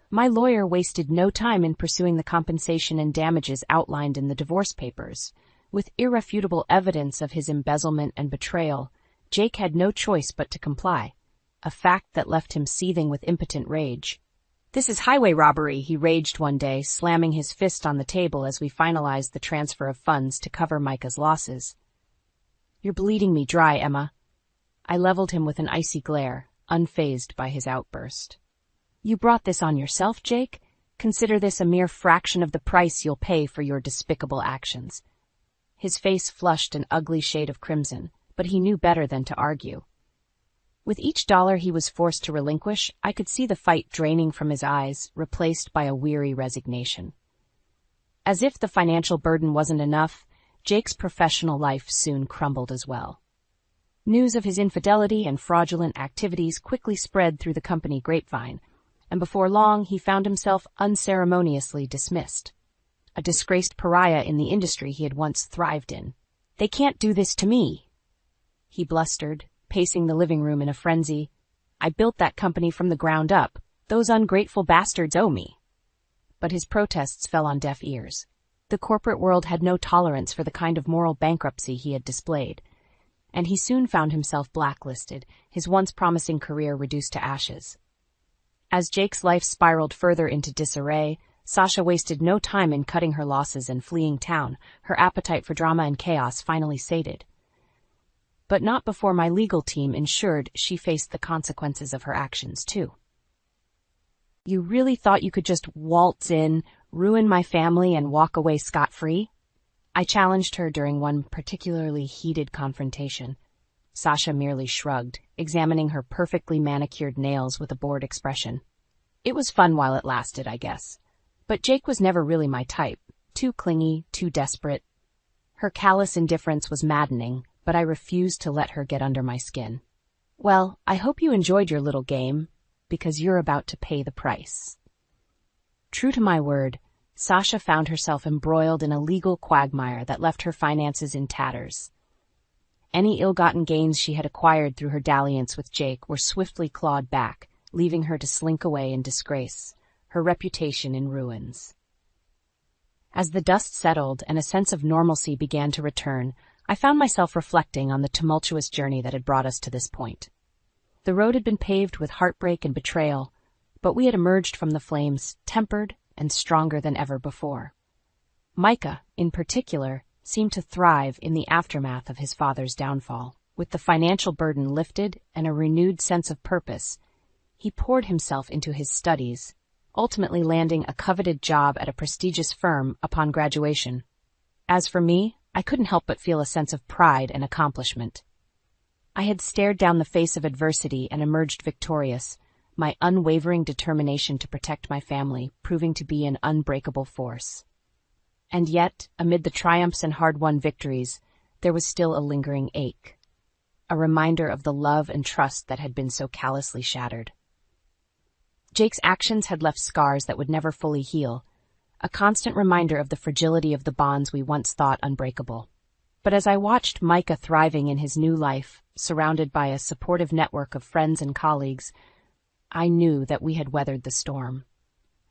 My lawyer wasted no time in pursuing the compensation and damages outlined in the divorce papers. With irrefutable evidence of his embezzlement and betrayal, Jake had no choice but to comply, a fact that left him seething with impotent rage. "This is highway robbery," he raged one day, slamming his fist on the table as we finalized the transfer of funds to cover Micah's losses. "You're bleeding me dry, Emma." I leveled him with an icy glare, unfazed by his outburst. "You brought this on yourself, Jake? Consider this a mere fraction of the price you'll pay for your despicable actions." His face flushed an ugly shade of crimson, but he knew better than to argue. With each dollar he was forced to relinquish, I could see the fight draining from his eyes, replaced by a weary resignation. As if the financial burden wasn't enough, Jake's professional life soon crumbled as well. News of his infidelity and fraudulent activities quickly spread through the company grapevine, and before long he found himself unceremoniously dismissed. A disgraced pariah in the industry he had once thrived in. "They can't do this to me," he blustered, pacing the living room in a frenzy. "I built that company from the ground up. Those ungrateful bastards owe me." But his protests fell on deaf ears. The corporate world had no tolerance for the kind of moral bankruptcy he had displayed, and he soon found himself blacklisted, his once promising career reduced to ashes. As Jake's life spiraled further into disarray, Sasha wasted no time in cutting her losses and fleeing town, her appetite for drama and chaos finally sated. But not before my legal team ensured she faced the consequences of her actions, too. "You really thought you could just waltz in, ruin my family, and walk away scot-free?" I challenged her during one particularly heated confrontation. Sasha merely shrugged, examining her perfectly manicured nails with a bored expression. "It was fun while it lasted, I guess. But Jake was never really my type. Too clingy, too desperate." Her callous indifference was maddening, but I refused to let her get under my skin. "Well, I hope you enjoyed your little game, because you're about to pay the price." True to my word, Sasha found herself embroiled in a legal quagmire that left her finances in tatters. Any ill-gotten gains she had acquired through her dalliance with Jake were swiftly clawed back, leaving her to slink away in disgrace, her reputation in ruins. As the dust settled and a sense of normalcy began to return, I found myself reflecting on the tumultuous journey that had brought us to this point. The road had been paved with heartbreak and betrayal, but we had emerged from the flames tempered and stronger than ever before. Micah, in particular, seemed to thrive in the aftermath of his father's downfall. With the financial burden lifted and a renewed sense of purpose, he poured himself into his studies, ultimately landing a coveted job at a prestigious firm upon graduation. As for me, I couldn't help but feel a sense of pride and accomplishment. I had stared down the face of adversity and emerged victorious, my unwavering determination to protect my family proving to be an unbreakable force. And yet, amid the triumphs and hard-won victories, there was still a lingering ache, a reminder of the love and trust that had been so callously shattered. Jake's actions had left scars that would never fully heal, a constant reminder of the fragility of the bonds we once thought unbreakable. But as I watched Micah thriving in his new life, surrounded by a supportive network of friends and colleagues, I knew that we had weathered the storm.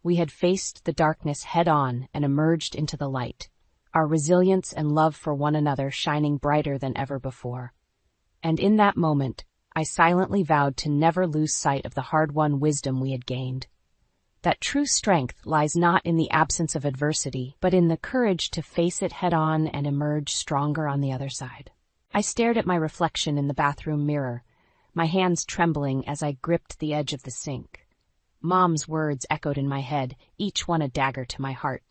We had faced the darkness head-on and emerged into the light, our resilience and love for one another shining brighter than ever before. And in that moment, I silently vowed to never lose sight of the hard-won wisdom we had gained. That true strength lies not in the absence of adversity, but in the courage to face it head-on and emerge stronger on the other side. I stared at my reflection in the bathroom mirror, my hands trembling as I gripped the edge of the sink. Mom's words echoed in my head, each one a dagger to my heart.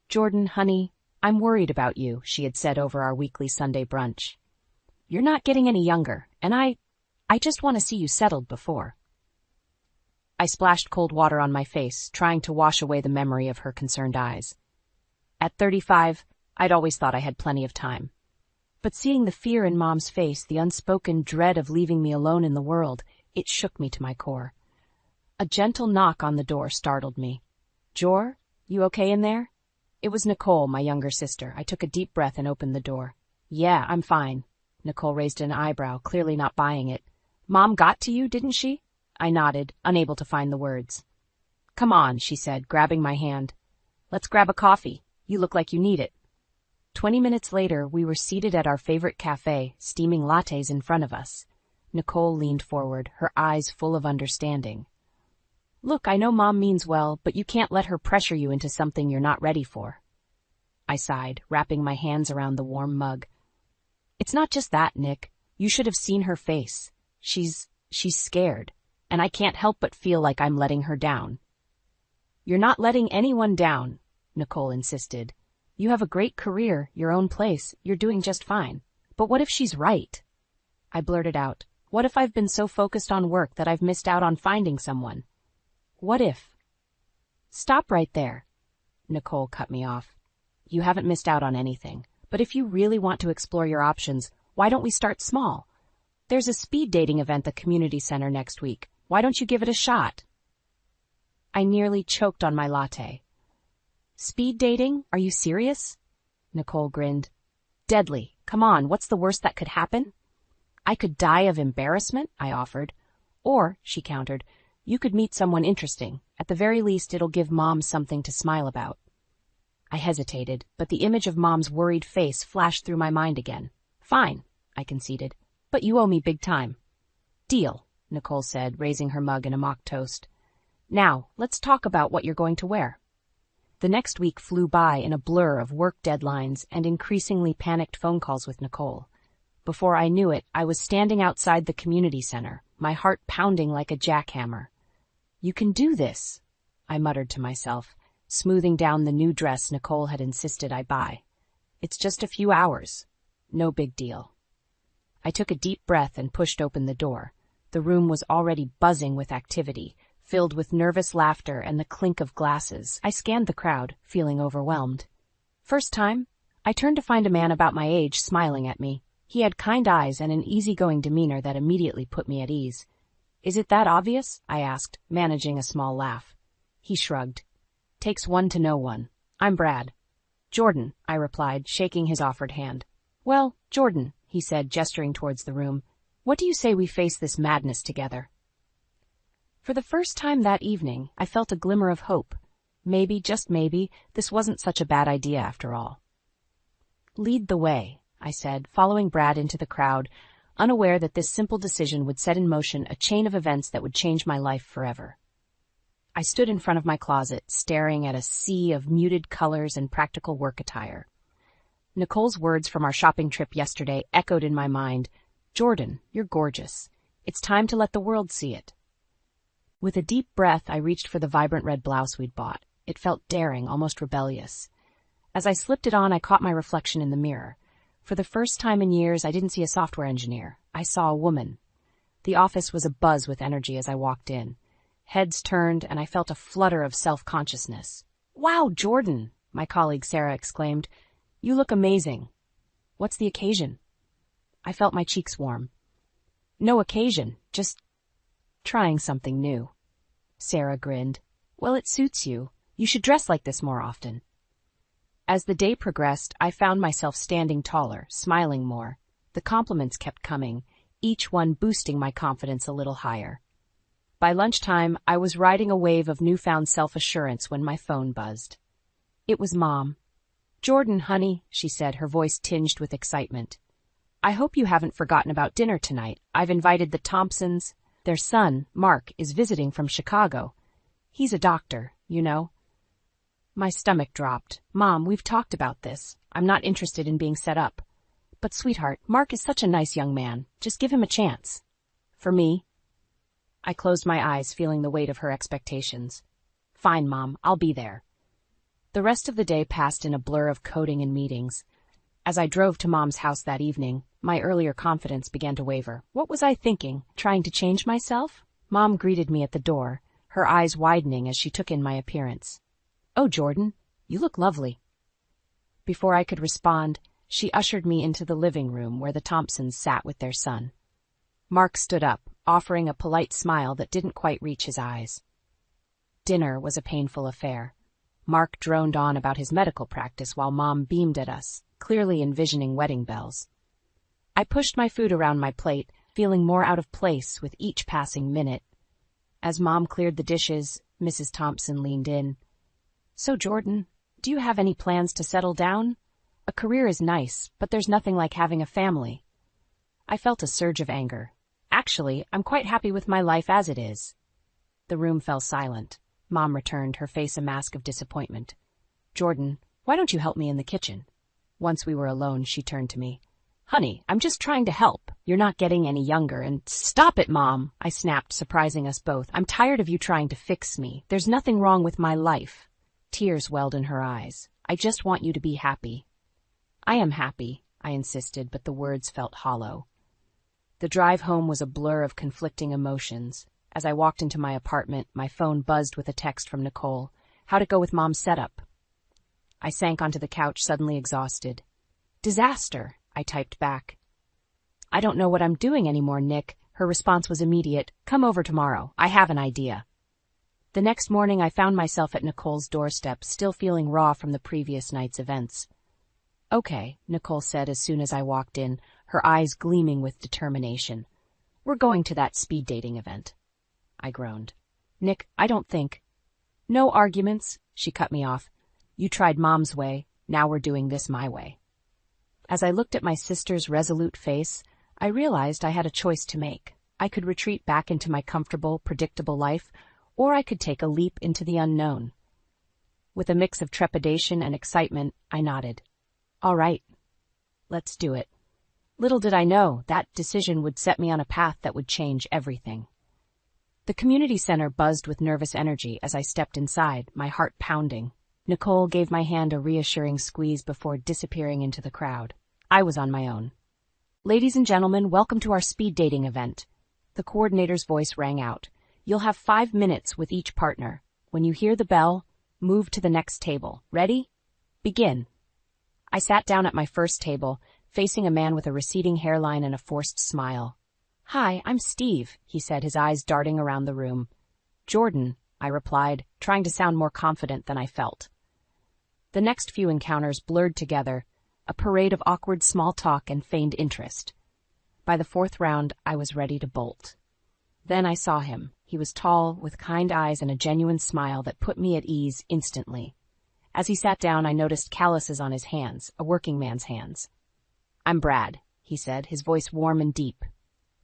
"Jordan, honey, I'm worried about you," she had said over our weekly Sunday brunch. "You're not getting any younger, and I just want to see you settled before." I splashed cold water on my face, trying to wash away the memory of her concerned eyes. At 35, I'd always thought I had plenty of time. But seeing the fear in Mom's face, the unspoken dread of leaving me alone in the world, it shook me to my core. A gentle knock on the door startled me. "Jor, you okay in there?" It was Nicole, my younger sister. I took a deep breath and opened the door. "Yeah, I'm fine." Nicole raised an eyebrow, clearly not buying it. "Mom got to you, didn't she?" I nodded, unable to find the words. "Come on," she said, grabbing my hand. "Let's grab a coffee. You look like you need it." 20 minutes later, we were seated at our favorite cafe, steaming lattes in front of us. Nicole leaned forward, her eyes full of understanding. "Look, I know Mom means well, but you can't let her pressure you into something you're not ready for." I sighed, wrapping my hands around the warm mug. "It's not just that, Nick. You should have seen her face. She's scared, and I can't help but feel like I'm letting her down." "You're not letting anyone down," Nicole insisted. "You have a great career, your own place, you're doing just fine. But what if she's right?" I blurted out. "What if I've been so focused on work that I've missed out on finding someone? What if—" "Stop right there," Nicole cut me off. "You haven't missed out on anything. But if you really want to explore your options, why don't we start small? There's a speed dating event at the community center next week. Why don't you give it a shot?" I nearly choked on my latte. "Speed dating? Are you serious?" Nicole grinned. "Deadly. Come on, what's the worst that could happen?" "I could die of embarrassment," I offered. "Or," she countered, "you could meet someone interesting. At the very least, it'll give Mom something to smile about." I hesitated, but the image of Mom's worried face flashed through my mind again. "Fine," I conceded, "but you owe me big time." "Deal," Nicole said, raising her mug in a mock toast. "Now, let's talk about what you're going to wear." The next week flew by in a blur of work deadlines and increasingly panicked phone calls with Nicole. Before I knew it, I was standing outside the community center, my heart pounding like a jackhammer. "You can do this," I muttered to myself, smoothing down the new dress Nicole had insisted I buy. "It's just a few hours. No big deal." I took a deep breath and pushed open the door. The room was already buzzing with activity, filled with nervous laughter and the clink of glasses. I scanned the crowd, feeling overwhelmed. First time, I turned to find a man about my age smiling at me. He had kind eyes and an easygoing demeanor that immediately put me at ease. "Is it that obvious?" I asked, managing a small laugh. He shrugged. "Takes one to know one. I'm Brad." "Jordan," I replied, shaking his offered hand. "Well, Jordan," he said, gesturing towards the room, "what do you say we face this madness together?" For the first time that evening, I felt a glimmer of hope. Maybe, just maybe, this wasn't such a bad idea after all. "Lead the way," I said, following Brad into the crowd, unaware that this simple decision would set in motion a chain of events that would change my life forever. I stood in front of my closet, staring at a sea of muted colors and practical work attire. Nicole's words from our shopping trip yesterday echoed in my mind. "Jordan, you're gorgeous. It's time to let the world see it." With a deep breath, I reached for the vibrant red blouse we'd bought. It felt daring, almost rebellious. As I slipped it on, I caught my reflection in the mirror. For the first time in years, I didn't see a software engineer. I saw a woman. The office was abuzz with energy as I walked in. Heads turned, and I felt a flutter of self-consciousness. "Wow, Jordan," my colleague Sarah exclaimed. "You look amazing." "What's the occasion?" I felt my cheeks warm. "No occasion, just trying something new." Sarah grinned. "Well, it suits you. You should dress like this more often." As the day progressed, I found myself standing taller, smiling more. The compliments kept coming, each one boosting my confidence a little higher. By lunchtime, I was riding a wave of newfound self-assurance when my phone buzzed. It was Mom. "Jordan, honey," she said, her voice tinged with excitement. "I hope you haven't forgotten about dinner tonight. I've invited the Thompsons. Their son, Mark, is visiting from Chicago. He's a doctor, you know." My stomach dropped. "Mom, we've talked about this. I'm not interested in being set up. But, sweetheart, Mark is such a nice young man. Just give him a chance." "For me?" I closed my eyes, feeling the weight of her expectations. "Fine, Mom, I'll be there." The rest of the day passed in a blur of coding and meetings. As I drove to Mom's house that evening, my earlier confidence began to waver. What was I thinking? Trying to change myself? Mom greeted me at the door, her eyes widening as she took in my appearance. "Oh, Jordan, you look lovely." Before I could respond, she ushered me into the living room where the Thompsons sat with their son. Mark stood up, offering a polite smile that didn't quite reach his eyes. Dinner was a painful affair. Mark droned on about his medical practice while Mom beamed at us, clearly envisioning wedding bells. I pushed my food around my plate, feeling more out of place with each passing minute. As Mom cleared the dishes, Mrs. Thompson leaned in. "So, Jordan, do you have any plans to settle down? A career is nice, but there's nothing like having a family." I felt a surge of anger. "Actually, I'm quite happy with my life as it is." The room fell silent. Mom returned, her face a mask of disappointment. "Jordan, why don't you help me in the kitchen?" Once we were alone, she turned to me. "Honey, I'm just trying to help. You're not getting any younger, and—" "Stop it, Mom," I snapped, surprising us both. "I'm tired of you trying to fix me. There's nothing wrong with my life." Tears welled in her eyes. "I just want you to be happy." "I am happy," I insisted, but the words felt hollow. The drive home was a blur of conflicting emotions. As I walked into my apartment, my phone buzzed with a text from Nicole. "How'd it go with Mom's setup?" I sank onto the couch, suddenly exhausted. "Disaster," I typed back. "I don't know what I'm doing anymore, Nick." Her response was immediate. "Come over tomorrow. I have an idea." The next morning, I found myself at Nicole's doorstep, still feeling raw from the previous night's events. "Okay," Nicole said as soon as I walked in, her eyes gleaming with determination. "We're going to that speed dating event." I groaned. "Nick, I don't think—" "No arguments," she cut me off. "You tried Mom's way, now we're doing this my way." As I looked at my sister's resolute face, I realized I had a choice to make. I could retreat back into my comfortable, predictable life, or I could take a leap into the unknown. With a mix of trepidation and excitement, I nodded. "All right, let's do it." Little did I know that decision would set me on a path that would change everything. The community center buzzed with nervous energy as I stepped inside, my heart pounding. Nicole gave my hand a reassuring squeeze before disappearing into the crowd. I was on my own. "Ladies and gentlemen, welcome to our speed dating event." The coordinator's voice rang out. "You'll have 5 minutes with each partner. When you hear the bell, move to the next table. Ready? Begin." I sat down at my first table, facing a man with a receding hairline and a forced smile. "Hi, I'm Steve," he said, his eyes darting around the room. "Jordan," I replied, trying to sound more confident than I felt. The next few encounters blurred together, a parade of awkward small talk and feigned interest. By the 4th round, I was ready to bolt. Then I saw him. He was tall, with kind eyes and a genuine smile that put me at ease instantly. As he sat down, I noticed calluses on his hands, a working man's hands. "I'm Brad," he said, his voice warm and deep.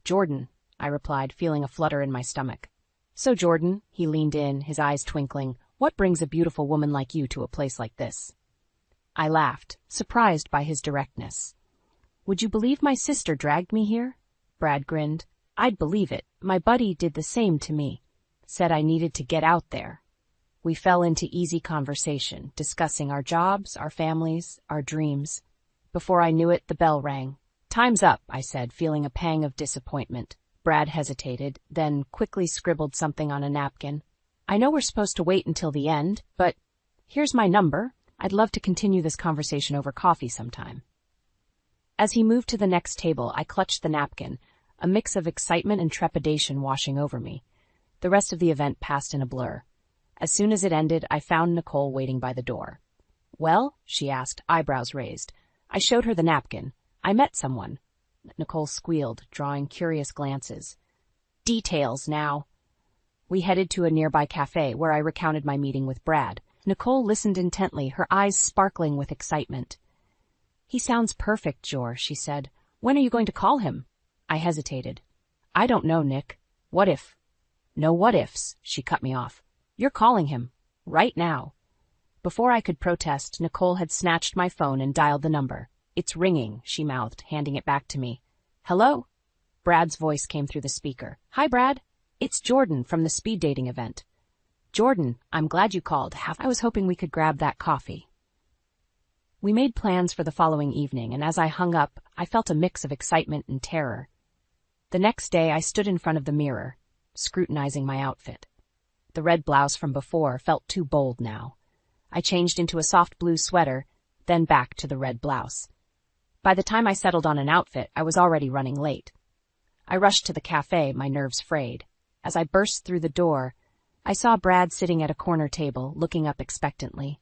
"Jordan," I replied, feeling a flutter in my stomach. "So, Jordan," he leaned in, his eyes twinkling, "what brings a beautiful woman like you to a place like this?" I laughed, surprised by his directness. "Would you believe my sister dragged me here?" Brad grinned. "I'd believe it. My buddy did the same to me. Said I needed to get out there." We fell into easy conversation, discussing our jobs, our families, our dreams. Before I knew it, the bell rang. "Time's up," I said, feeling a pang of disappointment. Brad hesitated, then quickly scribbled something on a napkin. "I know we're supposed to wait until the end, but here's my number. I'd love to continue this conversation over coffee sometime." As he moved to the next table, I clutched the napkin, a mix of excitement and trepidation washing over me. The rest of the event passed in a blur. As soon as it ended, I found Nicole waiting by the door. Well? She asked, eyebrows raised. I showed her the napkin. I met someone. Nicole squealed, drawing curious glances. Details now. We headed to a nearby cafe where I recounted my meeting with Brad. Nicole listened intently, her eyes sparkling with excitement. He sounds perfect, Jor, she said. When are you going to call him? I hesitated. I don't know, Nick. What if? No what ifs, she cut me off. You're calling him. Right now. Before I could protest, Nicole had snatched my phone and dialed the number. It's ringing, she mouthed, handing it back to me. Hello? Brad's voice came through the speaker. Hi, Brad. It's Jordan from the speed dating event. Jordan, I'm glad you called. I was hoping we could grab that coffee. We made plans for the following evening, and as I hung up, I felt a mix of excitement and terror. The next day, I stood in front of the mirror, scrutinizing my outfit. The red blouse from before felt too bold now. I changed into a soft blue sweater, then back to the red blouse. By the time I settled on an outfit, I was already running late. I rushed to the cafe, my nerves frayed. As I burst through the door, I saw Brad sitting at a corner table, looking up expectantly.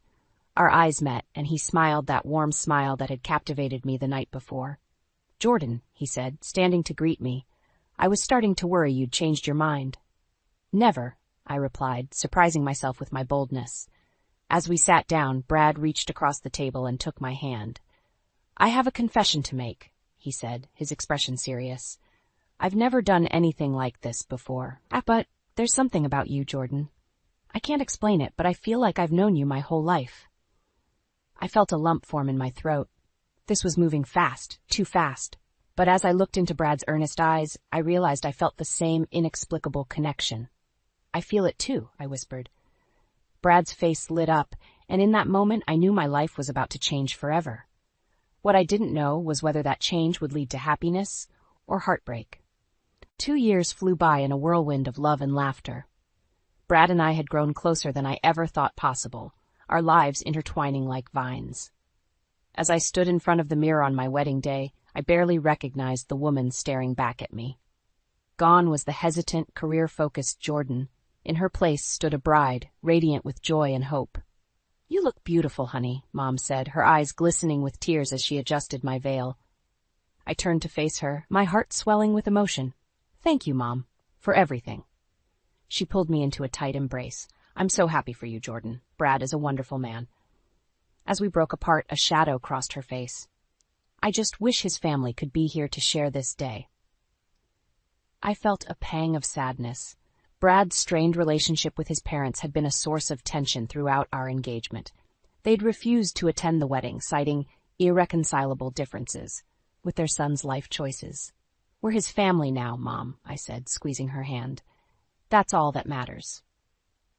Our eyes met, and he smiled that warm smile that had captivated me the night before. Jordan, he said, standing to greet me. I was starting to worry you'd changed your mind. Never, I replied, surprising myself with my boldness. As we sat down, Brad reached across the table and took my hand. I have a confession to make, he said, his expression serious. I've never done anything like this before. But there's something about you, Jordan. I can't explain it, but I feel like I've known you my whole life. I felt a lump form in my throat. This was moving fast, too fast. But as I looked into Brad's earnest eyes, I realized I felt the same inexplicable connection. I feel it too, I whispered. Brad's face lit up, and in that moment I knew my life was about to change forever. What I didn't know was whether that change would lead to happiness or heartbreak. 2 years flew by in a whirlwind of love and laughter. Brad and I had grown closer than I ever thought possible, our lives intertwining like vines. As I stood in front of the mirror on my wedding day, I barely recognized the woman staring back at me. Gone was the hesitant, career-focused Jordan. In her place stood a bride, radiant with joy and hope. You look beautiful, honey, Mom said, her eyes glistening with tears as she adjusted my veil. I turned to face her, my heart swelling with emotion. Thank you, Mom, for everything. She pulled me into a tight embrace. I'm so happy for you, Jordan. Brad is a wonderful man. As we broke apart, a shadow crossed her face. I just wish his family could be here to share this day. I felt a pang of sadness. Brad's strained relationship with his parents had been a source of tension throughout our engagement. They'd refused to attend the wedding, citing irreconcilable differences with their son's life choices. We're his family now, Mom, I said, squeezing her hand. That's all that matters.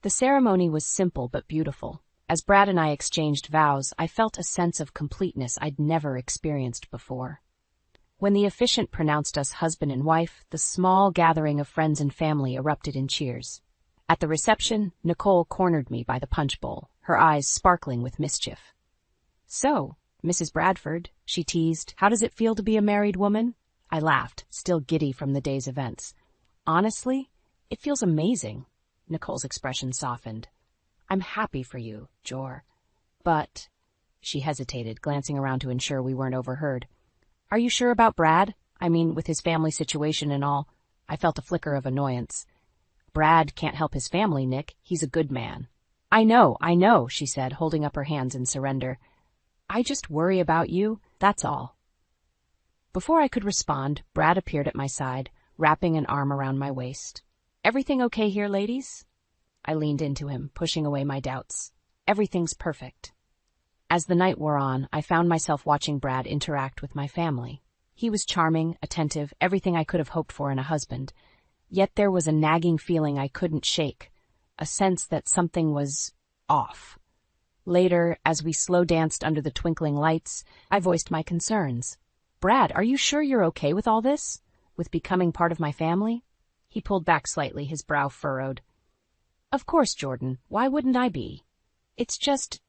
The ceremony was simple but beautiful. As Brad and I exchanged vows, I felt a sense of completeness I'd never experienced before. When the officiant pronounced us husband and wife, the small gathering of friends and family erupted in cheers. At the reception, Nicole cornered me by the punch bowl, her eyes sparkling with mischief. So, Mrs. Bradford, she teased, how does it feel to be a married woman? I laughed, still giddy from the day's events. Honestly, it feels amazing. Nicole's expression softened. I'm happy for you, Jor. But, she hesitated, glancing around to ensure we weren't overheard. Are you sure about Brad? I mean, with his family situation and all. I felt a flicker of annoyance. Brad can't help his family, Nick. He's a good man. I know, she said, holding up her hands in surrender. I just worry about you, that's all. Before I could respond, Brad appeared at my side, wrapping an arm around my waist. Everything okay here, ladies? I leaned into him, pushing away my doubts. Everything's perfect. As the night wore on, I found myself watching Brad interact with my family. He was charming, attentive, everything I could have hoped for in a husband. Yet there was a nagging feeling I couldn't shake, a sense that something was off. Later, as we slow danced under the twinkling lights, I voiced my concerns. Brad, are you sure you're okay with all this? With becoming part of my family? He pulled back slightly, his brow furrowed. Of course, Jordan. Why wouldn't I be? It's just...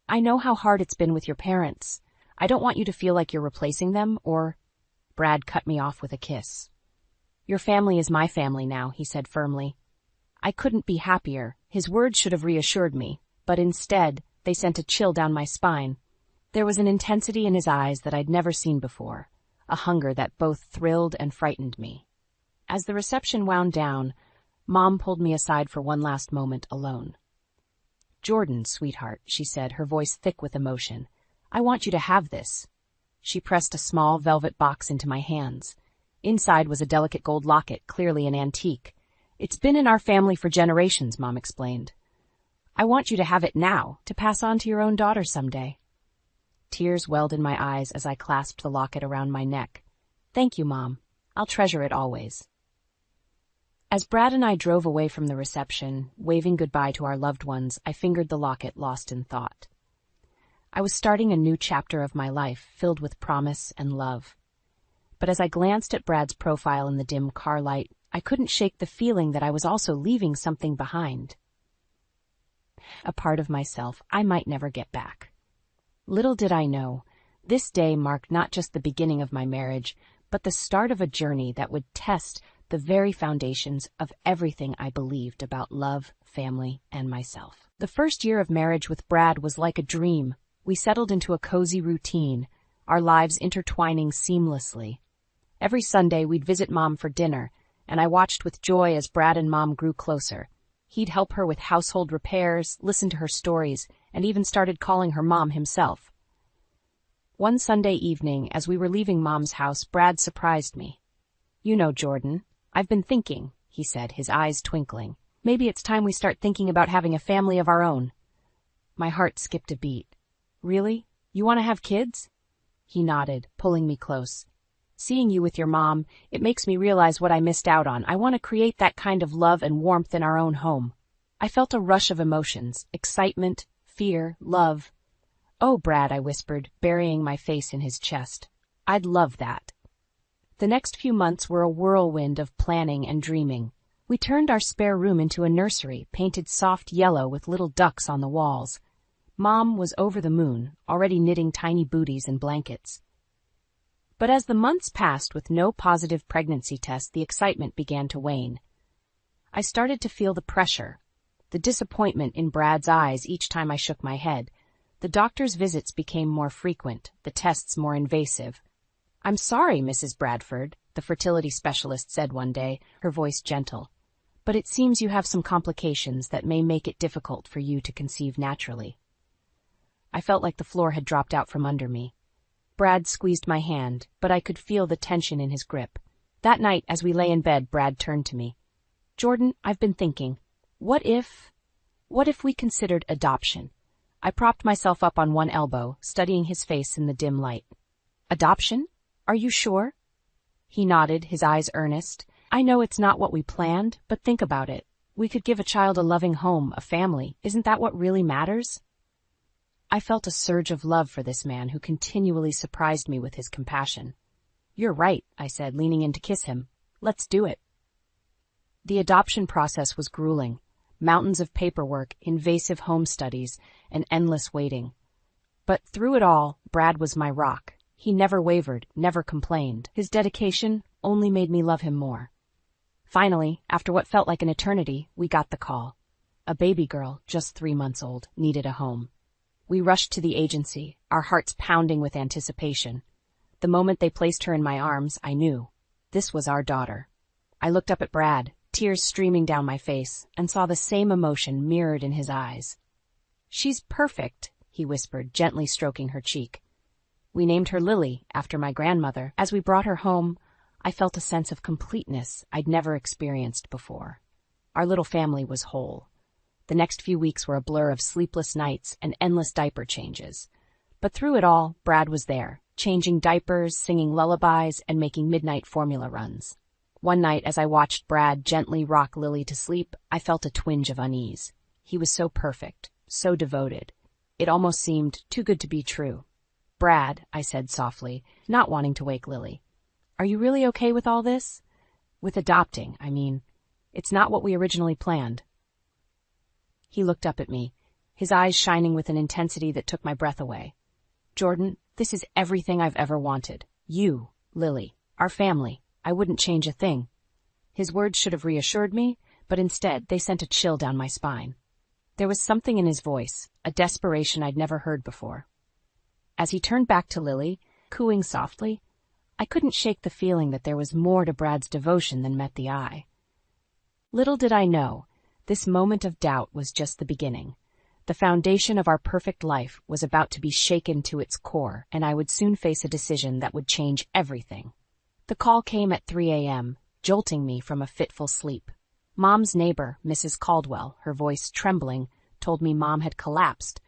I know how hard it's been with your parents. I don't want you to feel like you're replacing them, or... Brad cut me off with a kiss. Your family is my family now, he said firmly. I couldn't be happier. His words should have reassured me, but instead, They sent a chill down my spine. There was an intensity in his eyes that I'd never seen before, a hunger that both thrilled and frightened me. As the reception wound down, Mom pulled me aside for one last moment alone. "Jordan, sweetheart," she said, her voice thick with emotion, "I want you to have this." She pressed a small velvet box into my hands. Inside was a delicate gold locket, clearly an antique. "It's been in our family for generations," Mom explained. "I want you to have it now, to pass on to your own daughter someday." Tears welled in my eyes as I clasped the locket around my neck. "Thank you, Mom. I'll treasure it always." As Brad and I drove away from the reception, waving goodbye to our loved ones, I fingered the locket, lost in thought. I was starting a new chapter of my life, filled with promise and love. But as I glanced at Brad's profile in the dim car light, I couldn't shake the feeling that I was also leaving something behind. A part of myself I might never get back. Little did I know, this day marked not just the beginning of my marriage, but the start of a journey that would test the very foundations of everything I believed about love, family, and myself. The first year of marriage with Brad was like a dream. We settled into a cozy routine, our lives intertwining seamlessly. Every Sunday we'd visit Mom for dinner, and I watched with joy as Brad and Mom grew closer. He'd help her with household repairs, listen to her stories, and even started calling her Mom himself. One Sunday evening, as we were leaving Mom's house, Brad surprised me. "You know, Jordan, I've been thinking," he said, his eyes twinkling. "Maybe it's time we start thinking about having a family of our own." My heart skipped a beat. "Really? You want to have kids?" He nodded, pulling me close. "Seeing you with your mom, it makes me realize what I missed out on. I want to create that kind of love and warmth in our own home." I felt a rush of emotions, excitement, fear, love. "Oh, Brad," I whispered, burying my face in his chest. "I'd love that." The next few months were a whirlwind of planning and dreaming. We turned our spare room into a nursery, painted soft yellow with little ducks on the walls. Mom was over the moon, already knitting tiny booties and blankets. But as the months passed with no positive pregnancy test, the excitement began to wane. I started to feel the pressure, the disappointment in Brad's eyes each time I shook my head. The doctor's visits became more frequent, the tests more invasive. "I'm sorry, Mrs. Bradford," the fertility specialist said one day, her voice gentle, "but it seems you have some complications that may make it difficult for you to conceive naturally." I felt like the floor had dropped out from under me. Brad squeezed my hand, but I could feel the tension in his grip. That night, as we lay in bed, Brad turned to me. "Jordan, I've been thinking, what if we considered adoption?" I propped myself up on one elbow, studying his face in the dim light. "Adoption? Are you sure?" He nodded, his eyes earnest. "I know it's not what we planned, but think about it. We could give a child a loving home, a family. Isn't that what really matters?" I felt a surge of love for this man who continually surprised me with his compassion. "You're right," I said, leaning in to kiss him. "Let's do it." The adoption process was grueling. Mountains of paperwork, invasive home studies, and endless waiting. But through it all, Brad was my rock. He never wavered, never complained. His dedication only made me love him more. Finally, after what felt like an eternity, we got the call. A baby girl, just 3 months old, needed a home. We rushed to the agency, our hearts pounding with anticipation. The moment they placed her in my arms, I knew. This was our daughter. I looked up at Brad, tears streaming down my face, and saw the same emotion mirrored in his eyes. "She's perfect," he whispered, gently stroking her cheek. We named her Lily, after my grandmother. As we brought her home, I felt a sense of completeness I'd never experienced before. Our little family was whole. The next few weeks were a blur of sleepless nights and endless diaper changes. But through it all, Brad was there, changing diapers, singing lullabies, and making midnight formula runs. One night, as I watched Brad gently rock Lily to sleep, I felt a twinge of unease. He was so perfect, so devoted. It almost seemed too good to be true. "Brad," I said softly, not wanting to wake Lily, "are you really okay with all this? With adopting, I mean. It's not what we originally planned." He looked up at me, his eyes shining with an intensity that took my breath away. "Jordan, this is everything I've ever wanted. You, Lily, our family. I wouldn't change a thing." His words should have reassured me, but instead they sent a chill down my spine. There was something in his voice, a desperation I'd never heard before. As he turned back to Lily, cooing softly, I couldn't shake the feeling that there was more to Brad's devotion than met the eye. Little did I know, this moment of doubt was just the beginning. The foundation of our perfect life was about to be shaken to its core, and I would soon face a decision that would change everything. The call came at 3 a.m., jolting me from a fitful sleep. Mom's neighbor, Mrs. Caldwell, her voice trembling, told me Mom had collapsed.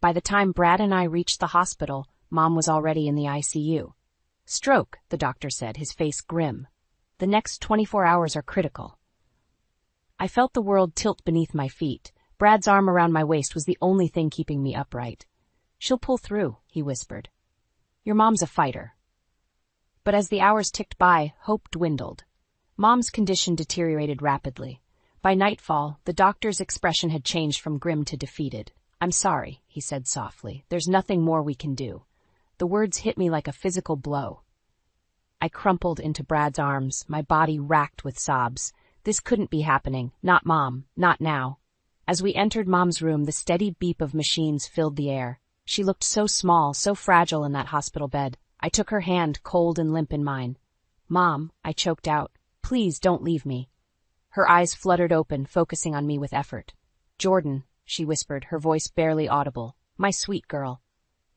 By the time Brad and I reached the hospital, Mom was already in the ICU. Stroke, the doctor said, his face grim. The next 24 hours are critical. I felt the world tilt beneath my feet. Brad's arm around my waist was the only thing keeping me upright. She'll pull through, he whispered. Your mom's a fighter. But as the hours ticked by, hope dwindled. Mom's condition deteriorated rapidly. By nightfall, the doctor's expression had changed from grim to defeated. I'm sorry, he said softly. There's nothing more we can do. The words hit me like a physical blow. I crumpled into Brad's arms, my body racked with sobs. This couldn't be happening. Not Mom. Not now. As we entered Mom's room, the steady beep of machines filled the air. She looked so small, so fragile in that hospital bed. I took her hand, cold and limp in mine. Mom, I choked out. Please don't leave me. Her eyes fluttered open, focusing on me with effort. Jordan, she whispered, her voice barely audible. My sweet girl.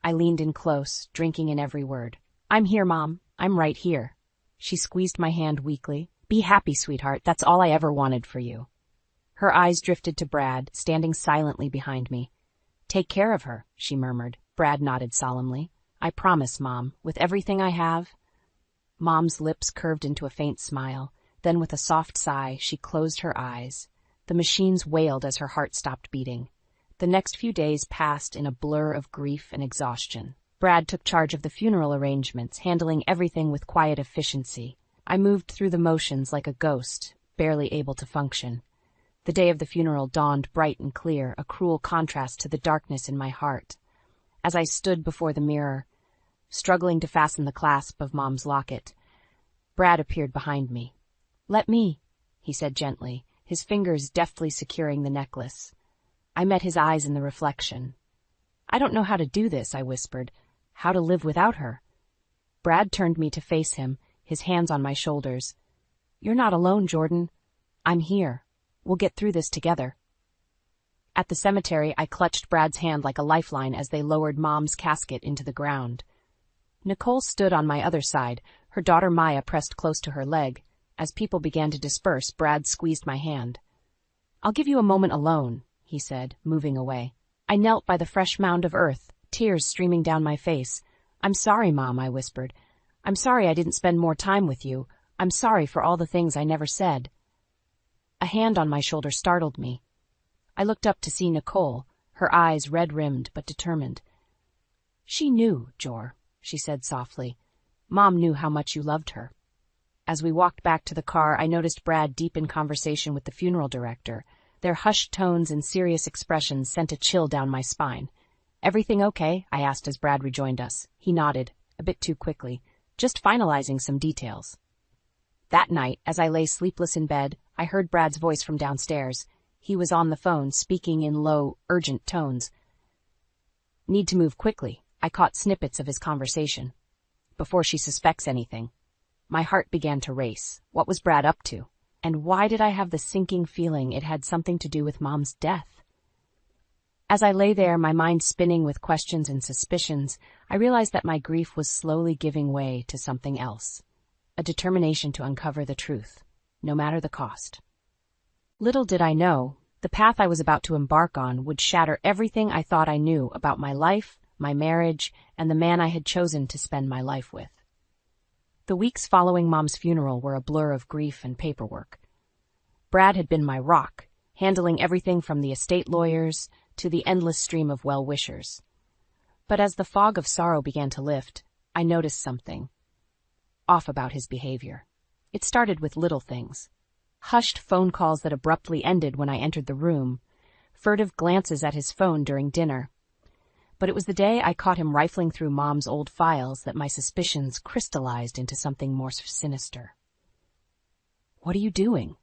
I leaned in close, drinking in every word. I'm here, Mom. I'm right here. She squeezed my hand weakly. Be happy, sweetheart. That's all I ever wanted for you. Her eyes drifted to Brad, standing silently behind me. Take care of her, she murmured. Brad nodded solemnly. I promise, Mom, with everything I have. Mom's lips curved into a faint smile. Then with a soft sigh, she closed her eyes. The machines wailed as her heart stopped beating. The next few days passed in a blur of grief and exhaustion. Brad took charge of the funeral arrangements, handling everything with quiet efficiency. I moved through the motions like a ghost, barely able to function. The day of the funeral dawned bright and clear, a cruel contrast to the darkness in my heart. As I stood before the mirror, struggling to fasten the clasp of Mom's locket, Brad appeared behind me. Let me, he said gently, his fingers deftly securing the necklace. I met his eyes in the reflection. I don't know how to do this, I whispered. How to live without her. Brad turned me to face him, his hands on my shoulders. You're not alone, Jordan. I'm here. We'll get through this together. At the cemetery, I clutched Brad's hand like a lifeline as they lowered Mom's casket into the ground. Nicole stood on my other side, her daughter Maya pressed close to her leg. As people began to disperse, Brad squeezed my hand. I'll give you a moment alone, he said, moving away. I knelt by the fresh mound of earth, tears streaming down my face. I'm sorry, Mom, I whispered. I'm sorry I didn't spend more time with you. I'm sorry for all the things I never said. A hand on my shoulder startled me. I looked up to see Nicole, her eyes red-rimmed but determined. She knew, Jor, she said softly. Mom knew how much you loved her. As we walked back to the car, I noticed Brad deep in conversation with the funeral director. Their hushed tones and serious expressions sent a chill down my spine. Everything okay? I asked as Brad rejoined us. He nodded, a bit too quickly, just finalizing some details. That night, as I lay sleepless in bed, I heard Brad's voice from downstairs. He was on the phone, speaking in low, urgent tones. Need to move quickly. I caught snippets of his conversation. Before she suspects anything. My heart began to race. What was Brad up to? And why did I have the sinking feeling it had something to do with Mom's death? As I lay there, my mind spinning with questions and suspicions, I realized that my grief was slowly giving way to something else. A determination to uncover the truth, no matter the cost. Little did I know, the path I was about to embark on would shatter everything I thought I knew about my life, my marriage, and the man I had chosen to spend my life with. The weeks following Mom's funeral were a blur of grief and paperwork. Brad had been my rock, handling everything from the estate lawyers to the endless stream of well-wishers. But as the fog of sorrow began to lift, I noticed something off about his behavior. It started with little things. Hushed phone calls that abruptly ended when I entered the room, furtive glances at his phone during dinner. But it was the day I caught him rifling through Mom's old files that my suspicions crystallized into something more sinister. What are you doing?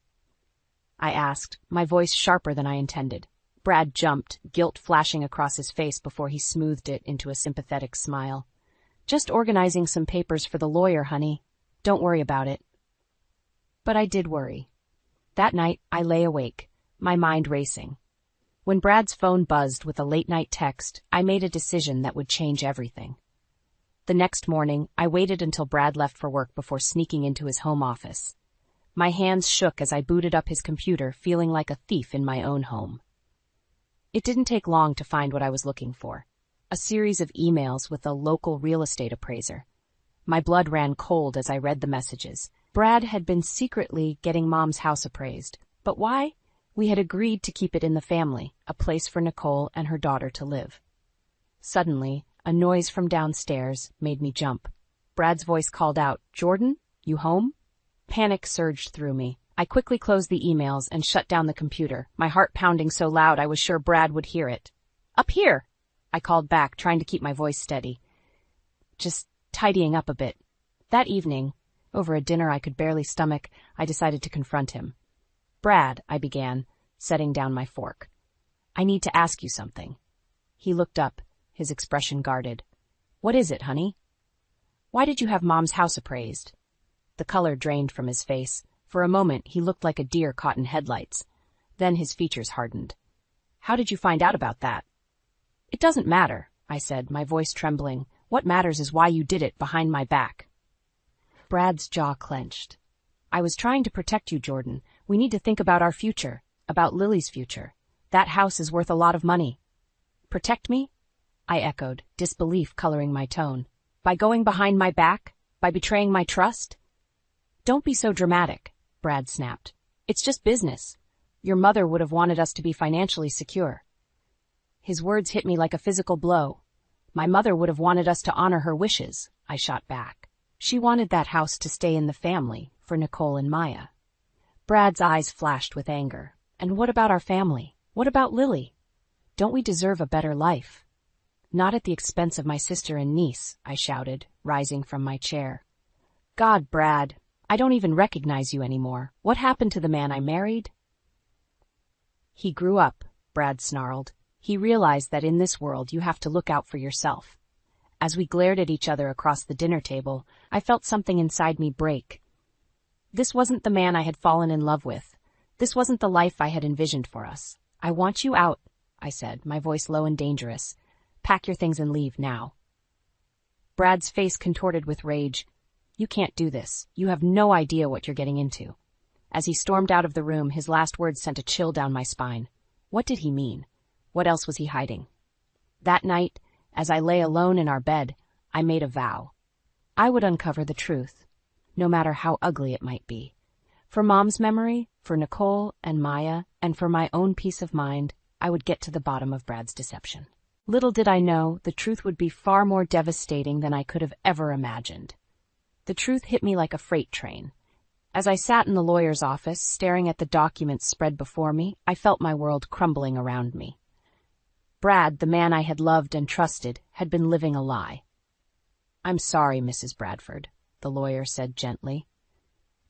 I asked, my voice sharper than I intended. Brad jumped, guilt flashing across his face before he smoothed it into a sympathetic smile. Just organizing some papers for the lawyer, honey. Don't worry about it. But I did worry. That night, I lay awake, my mind racing. When Brad's phone buzzed with a late-night text, I made a decision that would change everything. The next morning, I waited until Brad left for work before sneaking into his home office. My hands shook as I booted up his computer, feeling like a thief in my own home. It didn't take long to find what I was looking for. A series of emails with a local real estate appraiser. My blood ran cold as I read the messages. Brad had been secretly getting Mom's house appraised. But why? We had agreed to keep it in the family, a place for Nicole and her daughter to live. Suddenly, a noise from downstairs made me jump. Brad's voice called out, "Jordan, you home?" Panic surged through me. I quickly closed the emails and shut down the computer, my heart pounding so loud I was sure Brad would hear it. "Up here!" I called back, trying to keep my voice steady. Just tidying up a bit. That evening, over a dinner I could barely stomach, I decided to confront him. "Brad," I began, setting down my fork. "I need to ask you something." He looked up, his expression guarded. "What is it, honey?" "Why did you have Mom's house appraised?" The color drained from his face. For a moment, he looked like a deer caught in headlights. Then his features hardened. "How did you find out about that?" "It doesn't matter," I said, my voice trembling. "What matters is why you did it behind my back." Brad's jaw clenched. "I was trying to protect you, Jordan. We need to think about our future, about Lily's future. That house is worth a lot of money." "Protect me?" I echoed, disbelief coloring my tone. "By going behind my back? By betraying my trust?" "Don't be so dramatic," Brad snapped. "It's just business. Your mother would have wanted us to be financially secure." His words hit me like a physical blow. "My mother would have wanted us to honor her wishes," I shot back. "She wanted that house to stay in the family, for Nicole and Maya." Brad's eyes flashed with anger. "And what about our family? What about Lily? Don't we deserve a better life?" "Not at the expense of my sister and niece," I shouted, rising from my chair. "God, Brad, I don't even recognize you anymore. What happened to the man I married?" "He grew up," Brad snarled. "He realized that in this world you have to look out for yourself." As we glared at each other across the dinner table, I felt something inside me break. This wasn't the man I had fallen in love with. This wasn't the life I had envisioned for us. "I want you out," I said, my voice low and dangerous. "Pack your things and leave now." Brad's face contorted with rage. "You can't do this. You have no idea what you're getting into." As he stormed out of the room, his last words sent a chill down my spine. What did he mean? What else was he hiding? That night, as I lay alone in our bed, I made a vow. I would uncover the truth, no matter how ugly it might be. For Mom's memory, for Nicole and Maya, and for my own peace of mind, I would get to the bottom of Brad's deception. Little did I know, the truth would be far more devastating than I could have ever imagined. The truth hit me like a freight train. As I sat in the lawyer's office, staring at the documents spread before me, I felt my world crumbling around me. Brad, the man I had loved and trusted, had been living a lie. "I'm sorry, Mrs. Bradford," the lawyer said gently,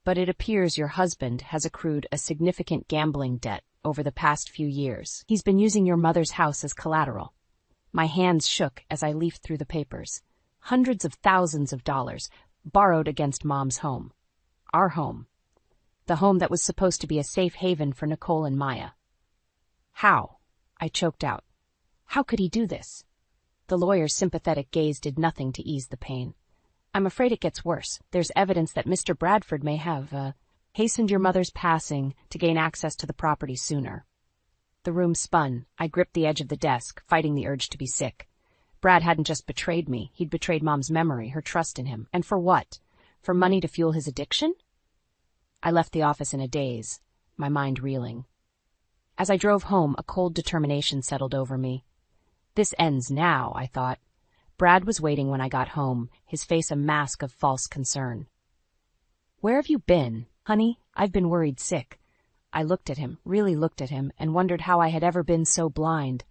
"but it appears your husband has accrued a significant gambling debt over the past few years. He's been using your mother's house as collateral." My hands shook as I leafed through the papers. Hundreds of thousands of dollars, borrowed against Mom's home. Our home. The home that was supposed to be a safe haven for Nicole and Maya. "How?" I choked out. "How could he do this?" The lawyer's sympathetic gaze did nothing to ease the pain. "I'm afraid it gets worse. There's evidence that Mr. Bradford may have, hastened your mother's passing to gain access to the property sooner." The room spun. I gripped the edge of the desk, fighting the urge to be sick. Brad hadn't just betrayed me, he'd betrayed Mom's memory, her trust in him. And for what? For money to fuel his addiction? I left the office in a daze, my mind reeling. As I drove home, a cold determination settled over me. This ends now, I thought. Brad was waiting when I got home, his face a mask of false concern. "Where have you been, honey? I've been worried sick." I looked at him, really looked at him, and wondered how I had ever been so blind.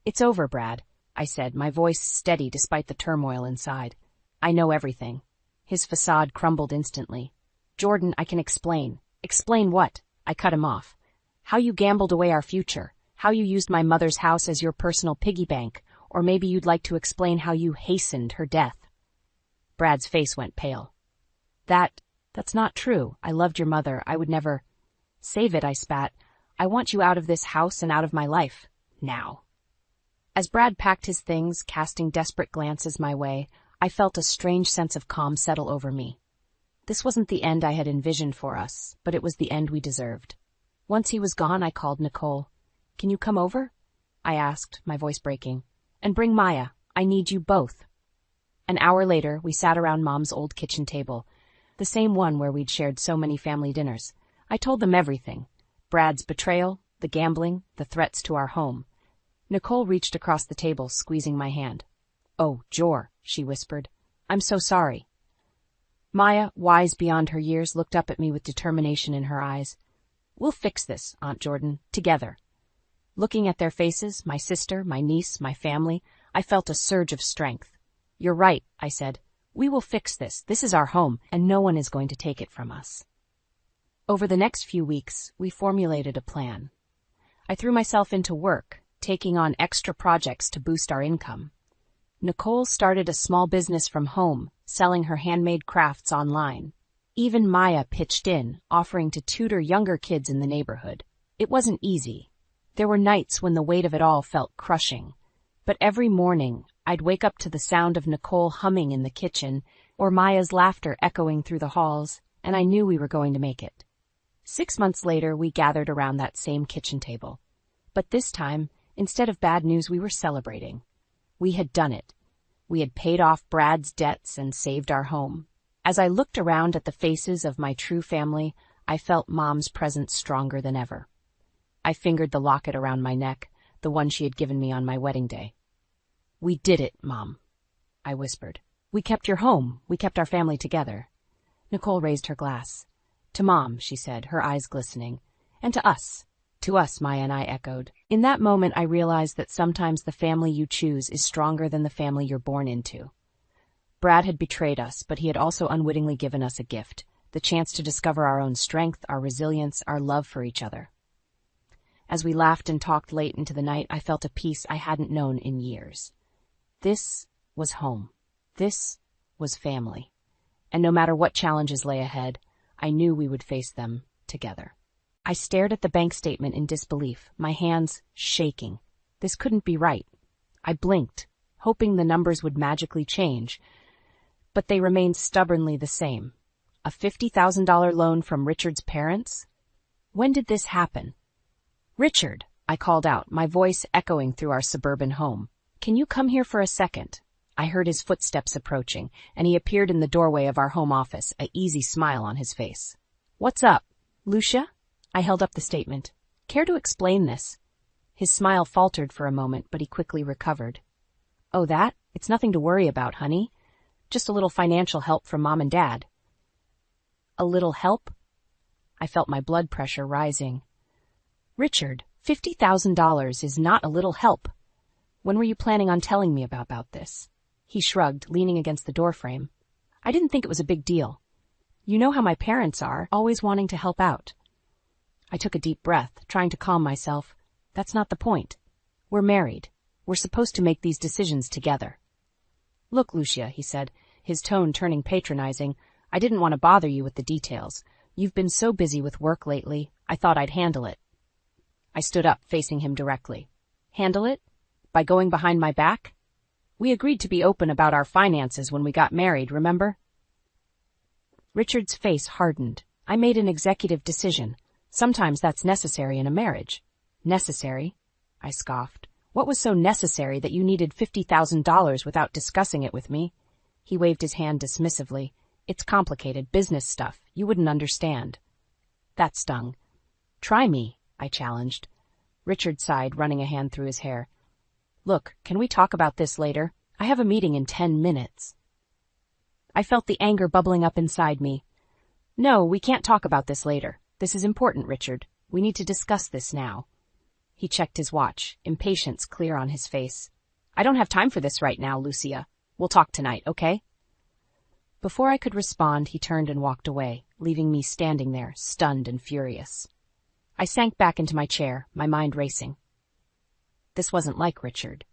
"It's over, Brad," I said, my voice steady despite the turmoil inside. "I know everything." His facade crumbled instantly. "Jordan, I can explain." "Explain what?" I cut him off. "How you gambled away our future. how you used my mother's house as your personal piggy bank, or maybe you'd like to explain how you hastened her death. Brad's face went pale. That's not true. I loved your mother. I would never. Save it, I spat. I want you out of this house and out of my life. Now. As Brad packed his things, casting desperate glances my way, I felt a strange sense of calm settle over me. This wasn't the end I had envisioned for us, but it was the end we deserved. Once he was gone, I called Nicole. Can you come over? I asked, my voice breaking. And bring Maya. I need you both. An hour later, we sat around Mom's old kitchen table, the same one where we'd shared so many family dinners. I told them everything. Brad's betrayal, the gambling, the threats to our home. Nicole reached across the table, squeezing my hand. Oh, Jor, she whispered. I'm so sorry. Maya, wise beyond her years, looked up at me with determination in her eyes. We'll fix this, Aunt Jordan, together. Looking at their faces, my sister, my niece, my family, I felt a surge of strength. You're right, I said. We will fix this. This is our home, and no one is going to take it from us. Over the next few weeks, we formulated a plan. I threw myself into work, taking on extra projects to boost our income. Nicole started a small business from home, selling her handmade crafts online. Even Maya pitched in, offering to tutor younger kids in the neighborhood. It wasn't easy. There were nights when the weight of it all felt crushing. But every morning, I'd wake up to the sound of Nicole humming in the kitchen or Maya's laughter echoing through the halls, and I knew we were going to make it. 6 months later, we gathered around that same kitchen table. But this time, instead of bad news, we were celebrating. We had done it. We had paid off Brad's debts and saved our home. As I looked around at the faces of my true family, I felt Mom's presence stronger than ever. I fingered the locket around my neck, the one she had given me on my wedding day. We did it, Mom, I whispered. We kept your home. We kept our family together. Nicole raised her glass. To Mom, she said, her eyes glistening. And to us. To us, Maya and I echoed. In that moment, I realized that sometimes the family you choose is stronger than the family you're born into. Brad had betrayed us, but he had also unwittingly given us a gift, the chance to discover our own strength, our resilience, our love for each other. As we laughed and talked late into the night, I felt a peace I hadn't known in years. This was home. This was family. And no matter what challenges lay ahead, I knew we would face them together. I stared at the bank statement in disbelief, my hands shaking. This couldn't be right. I blinked, hoping the numbers would magically change, but they remained stubbornly the same. A $50,000 loan from Richard's parents? When did this happen? Richard, I called out, my voice echoing through our suburban home. Can you come here for a second? I heard his footsteps approaching, and he appeared in the doorway of our home office, an easy smile on his face. What's up, Lucia? I held up the statement. Care to explain this? His smile faltered for a moment, but he quickly recovered. Oh, that? It's nothing to worry about, honey. Just a little financial help from Mom and Dad. A little help? I felt my blood pressure rising. Richard, $50,000 is not a little help. When were you planning on telling me about this? He shrugged, leaning against the doorframe. I didn't think it was a big deal. You know how my parents are, always wanting to help out. I took a deep breath, trying to calm myself. That's not the point. We're married. We're supposed to make these decisions together. Look, Lucia, he said, his tone turning patronizing, I didn't want to bother you with the details. You've been so busy with work lately, I thought I'd handle it. I stood up, facing him directly. Handle it? By going behind my back? We agreed to be open about our finances when we got married, remember? Richard's face hardened. I made an executive decision. Sometimes that's necessary in a marriage. Necessary? I scoffed. What was so necessary that you needed $50,000 without discussing it with me? He waved his hand dismissively. It's complicated, business stuff. You wouldn't understand. That stung. Try me, I challenged. Richard sighed, running a hand through his hair. Look, can we talk about this later? I have a meeting in 10 minutes. I felt the anger bubbling up inside me. No, we can't talk about this later. This is important, Richard. We need to discuss this now. He checked his watch, impatience clear on his face. I don't have time for this right now, Lucia. We'll talk tonight, okay? Before I could respond, he turned and walked away, leaving me standing there, stunned and furious. I sank back into my chair, my mind racing. This wasn't like Richard.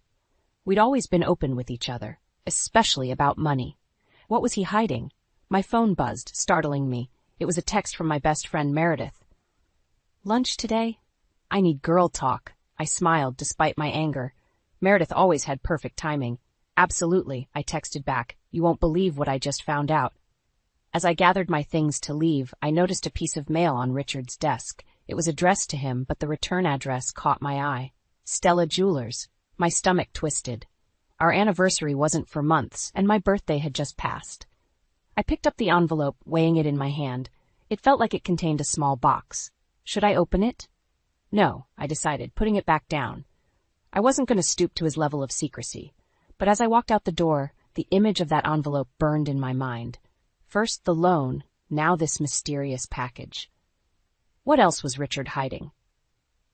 We'd always been open with each other, especially about money. What was he hiding? My phone buzzed, startling me. It was a text from my best friend Meredith. "Lunch today? I need girl talk." I smiled despite my anger. Meredith always had perfect timing. "Absolutely," I texted back. "You won't believe what I just found out." As I gathered my things to leave, I noticed a piece of mail on Richard's desk. It was addressed to him, but the return address caught my eye. Stella Jewelers. My stomach twisted. Our anniversary wasn't for months, and my birthday had just passed. I picked up the envelope, weighing it in my hand. It felt like it contained a small box. Should I open it? No, I decided, putting it back down. I wasn't going to stoop to his level of secrecy. But as I walked out the door, the image of that envelope burned in my mind. First the loan, now this mysterious package. What else was Richard hiding?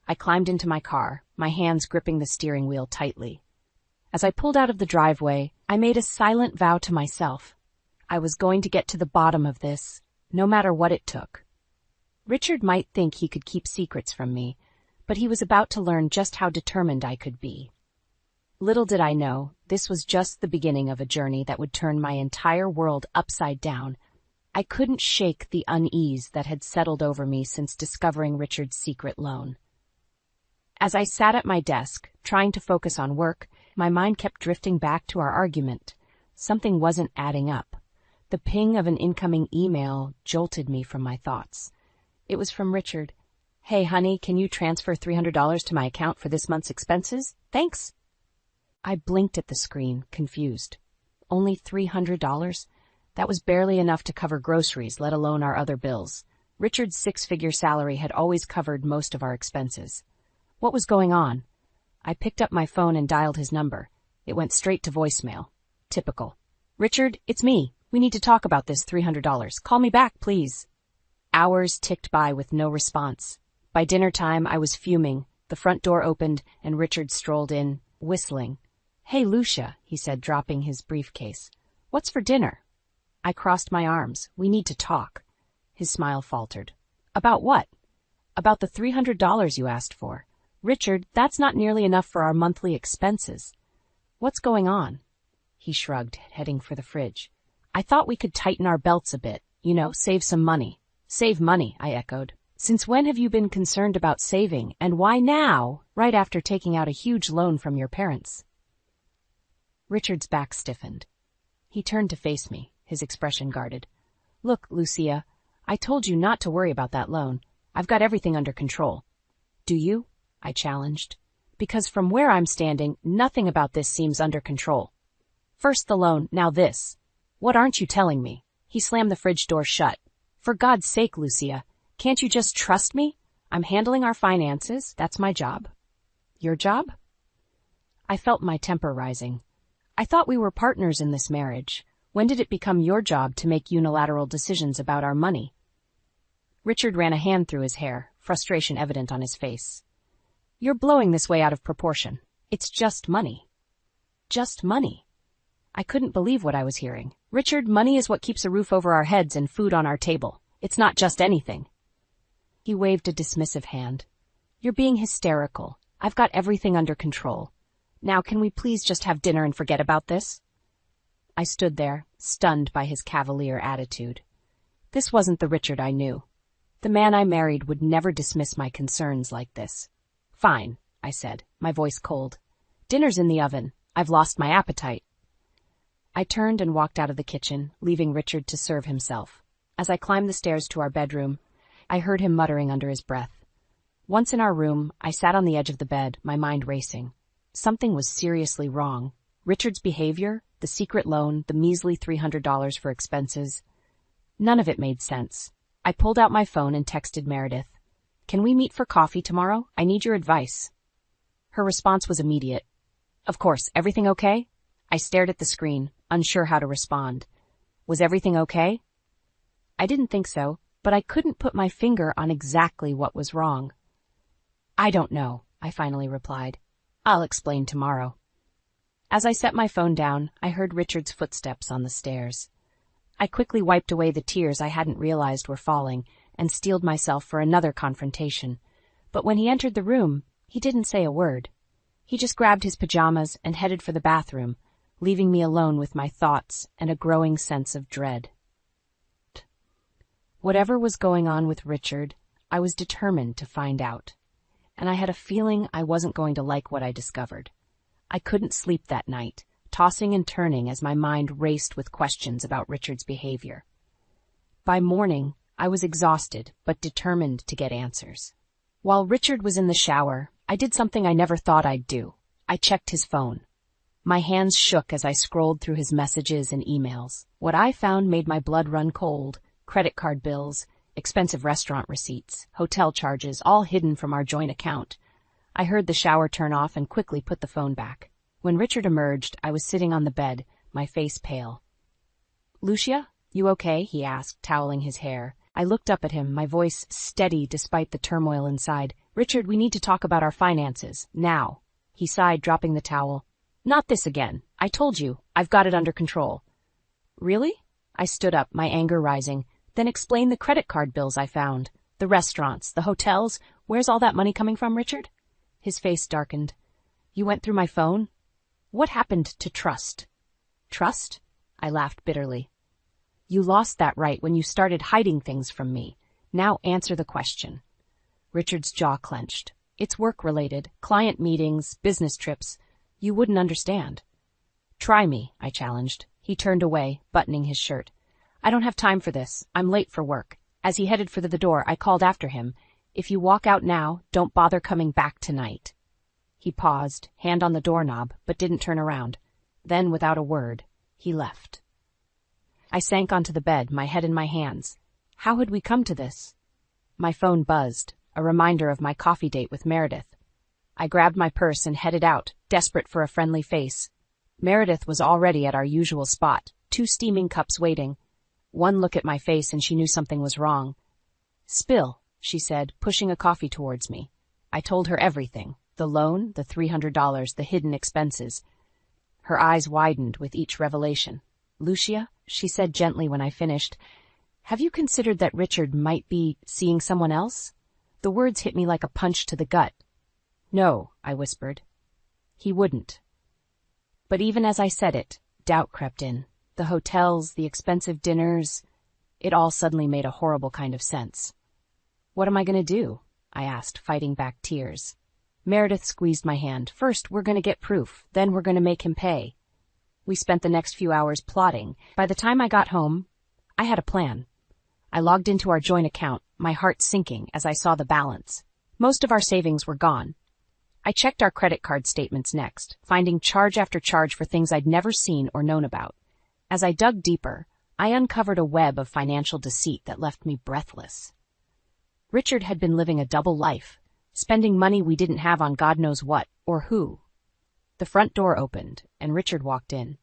I climbed into my car, my hands gripping the steering wheel tightly. As I pulled out of the driveway, I made a silent vow to myself. I was going to get to the bottom of this, no matter what it took. Richard might think he could keep secrets from me, but he was about to learn just how determined I could be. Little did I know, this was just the beginning of a journey that would turn my entire world upside down. I couldn't shake the unease that had settled over me since discovering Richard's secret loan. As I sat at my desk, trying to focus on work, my mind kept drifting back to our argument. Something wasn't adding up. The ping of an incoming email jolted me from my thoughts. It was from Richard. "Hey, honey, can you transfer $300 to my account for this month's expenses? Thanks." I blinked at the screen, confused. Only $300? That was barely enough to cover groceries, let alone our other bills. Richard's six-figure salary had always covered most of our expenses. What was going on? I picked up my phone and dialed his number. It went straight to voicemail. Typical. "Richard, it's me. We need to talk about this $300. Call me back, please." Hours ticked by with no response. By dinner time, I was fuming. The front door opened, and Richard strolled in, whistling. "Hey, Lucia," he said, dropping his briefcase. "What's for dinner?" I crossed my arms. "We need to talk." His smile faltered. "About what?" "About the $300 you asked for." "Richard, that's not nearly enough for our monthly expenses." "What's going on?" He shrugged, heading for the fridge. "I thought we could tighten our belts a bit, save some money." "Save money," I echoed. "Since when have you been concerned about saving, and why now, right after taking out a huge loan from your parents?" Richard's back stiffened. He turned to face me, his expression guarded. "Look, Lucia, I told you not to worry about that loan. I've got everything under control." "Do you?" I challenged. "Because from where I'm standing, nothing about this seems under control. First the loan, now this. What aren't you telling me?" He slammed the fridge door shut. "For God's sake, Lucia, can't you just trust me? I'm handling our finances. That's my job." "Your job?" I felt my temper rising. "I thought we were partners in this marriage. When did it become your job to make unilateral decisions about our money?" Richard ran a hand through his hair, frustration evident on his face. "You're blowing this way out of proportion. It's just money." Just money? I couldn't believe what I was hearing. "Richard, money is what keeps a roof over our heads and food on our table. It's not just anything." He waved a dismissive hand. "You're being hysterical. I've got everything under control. Now can we please just have dinner and forget about this?" I stood there, stunned by his cavalier attitude. This wasn't the Richard I knew. The man I married would never dismiss my concerns like this. "Fine," I said, my voice cold. "Dinner's in the oven. I've lost my appetite." I turned and walked out of the kitchen, leaving Richard to serve himself. As I climbed the stairs to our bedroom, I heard him muttering under his breath. Once in our room, I sat on the edge of the bed, my mind racing. Something was seriously wrong. Richard's behavior, the secret loan, the measly $300 for expenses. None of it made sense. I pulled out my phone and texted Meredith. "Can we meet for coffee tomorrow? I need your advice." Her response was immediate. "Of course, everything okay?" I stared at the screen, unsure how to respond. Was everything okay? I didn't think so, but I couldn't put my finger on exactly what was wrong. "I don't know," I finally replied. "I'll explain tomorrow." As I set my phone down, I heard Richard's footsteps on the stairs. I quickly wiped away the tears I hadn't realized were falling and steeled myself for another confrontation. But when he entered the room, he didn't say a word. He just grabbed his pajamas and headed for the bathroom, leaving me alone with my thoughts and a growing sense of dread. Whatever was going on with Richard, I was determined to find out, and I had a feeling I wasn't going to like what I discovered. I couldn't sleep that night, tossing and turning as my mind raced with questions about Richard's behavior. By morning, I was exhausted but determined to get answers. While Richard was in the shower, I did something I never thought I'd do. I checked his phone. My hands shook as I scrolled through his messages and emails. What I found made my blood run cold: credit card bills, expensive restaurant receipts, hotel charges, all hidden from our joint account. I heard the shower turn off and quickly put the phone back. When Richard emerged, I was sitting on the bed, my face pale. "Lucia, you okay?" he asked, toweling his hair. I looked up at him, my voice steady despite the turmoil inside. "Richard, we need to talk about our finances, now." He sighed, dropping the towel. "Not this again. I told you, I've got it under control." "Really?" I stood up, my anger rising. "Then explain the credit card bills I found. The restaurants, the hotels. Where's all that money coming from, Richard?" His face darkened. "You went through my phone? What happened to trust?" "Trust?" I laughed bitterly. "You lost that right when you started hiding things from me. Now answer the question." Richard's jaw clenched. "It's work-related, client meetings, business trips. You wouldn't understand." "Try me," I challenged. He turned away, buttoning his shirt. "I don't have time for this. I'm late for work." As he headed for the door, I called after him. "If you walk out now, don't bother coming back tonight." He paused, hand on the doorknob, but didn't turn around. Then, without a word, he left. I sank onto the bed, my head in my hands. How had we come to this? My phone buzzed, a reminder of my coffee date with Meredith. I grabbed my purse and headed out, desperate for a friendly face. Meredith was already at our usual spot, 2 steaming cups waiting. One look at my face and she knew something was wrong. "Spill," she said, pushing a coffee towards me. I told her everything: the loan, the $300, the hidden expenses. Her eyes widened with each revelation. "Lucia," she said gently when I finished, "have you considered that Richard might be seeing someone else?" The words hit me like a punch to the gut. "No," I whispered. "He wouldn't." But even as I said it, doubt crept in. The hotels, the expensive dinners, it all suddenly made a horrible kind of sense. "What am I going to do?" I asked, fighting back tears. Meredith squeezed my hand. "First, we're going to get proof. Then we're going to make him pay." We spent the next few hours plotting. By the time I got home, I had a plan. I logged into our joint account, my heart sinking as I saw the balance. Most of our savings were gone. I checked our credit card statements next, finding charge after charge for things I'd never seen or known about. As I dug deeper, I uncovered a web of financial deceit that left me breathless. Richard had been living a double life, spending money we didn't have on God knows what or who. The front door opened, and Richard walked in.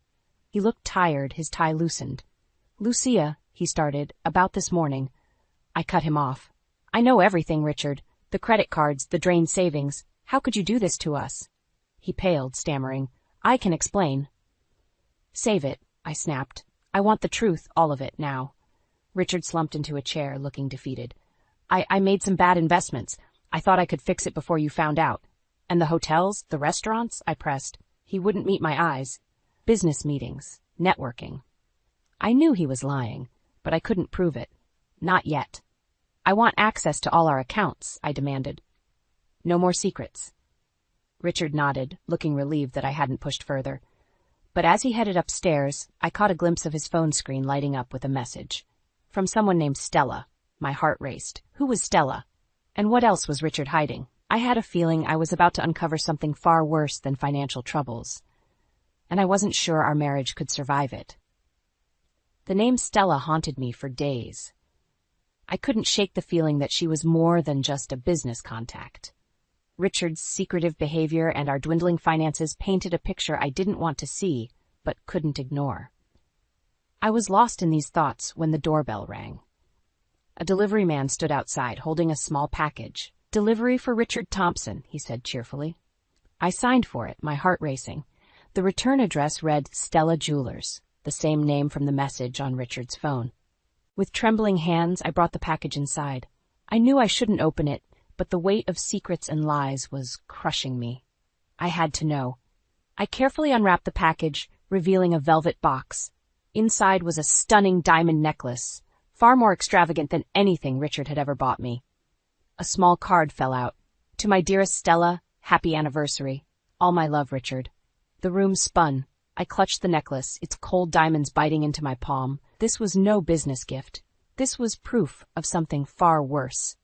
He looked tired, his tie loosened. "Lucia," he started, "about this morning." I cut him off. "I know everything, Richard. The credit cards, the drained savings. How could you do this to us?" He paled, stammering. "I can explain." "Save it," I snapped. "I want the truth, all of it, now." Richard slumped into a chair, looking defeated. I made some bad investments. I thought I could fix it before you found out." "And the hotels, the restaurants?" I pressed. He wouldn't meet my eyes. "Business meetings, networking." I knew he was lying, but I couldn't prove it. Not yet. "I want access to all our accounts," I demanded. "No more secrets." Richard nodded, looking relieved that I hadn't pushed further. But as he headed upstairs, I caught a glimpse of his phone screen lighting up with a message. From someone named Stella. My heart raced. Who was Stella? And what else was Richard hiding? I had a feeling I was about to uncover something far worse than financial troubles. And I wasn't sure our marriage could survive it. The name Stella haunted me for days. I couldn't shake the feeling that she was more than just a business contact. Richard's secretive behavior and our dwindling finances painted a picture I didn't want to see, but couldn't ignore. I was lost in these thoughts when the doorbell rang. A delivery man stood outside, holding a small package. "Delivery for Richard Thompson," he said cheerfully. I signed for it, my heart racing. The return address read Stella Jewelers, the same name from the message on Richard's phone. With trembling hands, I brought the package inside. I knew I shouldn't open it, but the weight of secrets and lies was crushing me. I had to know. I carefully unwrapped the package, revealing a velvet box. Inside was a stunning diamond necklace, far more extravagant than anything Richard had ever bought me. A small card fell out. To my dearest Stella, happy anniversary. All my love, Richard. The room spun. I clutched the necklace, its cold diamonds biting into my palm. This was no business gift. This was proof of something far worse.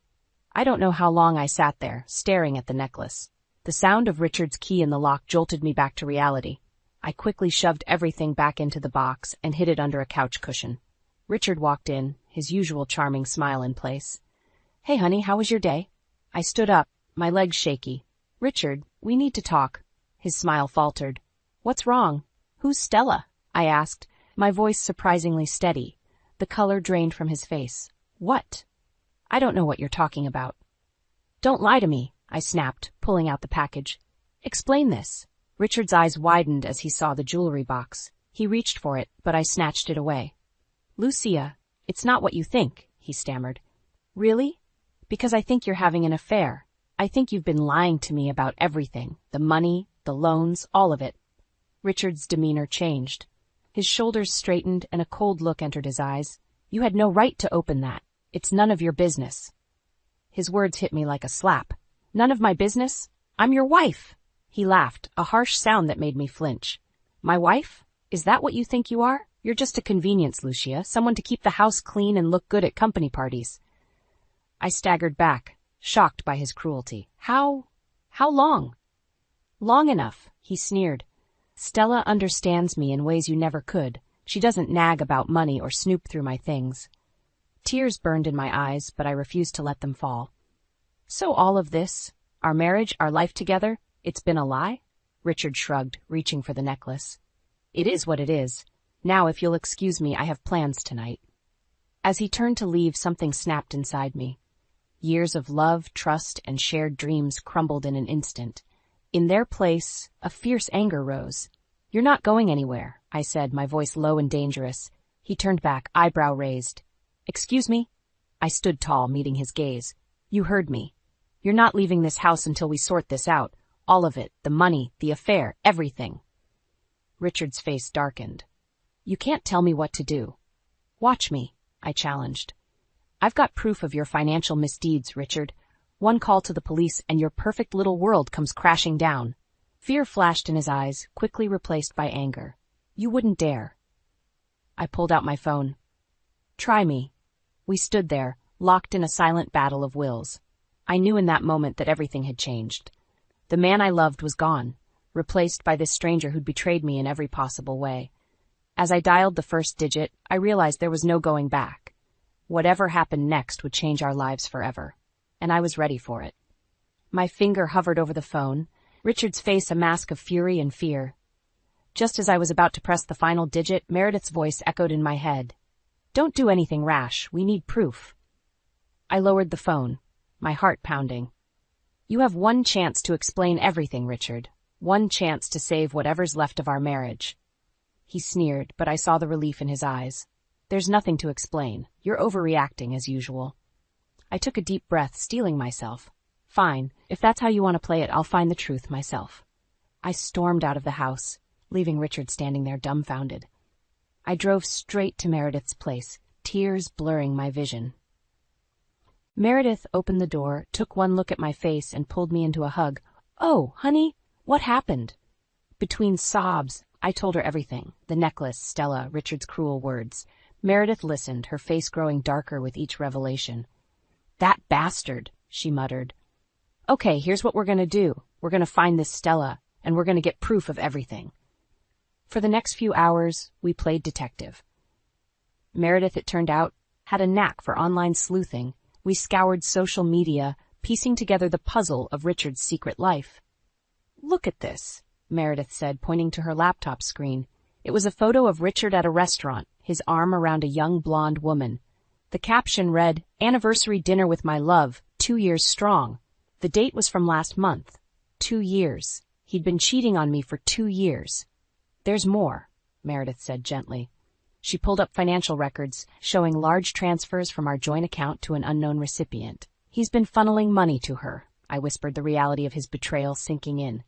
I don't know how long I sat there, staring at the necklace. The sound of Richard's key in the lock jolted me back to reality. I quickly shoved everything back into the box and hid it under a couch cushion. Richard walked in, his usual charming smile in place. "Hey, honey, how was your day?" I stood up, my legs shaky. "Richard, we need to talk." His smile faltered. "What's wrong? Who's Stella?" I asked, my voice surprisingly steady. The color drained from his face. "What?" "I don't know what you're talking about." "Don't lie to me," I snapped, pulling out the package. "Explain this." Richard's eyes widened as he saw the jewelry box. He reached for it, but I snatched it away. "Lucia, it's not what you think," he stammered. "Really? Because I think you're having an affair. I think you've been lying to me about everything, the money, the loans, all of it." Richard's demeanor changed. His shoulders straightened and a cold look entered his eyes. "You had no right to open that. It's none of your business." His words hit me like a slap. "None of my business? I'm your wife." He laughed, a harsh sound that made me flinch. "My wife? Is that what you think you are? You're just a convenience, Lucia, someone to keep the house clean and look good at company parties." I staggered back, shocked by his cruelty. How long?" "Long enough," he sneered. "Stella understands me in ways you never could. She doesn't nag about money or snoop through my things." Tears burned in my eyes, but I refused to let them fall. "So all of this, our marriage, our life together, it's been a lie?" Richard shrugged, reaching for the necklace. "It is what it is. Now, if you'll excuse me, I have plans tonight." As he turned to leave, something snapped inside me. Years of love, trust, and shared dreams crumbled in an instant. In their place, a fierce anger rose. "You're not going anywhere," I said, my voice low and dangerous. He turned back, eyebrow raised. "Excuse me?" I stood tall, meeting his gaze. "You heard me. You're not leaving this house until we sort this out. All of it, the money, the affair, everything." Richard's face darkened. "You can't tell me what to do." "Watch me," I challenged. "I've got proof of your financial misdeeds, Richard. One call to the police and your perfect little world comes crashing down." Fear flashed in his eyes, quickly replaced by anger. "You wouldn't dare." I pulled out my phone. "Try me." We stood there, locked in a silent battle of wills. I knew in that moment that everything had changed. The man I loved was gone, replaced by this stranger who'd betrayed me in every possible way. As I dialed the first digit, I realized there was no going back. Whatever happened next would change our lives forever, and I was ready for it. My finger hovered over the phone, Richard's face a mask of fury and fear. Just as I was about to press the final digit, Meredith's voice echoed in my head. "Don't do anything rash. We need proof." I lowered the phone, my heart pounding. "You have one chance to explain everything, Richard. One chance to save whatever's left of our marriage." He sneered, but I saw the relief in his eyes. "There's nothing to explain. You're overreacting as usual." I took a deep breath, steeling myself. "Fine. If that's how you want to play it, I'll find the truth myself." I stormed out of the house, leaving Richard standing there dumbfounded. I drove straight to Meredith's place, tears blurring my vision. Meredith opened the door, took one look at my face, and pulled me into a hug. "Oh, honey, what happened?" Between sobs, I told her everything, the necklace, Stella, Richard's cruel words. Meredith listened, her face growing darker with each revelation. "That bastard," she muttered. "Okay, here's what we're going to do. We're going to find this Stella, and we're going to get proof of everything." For the next few hours, we played detective. Meredith, it turned out, had a knack for online sleuthing. We scoured social media, piecing together the puzzle of Richard's secret life. "Look at this," Meredith said, pointing to her laptop screen. It was a photo of Richard at a restaurant, his arm around a young blonde woman. The caption read, "Anniversary dinner with my love, 2 years strong." The date was from last month. 2 years. He'd been cheating on me for 2 years. "There's more," Meredith said gently. She pulled up financial records, showing large transfers from our joint account to an unknown recipient. "He's been funneling money to her," I whispered, the reality of his betrayal sinking in.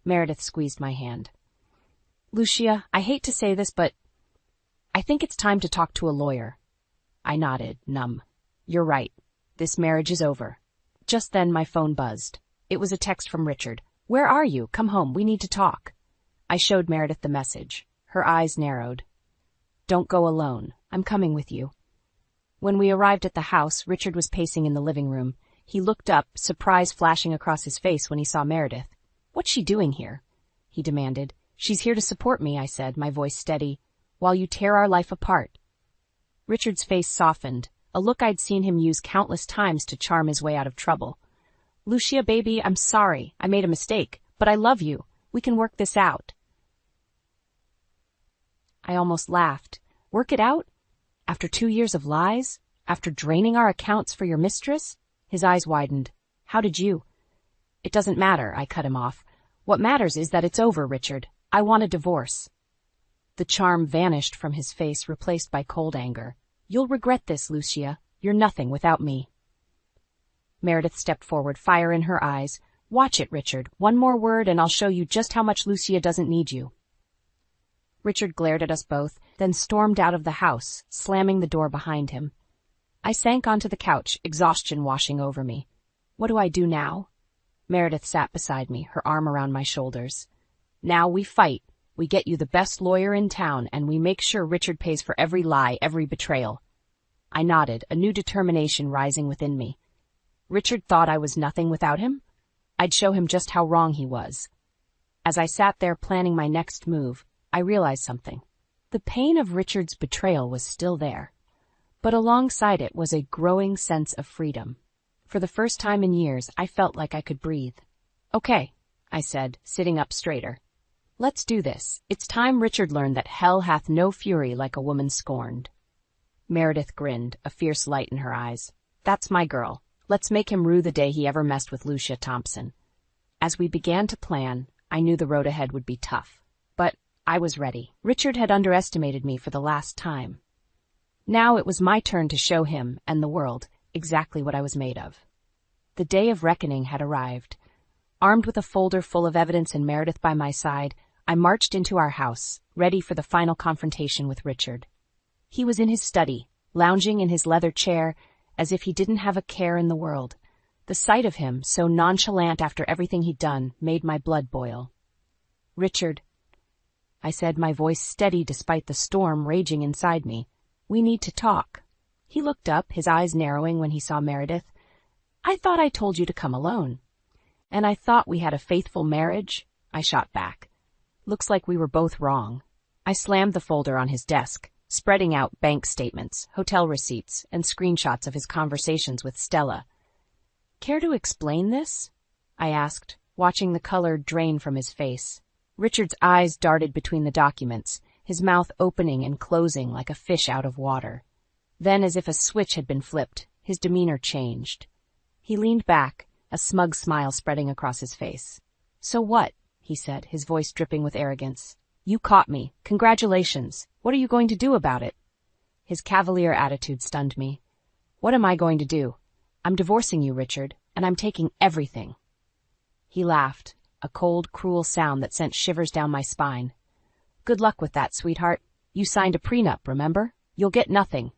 Meredith squeezed my hand. Lucia, I hate to say this, but I think it's time to talk to a lawyer. I nodded, numb. You're right. This marriage is over. Just then my phone buzzed. It was a text from Richard. Where are you? Come home. We need to talk. I showed Meredith the message. Her eyes narrowed. Don't go alone. I'm coming with you. When we arrived at the house, Richard was pacing in the living room. He looked up, surprise flashing across his face when he saw Meredith. What's she doing here? He demanded. She's here to support me, I said, my voice steady, while you tear our life apart. Richard's face softened, a look I'd seen him use countless times to charm his way out of trouble. Lucia, baby, I'm sorry. I made a mistake, but I love you. We can work this out. I almost laughed. Work it out? After 2 years of lies? After draining our accounts for your mistress? His eyes widened. How did you? It doesn't matter, I cut him off. What matters is that it's over, Richard. I want a divorce. The charm vanished from his face, replaced by cold anger. You'll regret this, Lucia. You're nothing without me. Meredith stepped forward, fire in her eyes. Watch it, Richard. One more word and I'll show you just how much Lucia doesn't need you. Richard glared at us both, then stormed out of the house, slamming the door behind him. I sank onto the couch, exhaustion washing over me. What do I do now? Meredith sat beside me, her arm around my shoulders. Now we fight. We get you the best lawyer in town, and we make sure Richard pays for every lie, every betrayal. I nodded, a new determination rising within me. Richard thought I was nothing without him? I'd show him just how wrong he was. As I sat there planning my next move, I realized something. The pain of Richard's betrayal was still there, but alongside it was a growing sense of freedom. For the first time in years, I felt like I could breathe. Okay, I said, sitting up straighter. Let's do this. It's time Richard learned that hell hath no fury like a woman scorned. Meredith grinned, a fierce light in her eyes. That's my girl. Let's make him rue the day he ever messed with Lucia Thompson. As we began to plan, I knew the road ahead would be tough. But I was ready. Richard had underestimated me for the last time. Now it was my turn to show him and the world exactly what I was made of. The day of reckoning had arrived. Armed with a folder full of evidence and Meredith by my side, I marched into our house, ready for the final confrontation with Richard. He was in his study, lounging in his leather chair, as if he didn't have a care in the world. The sight of him, so nonchalant after everything he'd done, made my blood boil. Richard, I said, my voice steady despite the storm raging inside me. We need to talk. He looked up, his eyes narrowing when he saw Meredith. I thought I told you to come alone. And I thought we had a faithful marriage, I shot back. Looks like we were both wrong. I slammed the folder on his desk, spreading out bank statements, hotel receipts, and screenshots of his conversations with Stella. Care to explain this? I asked, watching the color drain from his face. Richard's eyes darted between the documents, his mouth opening and closing like a fish out of water. Then, as if a switch had been flipped, his demeanor changed. He leaned back, a smug smile spreading across his face. So what? He said, his voice dripping with arrogance. You caught me. Congratulations. What are you going to do about it? His cavalier attitude stunned me. What am I going to do? I'm divorcing you, Richard, and I'm taking everything. He laughed, a cold, cruel sound that sent shivers down my spine. Good luck with that, sweetheart. You signed a prenup, remember? You'll get nothing.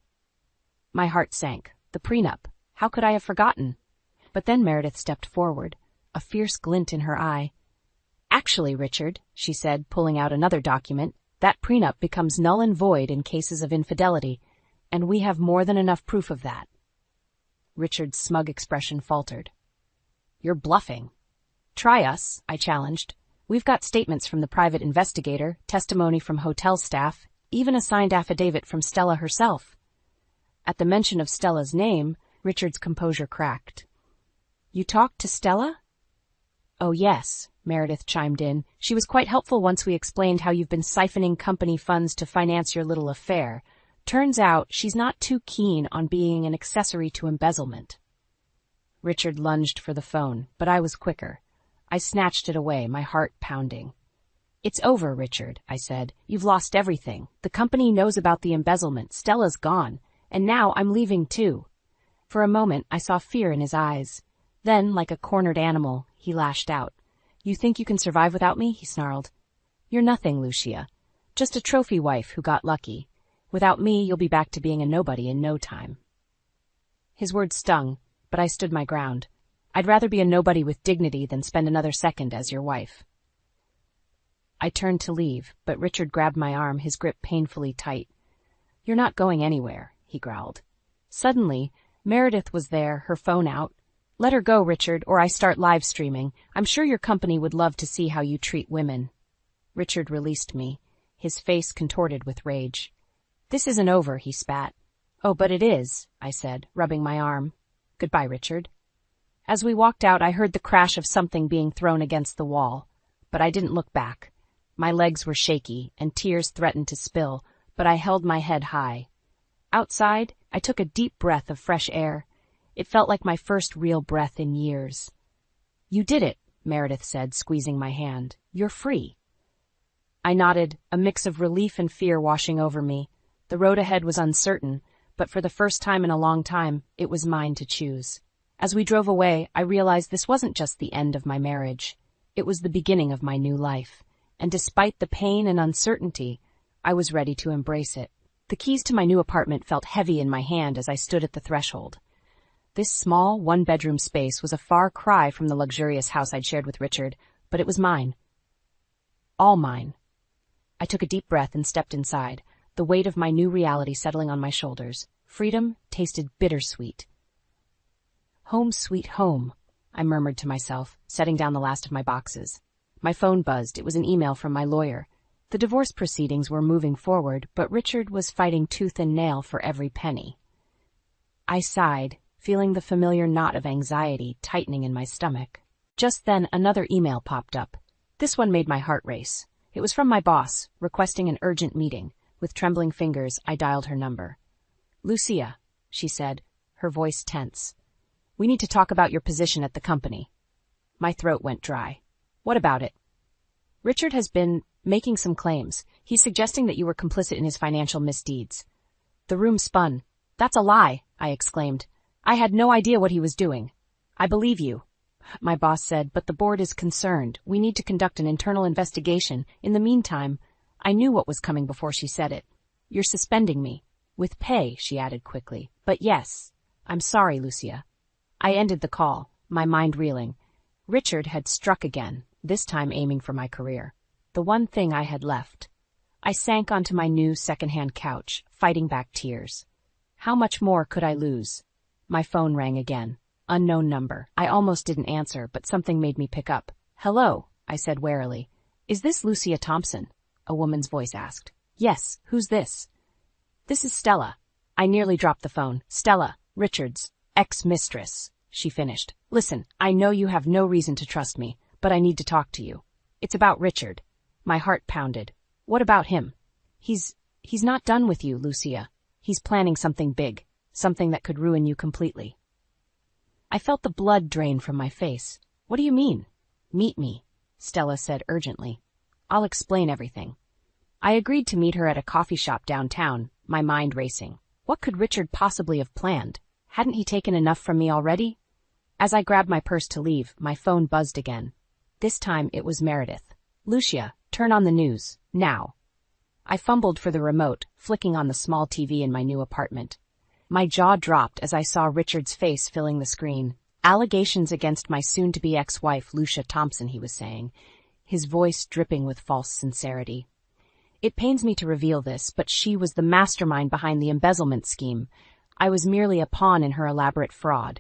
My heart sank. The prenup. How could I have forgotten? But then Meredith stepped forward, a fierce glint in her eye. Actually, Richard, she said, pulling out another document, that prenup becomes null and void in cases of infidelity, and we have more than enough proof of that. Richard's smug expression faltered. You're bluffing. Try us, I challenged. We've got statements from the private investigator, testimony from hotel staff, even a signed affidavit from Stella herself. At the mention of Stella's name, Richard's composure cracked. You talked to Stella? Oh, yes, Meredith chimed in. She was quite helpful once we explained how you've been siphoning company funds to finance your little affair. Turns out she's not too keen on being an accessory to embezzlement. Richard lunged for the phone, but I was quicker. I snatched it away, my heart pounding. It's over, Richard, I said. You've lost everything. The company knows about the embezzlement. Stella's gone. And now I'm leaving too. For a moment, I saw fear in his eyes. Then, like a cornered animal, he lashed out. You think you can survive without me? He snarled. You're nothing, Lucia. Just a trophy wife who got lucky. Without me, you'll be back to being a nobody in no time. His words stung, but I stood my ground. I'd rather be a nobody with dignity than spend another second as your wife. I turned to leave, but Richard grabbed my arm, his grip painfully tight. You're not going anywhere, he growled. Suddenly, Meredith was there, her phone out. Let her go, Richard, or I start live streaming. I'm sure your company would love to see how you treat women. Richard released me, his face contorted with rage. This isn't over, he spat. Oh, but it is, I said, rubbing my arm. Goodbye, Richard. As we walked out, I heard the crash of something being thrown against the wall, but I didn't look back. My legs were shaky, and tears threatened to spill, but I held my head high. Outside, I took a deep breath of fresh air. It felt like my first real breath in years. You did it, Meredith said, squeezing my hand. You're free. I nodded, a mix of relief and fear washing over me. The road ahead was uncertain, but for the first time in a long time, it was mine to choose. As we drove away, I realized this wasn't just the end of my marriage. It was the beginning of my new life, and despite the pain and uncertainty, I was ready to embrace it. The keys to my new apartment felt heavy in my hand as I stood at the threshold. This small, one-bedroom space was a far cry from the luxurious house I'd shared with Richard, but it was mine. All mine. I took a deep breath and stepped inside, the weight of my new reality settling on my shoulders. Freedom tasted bittersweet. Home sweet home, I murmured to myself, setting down the last of my boxes. My phone buzzed. It was an email from my lawyer. The divorce proceedings were moving forward, but Richard was fighting tooth and nail for every penny. I sighed, feeling the familiar knot of anxiety tightening in my stomach. Just then, another email popped up. This one made my heart race. It was from my boss, requesting an urgent meeting. With trembling fingers, I dialed her number. Lucia, she said, her voice tense. We need to talk about your position at the company. My throat went dry. What about it? Richard has been making some claims. He's suggesting that you were complicit in his financial misdeeds. The room spun. That's a lie, I exclaimed. I had no idea what he was doing. I believe you, my boss said, but the board is concerned. We need to conduct an internal investigation. In the meantime, I knew what was coming before she said it. You're suspending me. With pay, she added quickly. But yes, I'm sorry, Lucia. I ended the call, my mind reeling. Richard had struck again, this time aiming for my career. The one thing I had left. I sank onto my new second-hand couch, fighting back tears. How much more could I lose? My phone rang again. Unknown number. I almost didn't answer, but something made me pick up. Hello, I said warily. Is this Lucia Thompson? A woman's voice asked. Yes, who's this? This is Stella. I nearly dropped the phone. Stella, Richard's ex-mistress, she finished. Listen, I know you have no reason to trust me, but I need to talk to you. It's about Richard. My heart pounded. What about him? He's not done with you, Lucia. He's planning something big, something that could ruin you completely. I felt the blood drain from my face. What do you mean? Meet me, Stella said urgently. I'll explain everything. I agreed to meet her at a coffee shop downtown, my mind racing. What could Richard possibly have planned? Hadn't he taken enough from me already? As I grabbed my purse to leave, my phone buzzed again. This time it was Meredith. Lucia, turn on the news, now. I fumbled for the remote, flicking on the small TV in my new apartment. My jaw dropped as I saw Richard's face filling the screen. Allegations against my soon-to-be ex-wife, Lucia Thompson, he was saying, his voice dripping with false sincerity. It pains me to reveal this, but she was the mastermind behind the embezzlement scheme. I was merely a pawn in her elaborate fraud.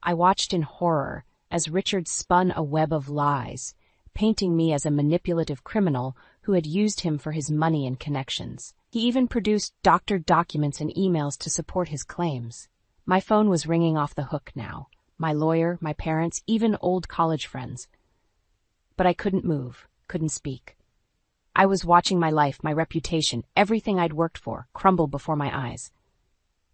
I watched in horror as Richard spun a web of lies, painting me as a manipulative criminal who had used him for his money and connections. He even produced doctored documents and emails to support his claims. My phone was ringing off the hook now. My lawyer, my parents, even old college friends. But I couldn't move, couldn't speak. I was watching my life, my reputation, everything I'd worked for, crumble before my eyes.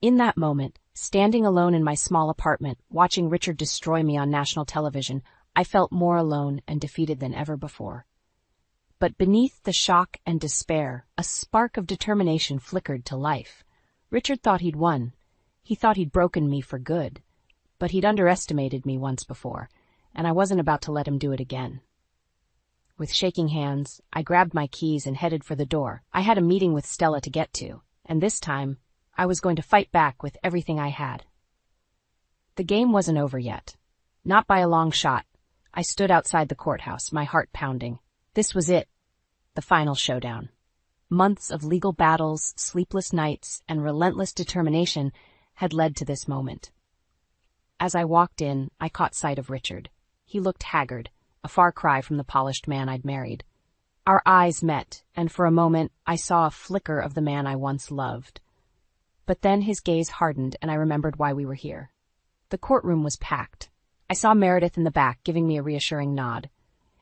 In that moment, standing alone in my small apartment, watching Richard destroy me on national television, I felt more alone and defeated than ever before. But beneath the shock and despair, a spark of determination flickered to life. Richard thought he'd won. He thought he'd broken me for good. But he'd underestimated me once before, and I wasn't about to let him do it again. With shaking hands, I grabbed my keys and headed for the door. I had a meeting with Stella to get to, and this time, I was going to fight back with everything I had. The game wasn't over yet. Not by a long shot. I stood outside the courthouse, my heart pounding. This was it. The final showdown. Months of legal battles, sleepless nights, and relentless determination had led to this moment. As I walked in, I caught sight of Richard. He looked haggard, a far cry from the polished man I'd married. Our eyes met, and for a moment I saw a flicker of the man I once loved. But then his gaze hardened, and I remembered why we were here. The courtroom was packed. I saw Meredith in the back giving me a reassuring nod.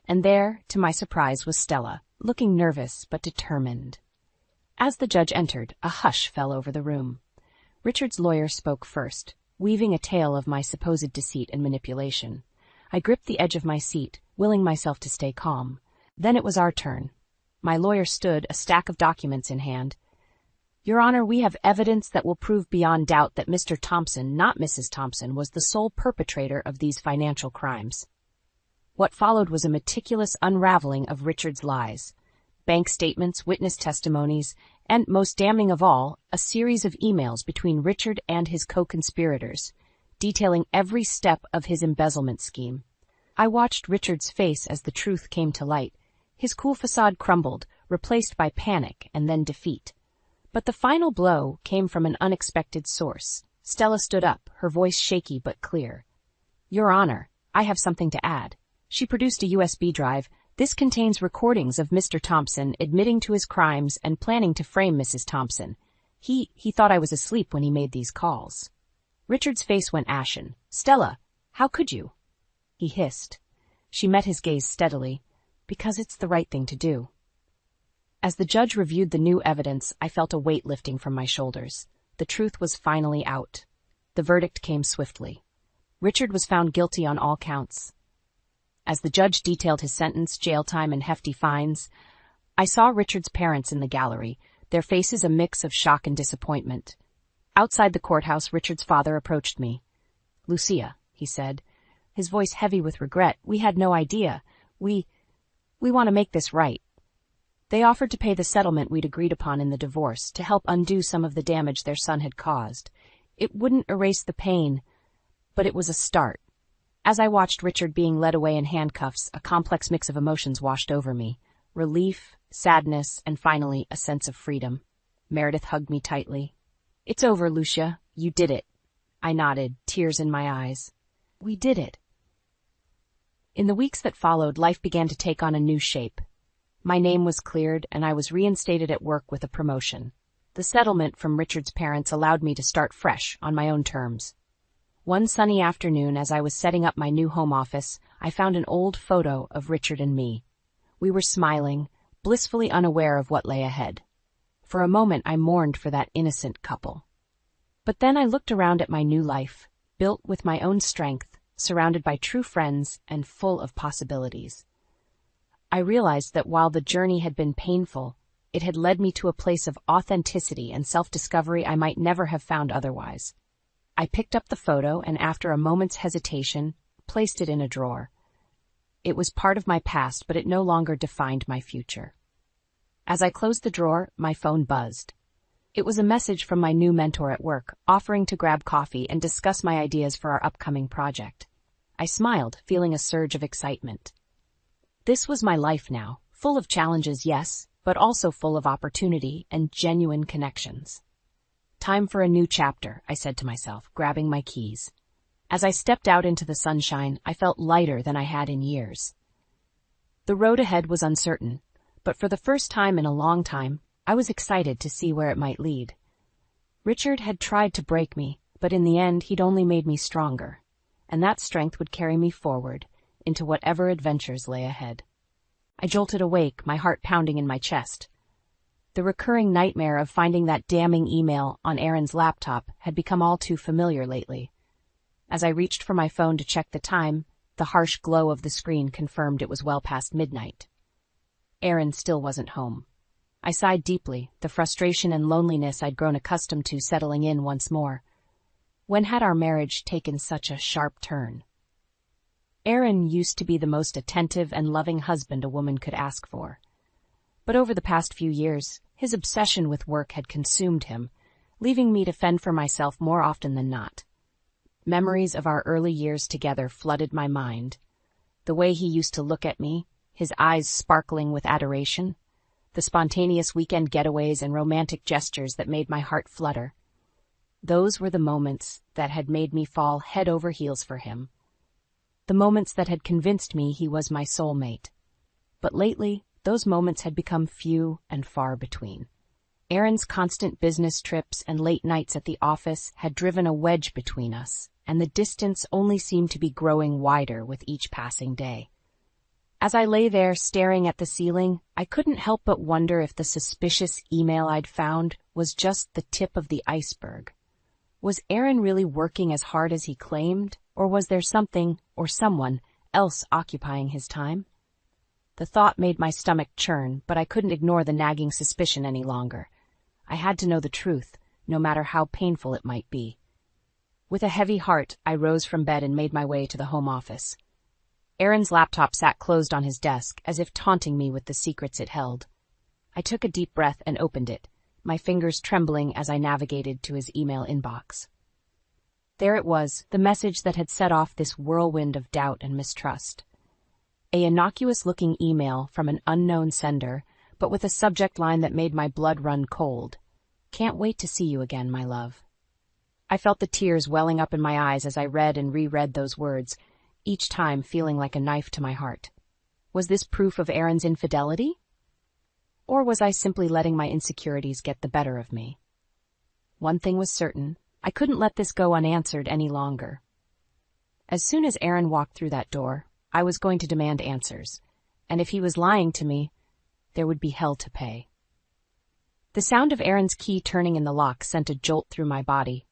And there, to my surprise, was Stella, looking nervous but determined. As the judge entered, a hush fell over the room. Richard's lawyer spoke first, weaving a tale of my supposed deceit and manipulation. I gripped the edge of my seat, willing myself to stay calm. Then it was our turn. My lawyer stood, a stack of documents in hand. Your Honor, we have evidence that will prove beyond doubt that Mr. Thompson, not Mrs. Thompson, was the sole perpetrator of these financial crimes. What followed was a meticulous unraveling of Richard's lies. Bank statements, witness testimonies, and, most damning of all, a series of emails between Richard and his co-conspirators, detailing every step of his embezzlement scheme. I watched Richard's face as the truth came to light. His cool facade crumbled, replaced by panic and then defeat. But the final blow came from an unexpected source. Stella stood up, her voice shaky but clear. Your Honor, I have something to add. She produced a USB drive. This contains recordings of Mr. Thompson admitting to his crimes and planning to frame Mrs. Thompson. He thought I was asleep when he made these calls. Richard's face went ashen. Stella, how could you? He hissed. She met his gaze steadily. Because it's the right thing to do. As the judge reviewed the new evidence, I felt a weight lifting from my shoulders. The truth was finally out. The verdict came swiftly. Richard was found guilty on all counts. As the judge detailed his sentence, jail time, and hefty fines, I saw Richard's parents in the gallery, their faces a mix of shock and disappointment. Outside the courthouse, Richard's father approached me. Lucia, he said, his voice heavy with regret, we had no idea. We want to make this right. They offered to pay the settlement we'd agreed upon in the divorce to help undo some of the damage their son had caused. It wouldn't erase the pain, but it was a start. As I watched Richard being led away in handcuffs, a complex mix of emotions washed over me. Relief, sadness, and finally a sense of freedom. Meredith hugged me tightly. It's over, Lucia. You did it. I nodded, tears in my eyes. We did it. In the weeks that followed, life began to take on a new shape. My name was cleared, and I was reinstated at work with a promotion. The settlement from Richard's parents allowed me to start fresh, on my own terms. One sunny afternoon, as I was setting up my new home office, I found an old photo of Richard and me. We were smiling, blissfully unaware of what lay ahead. For a moment, I mourned for that innocent couple. But then I looked around at my new life, built with my own strength, surrounded by true friends, and full of possibilities. I realized that while the journey had been painful, it had led me to a place of authenticity and self-discovery I might never have found otherwise. I picked up the photo and, after a moment's hesitation, placed it in a drawer. It was part of my past, but it no longer defined my future. As I closed the drawer, my phone buzzed. It was a message from my new mentor at work, offering to grab coffee and discuss my ideas for our upcoming project. I smiled, feeling a surge of excitement. This was my life now, full of challenges, yes, but also full of opportunity and genuine connections. Time for a new chapter, I said to myself, grabbing my keys. As I stepped out into the sunshine, I felt lighter than I had in years. The road ahead was uncertain, but for the first time in a long time, I was excited to see where it might lead. Richard had tried to break me, but in the end he'd only made me stronger, and that strength would carry me forward, into whatever adventures lay ahead. I jolted awake, my heart pounding in my chest. The recurring nightmare of finding that damning email on Aaron's laptop had become all too familiar lately. As I reached for my phone to check the time, the harsh glow of the screen confirmed it was well past midnight. Aaron still wasn't home. I sighed deeply, the frustration and loneliness I'd grown accustomed to settling in once more. When had our marriage taken such a sharp turn? Aaron used to be the most attentive and loving husband a woman could ask for. But over the past few years, his obsession with work had consumed him, leaving me to fend for myself more often than not. Memories of our early years together flooded my mind. The way he used to look at me, his eyes sparkling with adoration, the spontaneous weekend getaways and romantic gestures that made my heart flutter. Those were the moments that had made me fall head over heels for him. The moments that had convinced me he was my soulmate. But lately, those moments had become few and far between. Aaron's constant business trips and late nights at the office had driven a wedge between us, and the distance only seemed to be growing wider with each passing day. As I lay there staring at the ceiling, I couldn't help but wonder if the suspicious email I'd found was just the tip of the iceberg. Was Aaron really working as hard as he claimed, or was there something or someone else occupying his time? The thought made my stomach churn, but I couldn't ignore the nagging suspicion any longer. I had to know the truth, no matter how painful it might be. With a heavy heart, I rose from bed and made my way to the home office. Aaron's laptop sat closed on his desk, as if taunting me with the secrets it held. I took a deep breath and opened it, my fingers trembling as I navigated to his email inbox. There it was, the message that had set off this whirlwind of doubt and mistrust. A innocuous-looking email from an unknown sender, but with a subject line that made my blood run cold. "Can't wait to see you again, my love." I felt the tears welling up in my eyes as I read and reread those words, each time feeling like a knife to my heart. Was this proof of Aaron's infidelity? Or was I simply letting my insecurities get the better of me? One thing was certain, I couldn't let this go unanswered any longer. As soon as Aaron walked through that door, I was going to demand answers, and if he was lying to me, there would be hell to pay. The sound of Aaron's key turning in the lock sent a jolt through my body.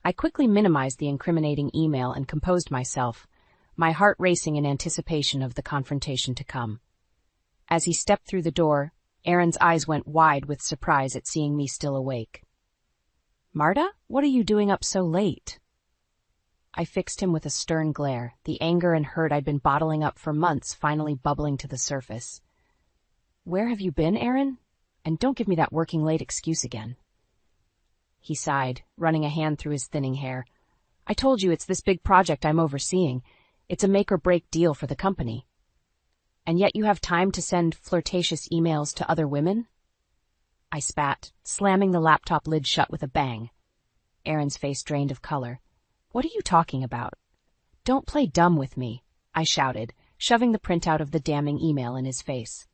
I quickly minimized the incriminating email and composed myself, my heart racing in anticipation of the confrontation to come. As he stepped through the door, Aaron's eyes went wide with surprise at seeing me still awake. "Marta, what are you doing up so late?" I fixed him with a stern glare, the anger and hurt I'd been bottling up for months finally bubbling to the surface. "Where have you been, Aaron? And don't give me that working late excuse again." He sighed, running a hand through his thinning hair. "I told you it's this big project I'm overseeing. It's a make-or-break deal for the company. And yet you have time to send flirtatious emails to other women?" I spat, slamming the laptop lid shut with a bang. Aaron's face drained of color. "What are you talking about?" "Don't play dumb with me," I shouted, shoving the printout of the damning email in his face.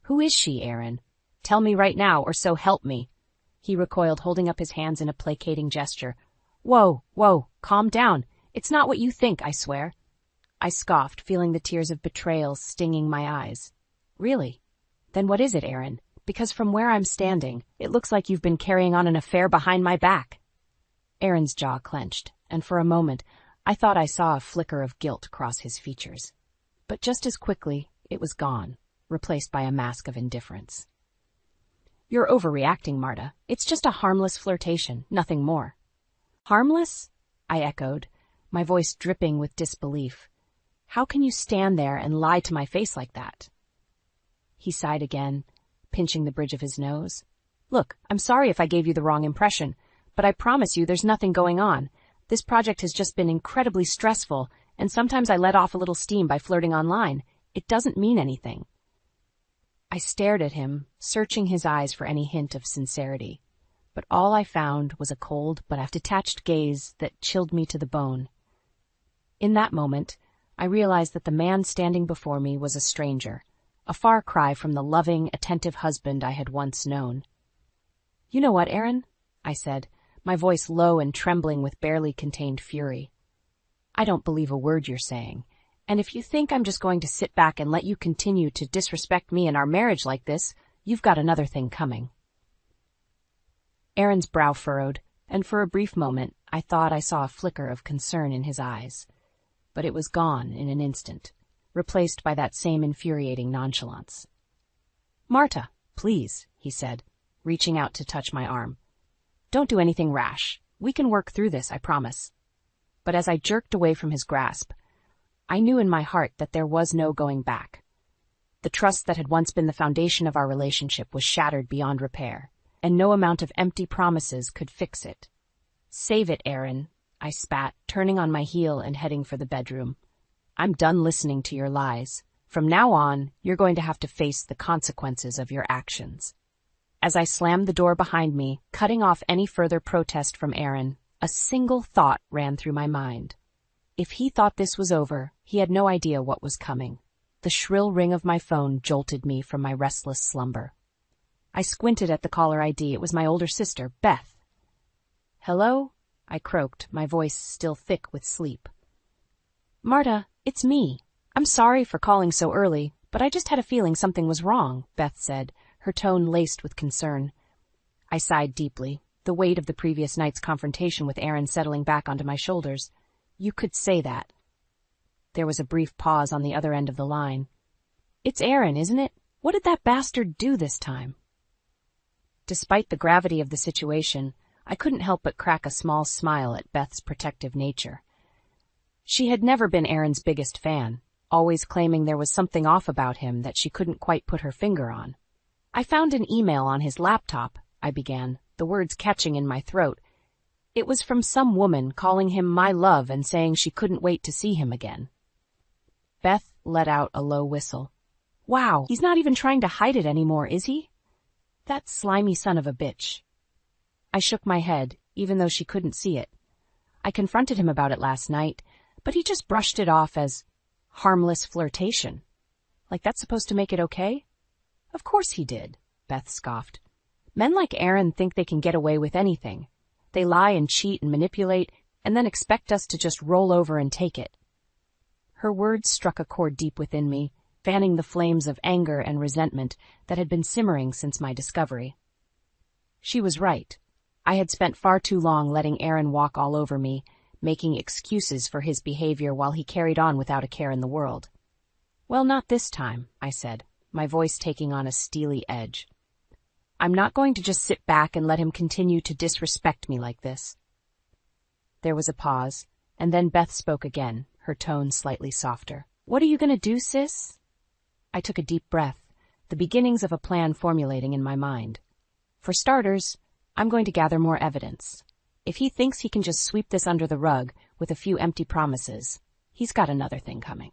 "Who is she, Aaron? Tell me right now, or so help me." He recoiled, holding up his hands in a placating gesture. Whoa, calm down. It's not what you think, I swear." I scoffed, feeling the tears of betrayal stinging my eyes. "Really? Then what is it, Aaron? Because from where I'm standing, it looks like you've been carrying on an affair behind my back." Aaron's jaw clenched, and for a moment, I thought I saw a flicker of guilt cross his features. But just as quickly, it was gone, replaced by a mask of indifference. "You're overreacting, Marta. It's just a harmless flirtation, nothing more." "Harmless?" I echoed, my voice dripping with disbelief. "How can you stand there and lie to my face like that?" He sighed again, pinching the bridge of his nose. "Look, I'm sorry if I gave you the wrong impression, but I promise you there's nothing going on. This project has just been incredibly stressful, and sometimes I let off a little steam by flirting online. It doesn't mean anything." I stared at him, searching his eyes for any hint of sincerity, but all I found was a cold but detached gaze that chilled me to the bone. In that moment, I realized that the man standing before me was a stranger, a far cry from the loving, attentive husband I had once known. "You know what, Aaron?" I said, my voice low and trembling with barely contained fury. "I don't believe a word you're saying, and if you think I'm just going to sit back and let you continue to disrespect me and our marriage like this, you've got another thing coming." Aaron's brow furrowed, and for a brief moment I thought I saw a flicker of concern in his eyes. But it was gone in an instant, replaced by that same infuriating nonchalance. "Marta, please," he said, reaching out to touch my arm. "Don't do anything rash. We can work through this, I promise." But as I jerked away from his grasp, I knew in my heart that there was no going back. The trust that had once been the foundation of our relationship was shattered beyond repair, and no amount of empty promises could fix it. "Save it, Aaron," I spat, turning on my heel and heading for the bedroom. "I'm done listening to your lies. From now on, you're going to have to face the consequences of your actions." As I slammed the door behind me, cutting off any further protest from Aaron, a single thought ran through my mind. If he thought this was over, he had no idea what was coming. The shrill ring of my phone jolted me from my restless slumber. I squinted at the caller ID. It was my older sister, Beth. "Hello?" I croaked, my voice still thick with sleep. "Marta, it's me. I'm sorry for calling so early, but I just had a feeling something was wrong," Beth said, her tone laced with concern. I sighed deeply, the weight of the previous night's confrontation with Aaron settling back onto my shoulders. "You could say that." There was a brief pause on the other end of the line. "It's Aaron, isn't it? What did that bastard do this time?" Despite the gravity of the situation, I couldn't help but crack a small smile at Beth's protective nature. She had never been Aaron's biggest fan, always claiming there was something off about him that she couldn't quite put her finger on. "I found an email on his laptop," I began, the words catching in my throat. "It was from some woman calling him my love and saying she couldn't wait to see him again." Beth let out a low whistle. "Wow, he's not even trying to hide it anymore, is he? That slimy son of a bitch." I shook my head, even though she couldn't see it. I confronted him about it last night, but he just brushed it off as harmless flirtation. Like that's supposed to make it okay? "Of course he did," Beth scoffed. "Men like Aaron think they can get away with anything. They lie and cheat and manipulate, and then expect us to just roll over and take it." Her words struck a chord deep within me, fanning the flames of anger and resentment that had been simmering since my discovery. She was right. I had spent far too long letting Aaron walk all over me, making excuses for his behavior while he carried on without a care in the world. "Well, not this time," I said, my voice taking on a steely edge. "I'm not going to just sit back and let him continue to disrespect me like this." There was a pause, and then Beth spoke again, her tone slightly softer. "What are you going to do, sis?" I took a deep breath, the beginnings of a plan formulating in my mind. "For starters, I'm going to gather more evidence. If he thinks he can just sweep this under the rug with a few empty promises, he's got another thing coming."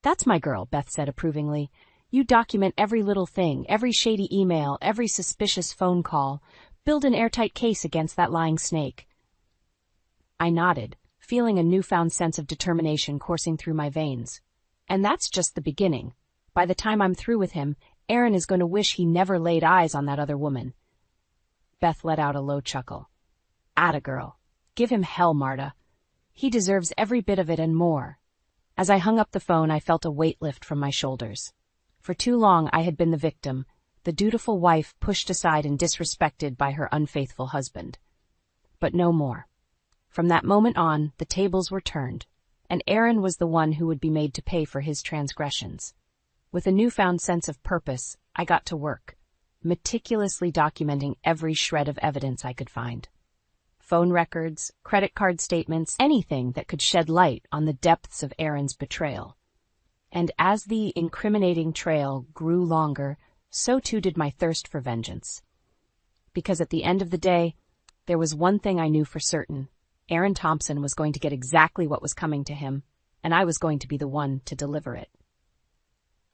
"That's my girl," Beth said approvingly. "You document every little thing, every shady email, every suspicious phone call. Build an airtight case against that lying snake." I nodded, feeling a newfound sense of determination coursing through my veins. "And that's just the beginning. By the time I'm through with him, Aaron is going to wish he never laid eyes on that other woman." Beth let out a low chuckle. "Atta girl. Give him hell, Marta. He deserves every bit of it and more." As I hung up the phone, I felt a weight lift from my shoulders. For too long I had been the victim, the dutiful wife pushed aside and disrespected by her unfaithful husband. But no more. From that moment on, the tables were turned, and Aaron was the one who would be made to pay for his transgressions. With a newfound sense of purpose, I got to work, meticulously documenting every shred of evidence I could find. Phone records, credit card statements, anything that could shed light on the depths of Aaron's betrayal. And as the incriminating trail grew longer, so too did my thirst for vengeance. Because at the end of the day, there was one thing I knew for certain. Aaron Thompson was going to get exactly what was coming to him, and I was going to be the one to deliver it.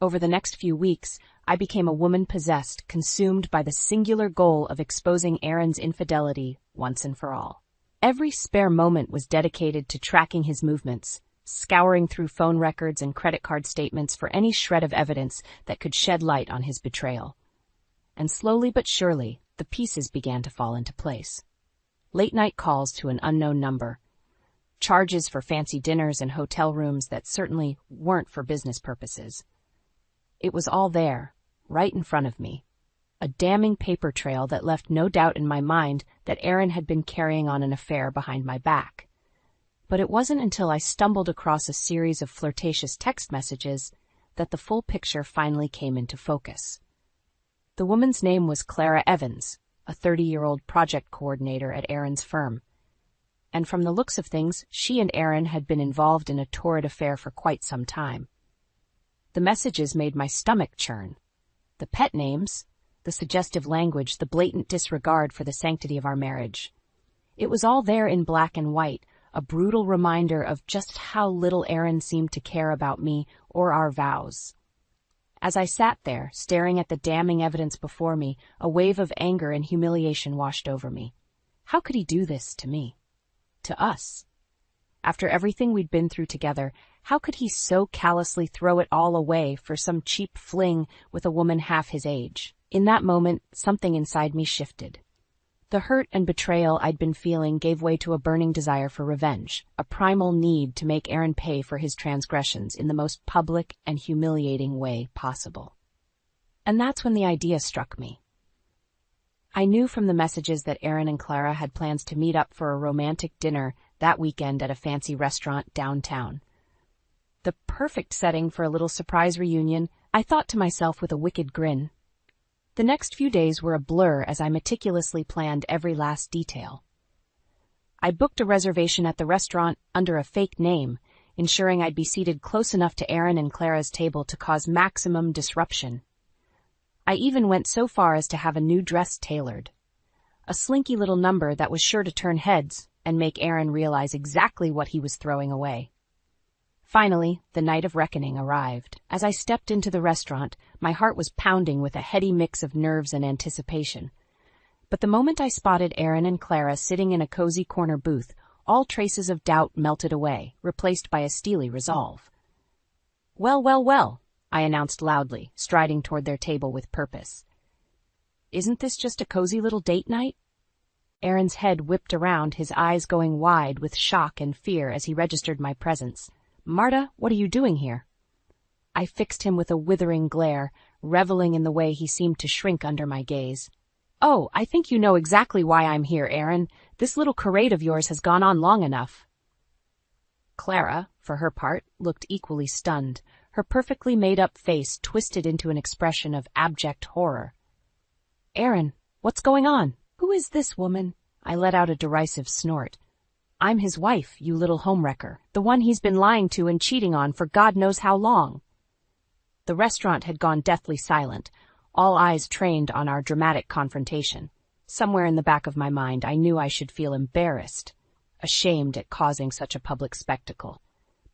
Over the next few weeks, I became a woman possessed, consumed by the singular goal of exposing Aaron's infidelity once and for all. Every spare moment was dedicated to tracking his movements, scouring through phone records and credit card statements for any shred of evidence that could shed light on his betrayal. And slowly but surely, the pieces began to fall into place. Late-night calls to an unknown number, charges for fancy dinners and hotel rooms that certainly weren't for business purposes. It was all there, right in front of me. A damning paper trail that left no doubt in my mind that Aaron had been carrying on an affair behind my back. But it wasn't until I stumbled across a series of flirtatious text messages that the full picture finally came into focus. The woman's name was Clara Evans, a 30-year-old project coordinator at Aaron's firm. and from the looks of things, she and Aaron had been involved in a torrid affair for quite some time. The messages made my stomach churn. The pet names, the suggestive language, the blatant disregard for the sanctity of our marriage. It was all there in black and white, a brutal reminder of just how little Aaron seemed to care about me or our vows. As I sat there, staring at the damning evidence before me, a wave of anger and humiliation washed over me. How could he do this to me? To us? After everything we'd been through together, how could he so callously throw it all away for some cheap fling with a woman half his age? In that moment, something inside me shifted. The hurt and betrayal I'd been feeling gave way to a burning desire for revenge, a primal need to make Aaron pay for his transgressions in the most public and humiliating way possible. And that's when the idea struck me. I knew from the messages that Aaron and Clara had plans to meet up for a romantic dinner that weekend at a fancy restaurant downtown. The perfect setting for a little surprise reunion, I thought to myself with a wicked grin. The next few days were a blur as I meticulously planned every last detail. I booked a reservation at the restaurant under a fake name, ensuring I'd be seated close enough to Aaron and Clara's table to cause maximum disruption. I even went so far as to have a new dress tailored. A slinky little number that was sure to turn heads and make Aaron realize exactly what he was throwing away. Finally, the night of reckoning arrived. As I stepped into the restaurant, my heart was pounding with a heady mix of nerves and anticipation. But the moment I spotted Aaron and Clara sitting in a cozy corner booth, all traces of doubt melted away, replaced by a steely resolve. "Well, well, well," I announced loudly, striding toward their table with purpose. "Isn't this just a cozy little date night?" Aaron's head whipped around, his eyes going wide with shock and fear as he registered my presence. "Marta, what are you doing here?" I fixed him with a withering glare, reveling in the way he seemed to shrink under my gaze. "Oh, I think you know exactly why I'm here, Aaron. This little charade of yours has gone on long enough." Clara, for her part, looked equally stunned, her perfectly made-up face twisted into an expression of abject horror. "Aaron, what's going on? Who is this woman?" I let out a derisive snort. "I'm his wife, you little homewrecker, the one he's been lying to and cheating on for God knows how long." The restaurant had gone deathly silent, all eyes trained on our dramatic confrontation. Somewhere in the back of my mind, I knew I should feel embarrassed, ashamed at causing such a public spectacle.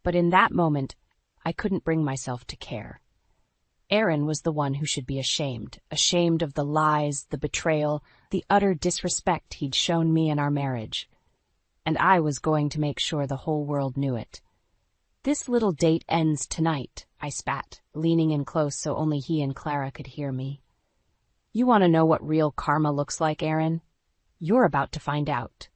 But in that moment, I couldn't bring myself to care. Aaron was the one who should be ashamed of the lies, the betrayal, the utter disrespect he'd shown me in our marriage. And I was going to make sure the whole world knew it. "This little date ends tonight," I spat, leaning in close so only he and Clara could hear me. "You want to know what real karma looks like, Aaron? You're about to find out."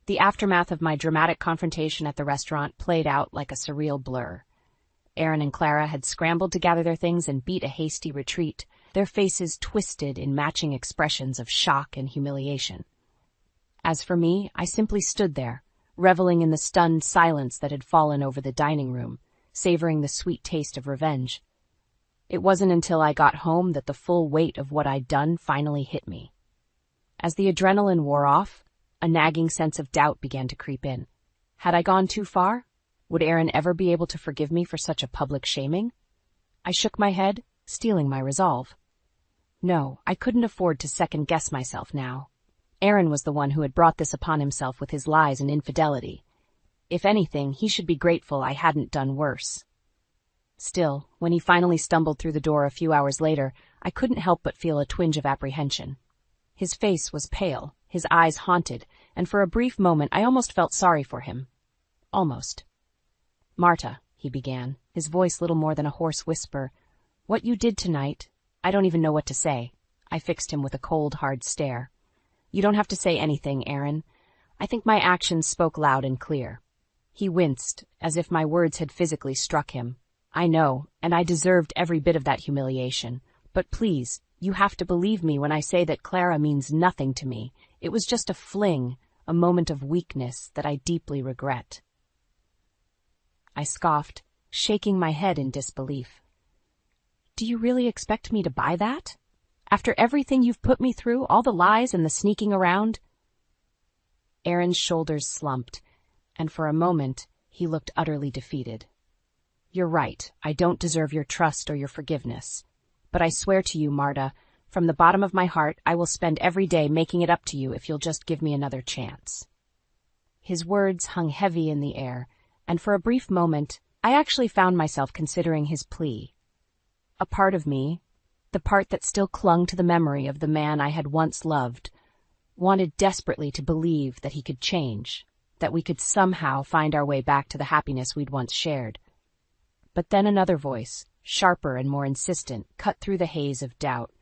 The aftermath of my dramatic confrontation at the restaurant played out like a surreal blur. Aaron and Clara had scrambled to gather their things and beat a hasty retreat, their faces twisted in matching expressions of shock and humiliation. As for me, I simply stood there, reveling in the stunned silence that had fallen over the dining room, savoring the sweet taste of revenge. It wasn't until I got home that the full weight of what I'd done finally hit me. As the adrenaline wore off, a nagging sense of doubt began to creep in. Had I gone too far? Would Aaron ever be able to forgive me for such a public shaming? I shook my head, steeling my resolve. No, I couldn't afford to second-guess myself now. Aaron was the one who had brought this upon himself with his lies and infidelity. If anything, he should be grateful I hadn't done worse. Still, when he finally stumbled through the door a few hours later, I couldn't help but feel a twinge of apprehension. His face was pale, his eyes haunted, and for a brief moment I almost felt sorry for him. Almost. "Marta," he began, his voice little more than a hoarse whisper, "what you did tonight, I don't even know what to say." I fixed him with a cold, hard stare. "You don't have to say anything, Aaron. I think my actions spoke loud and clear." He winced, as if my words had physically struck him. "I know, and I deserved every bit of that humiliation. But please, you have to believe me when I say that Clara means nothing to me. It was just a fling, a moment of weakness that I deeply regret." I scoffed, shaking my head in disbelief. "Do you really expect me to buy that? After everything you've put me through, all the lies and the sneaking around?" Aaron's shoulders slumped, and for a moment, he looked utterly defeated. "You're right, I don't deserve your trust or your forgiveness. But I swear to you, Marta, from the bottom of my heart, I will spend every day making it up to you if you'll just give me another chance." His words hung heavy in the air, and for a brief moment, I actually found myself considering his plea. A part of me, the part that still clung to the memory of the man I had once loved, wanted desperately to believe that he could change, that we could somehow find our way back to the happiness we'd once shared. But then another voice, sharper and more insistent, cut through the haze of doubt.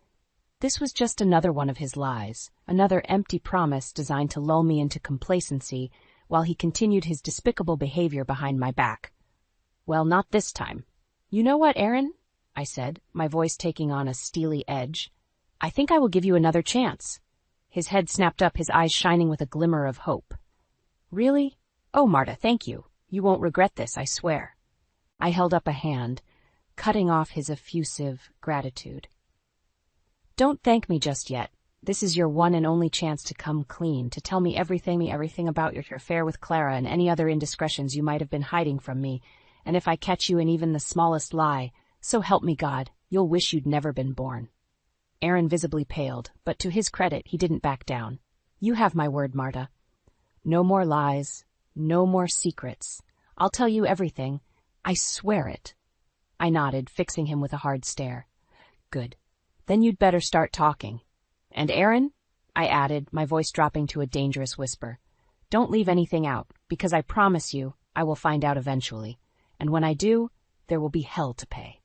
This was just another one of his lies, another empty promise designed to lull me into complacency while he continued his despicable behavior behind my back. "Well, not this time. You know what, Aaron?" I said, my voice taking on a steely edge. "I think I will give you another chance." His head snapped up, his eyes shining with a glimmer of hope. "Really? Oh, Marta, thank you. You won't regret this, I swear." I held up a hand, cutting off his effusive gratitude. "Don't thank me just yet. This is your one and only chance to come clean, to tell me everything about your affair with Clara and any other indiscretions you might have been hiding from me, and if I catch you in even the smallest lie, so help me God, you'll wish you'd never been born." Aaron visibly paled, but to his credit, he didn't back down. "You have my word, Marta. No more lies, no more secrets. I'll tell you everything. I swear it." I nodded, fixing him with a hard stare. "Good. Then you'd better start talking. And Aaron," I added, my voice dropping to a dangerous whisper, "don't leave anything out, because I promise you I will find out eventually. And when I do, there will be hell to pay."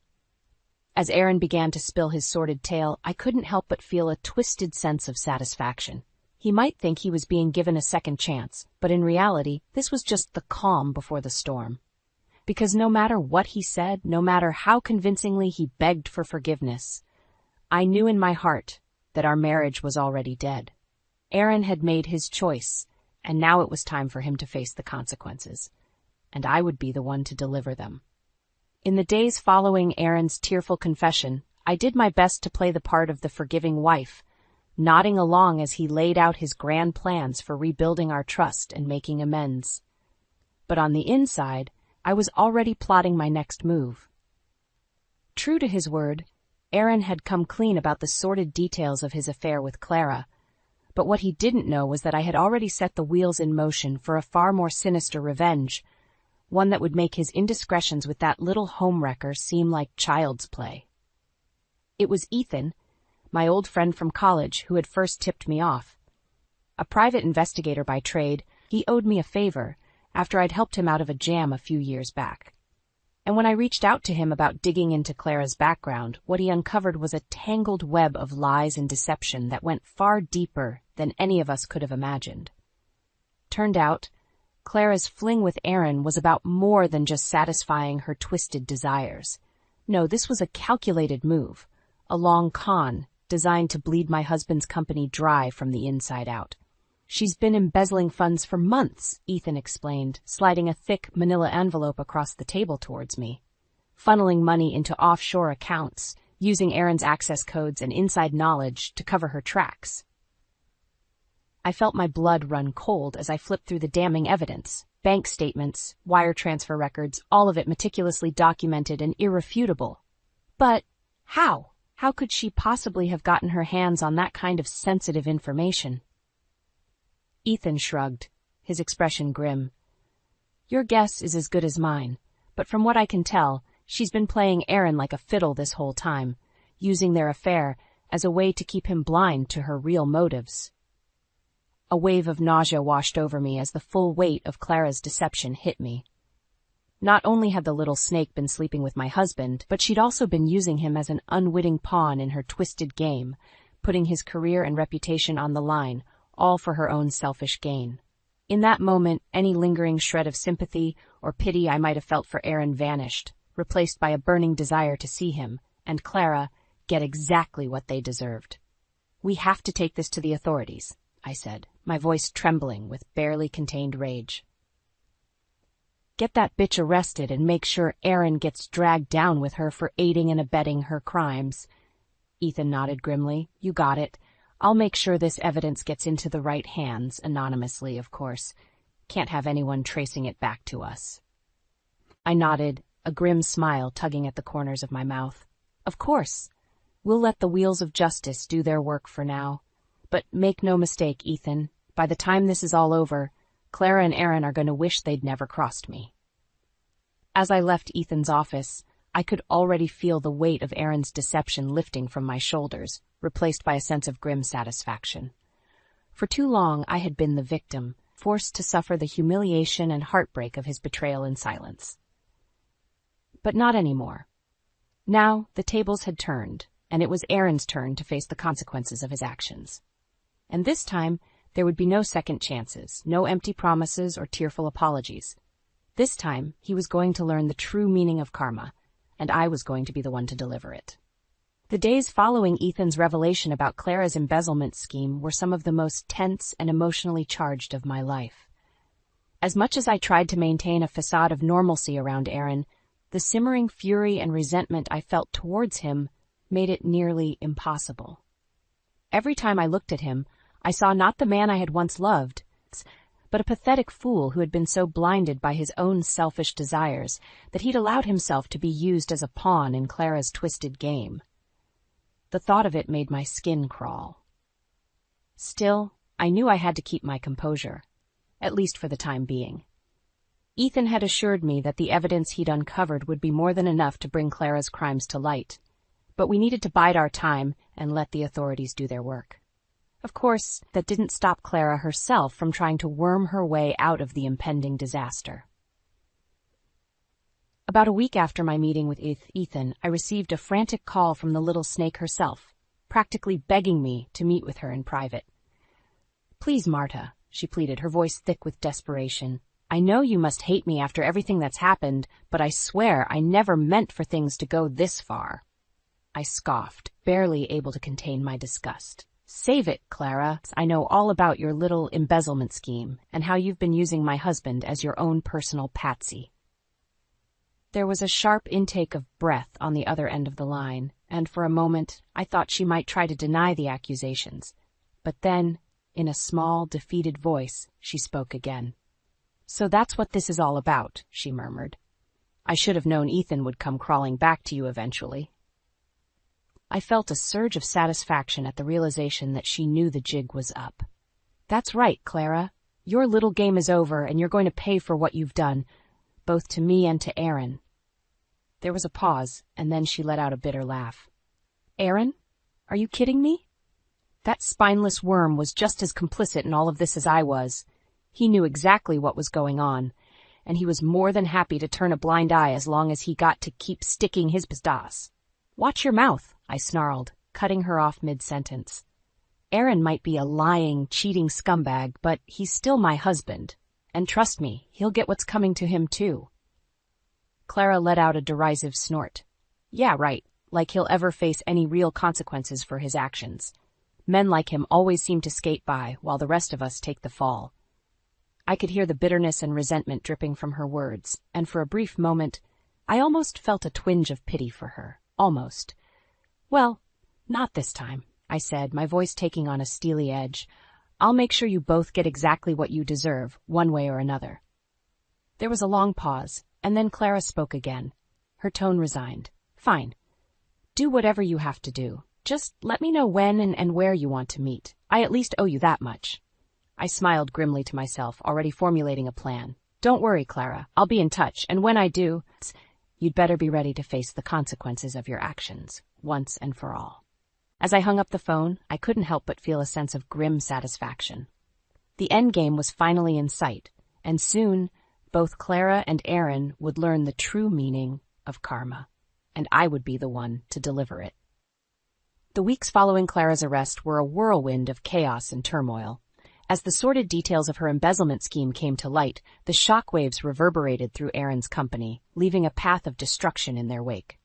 As Aaron began to spill his sordid tale, I couldn't help but feel a twisted sense of satisfaction. He might think he was being given a second chance, but in reality, this was just the calm before the storm. Because no matter what he said, no matter how convincingly he begged for forgiveness, I knew in my heart that our marriage was already dead. Aaron had made his choice, and now it was time for him to face the consequences, and I would be the one to deliver them. In the days following Aaron's tearful confession, I did my best to play the part of the forgiving wife, nodding along as he laid out his grand plans for rebuilding our trust and making amends. But on the inside, I was already plotting my next move. True to his word, Aaron had come clean about the sordid details of his affair with Clara, but what he didn't know was that I had already set the wheels in motion for a far more sinister revenge, one that would make his indiscretions with that little homewrecker seem like child's play. It was Ethan, my old friend from college, who had first tipped me off. A private investigator by trade, he owed me a favor after I'd helped him out of a jam a few years back. And when I reached out to him about digging into Clara's background, what he uncovered was a tangled web of lies and deception that went far deeper than any of us could have imagined. Turned out, Clara's fling with Aaron was about more than just satisfying her twisted desires. No, this was a calculated move, a long con designed to bleed my husband's company dry from the inside out. "She's been embezzling funds for months," Ethan explained, sliding a thick manila envelope across the table towards me. "Funneling money into offshore accounts, using Aaron's access codes and inside knowledge to cover her tracks." I felt my blood run cold as I flipped through the damning evidence. Bank statements, wire transfer records, all of it meticulously documented and irrefutable. But how? How could she possibly have gotten her hands on that kind of sensitive information? Ethan shrugged, his expression grim. "Your guess is as good as mine, but from what I can tell, she's been playing Aaron like a fiddle this whole time, using their affair as a way to keep him blind to her real motives." A wave of nausea washed over me as the full weight of Clara's deception hit me. Not only had the little snake been sleeping with my husband, but she'd also been using him as an unwitting pawn in her twisted game, putting his career and reputation on the line, all for her own selfish gain. In that moment, any lingering shred of sympathy or pity I might have felt for Aaron vanished, replaced by a burning desire to see him, and Clara, get exactly what they deserved. "We have to take this to the authorities," I said, my voice trembling with barely contained rage. "Get that bitch arrested and make sure Aaron gets dragged down with her for aiding and abetting her crimes." Ethan nodded grimly. "You got it. I'll make sure this evidence gets into the right hands, anonymously, of course. Can't have anyone tracing it back to us. I nodded, a grim smile tugging at the corners of my mouth. Of course. We'll let the wheels of justice do their work for now. But make no mistake, Ethan, by the time this is all over, Clara and Aaron are going to wish they'd never crossed me. As I left Ethan's office, I could already feel the weight of Aaron's deception lifting from my shoulders, replaced by a sense of grim satisfaction. For too long I had been the victim, forced to suffer the humiliation and heartbreak of his betrayal in silence. But not anymore. Now the tables had turned, and it was Aaron's turn to face the consequences of his actions. And this time, there would be no second chances, no empty promises or tearful apologies. This time, he was going to learn the true meaning of karma, and I was going to be the one to deliver it. The days following Ethan's revelation about Clara's embezzlement scheme were some of the most tense and emotionally charged of my life. As much as I tried to maintain a facade of normalcy around Aaron, the simmering fury and resentment I felt towards him made it nearly impossible. Every time I looked at him, I saw not the man I had once loved, but a pathetic fool who had been so blinded by his own selfish desires that he'd allowed himself to be used as a pawn in Clara's twisted game. The thought of it made my skin crawl. Still, I knew I had to keep my composure, at least for the time being. Ethan had assured me that the evidence he'd uncovered would be more than enough to bring Clara's crimes to light, but we needed to bide our time and let the authorities do their work. Of course, that didn't stop Clara herself from trying to worm her way out of the impending disaster. About a week after my meeting with Ethan, I received a frantic call from the little snake herself, practically begging me to meet with her in private. "Please, Marta," she pleaded, her voice thick with desperation. "I know you must hate me after everything that's happened, but I swear I never meant for things to go this far." I scoffed, barely able to contain my disgust. "Save it, Clara. I know all about your little embezzlement scheme and how you've been using my husband as your own personal patsy." There was a sharp intake of breath on the other end of the line, and for a moment I thought she might try to deny the accusations. But then, in a small, defeated voice, she spoke again. "So that's what this is all about," she murmured. "I should have known Ethan would come crawling back to you eventually." I felt a surge of satisfaction at the realization that she knew the jig was up. "That's right, Clara. Your little game is over, and you're going to pay for what you've done, both to me and to Aaron." There was a pause, and then she let out a bitter laugh. "Aaron? Are you kidding me? That spineless worm was just as complicit in all of this as I was. He knew exactly what was going on, and he was more than happy to turn a blind eye as long as he got to keep sticking his pistache." "Watch your mouth," I snarled, cutting her off mid-sentence. "Aaron might be a lying, cheating scumbag, but he's still my husband. And trust me, he'll get what's coming to him, too." Clara let out a derisive snort. "Yeah, right, like he'll ever face any real consequences for his actions. Men like him always seem to skate by, while the rest of us take the fall." I could hear the bitterness and resentment dripping from her words, and for a brief moment, I almost felt a twinge of pity for her. Almost. "Well, not this time," I said, my voice taking on a steely edge. "I'll make sure you both get exactly what you deserve, one way or another." There was a long pause, and then Clara spoke again. Her tone resigned. "Fine. Do whatever you have to do. Just let me know when and where you want to meet. I at least owe you that much." I smiled grimly to myself, already formulating a plan. "Don't worry, Clara. I'll be in touch, and when I do, you'd better be ready to face the consequences of your actions, once and for all." As I hung up the phone, I couldn't help but feel a sense of grim satisfaction. The endgame was finally in sight, and soon, both Clara and Aaron would learn the true meaning of karma, and I would be the one to deliver it. The weeks following Clara's arrest were a whirlwind of chaos and turmoil. As the sordid details of her embezzlement scheme came to light, the shockwaves reverberated through Aaron's company, leaving a path of destruction in their wake.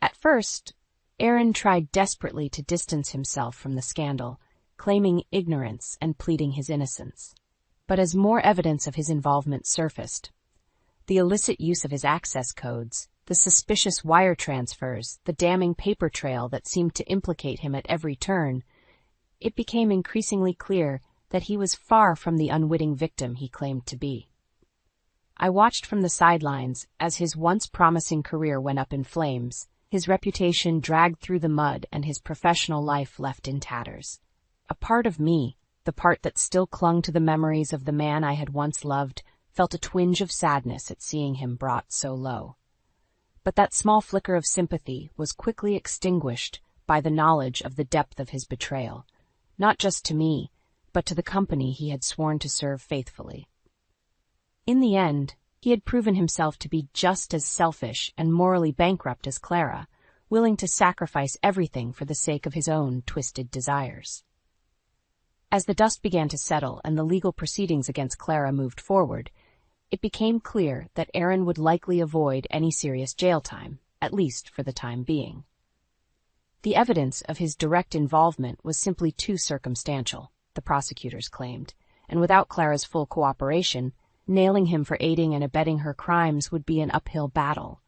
At first, Aaron tried desperately to distance himself from the scandal, claiming ignorance and pleading his innocence. But as more evidence of his involvement surfaced, the illicit use of his access codes, the suspicious wire transfers, the damning paper trail that seemed to implicate him at every turn, it became increasingly clear that he was far from the unwitting victim he claimed to be. I watched from the sidelines as his once promising career went up in flames, his reputation dragged through the mud, and his professional life left in tatters. A part of me, the part that still clung to the memories of the man I had once loved, felt a twinge of sadness at seeing him brought so low. But that small flicker of sympathy was quickly extinguished by the knowledge of the depth of his betrayal, not just to me, but to the company he had sworn to serve faithfully. In the end, he had proven himself to be just as selfish and morally bankrupt as Clara, willing to sacrifice everything for the sake of his own twisted desires. As the dust began to settle and the legal proceedings against Clara moved forward, it became clear that Aaron would likely avoid any serious jail time, at least for the time being. The evidence of his direct involvement was simply too circumstantial, the prosecutors claimed, and without Clara's full cooperation, nailing him for aiding and abetting her crimes would be an uphill battle.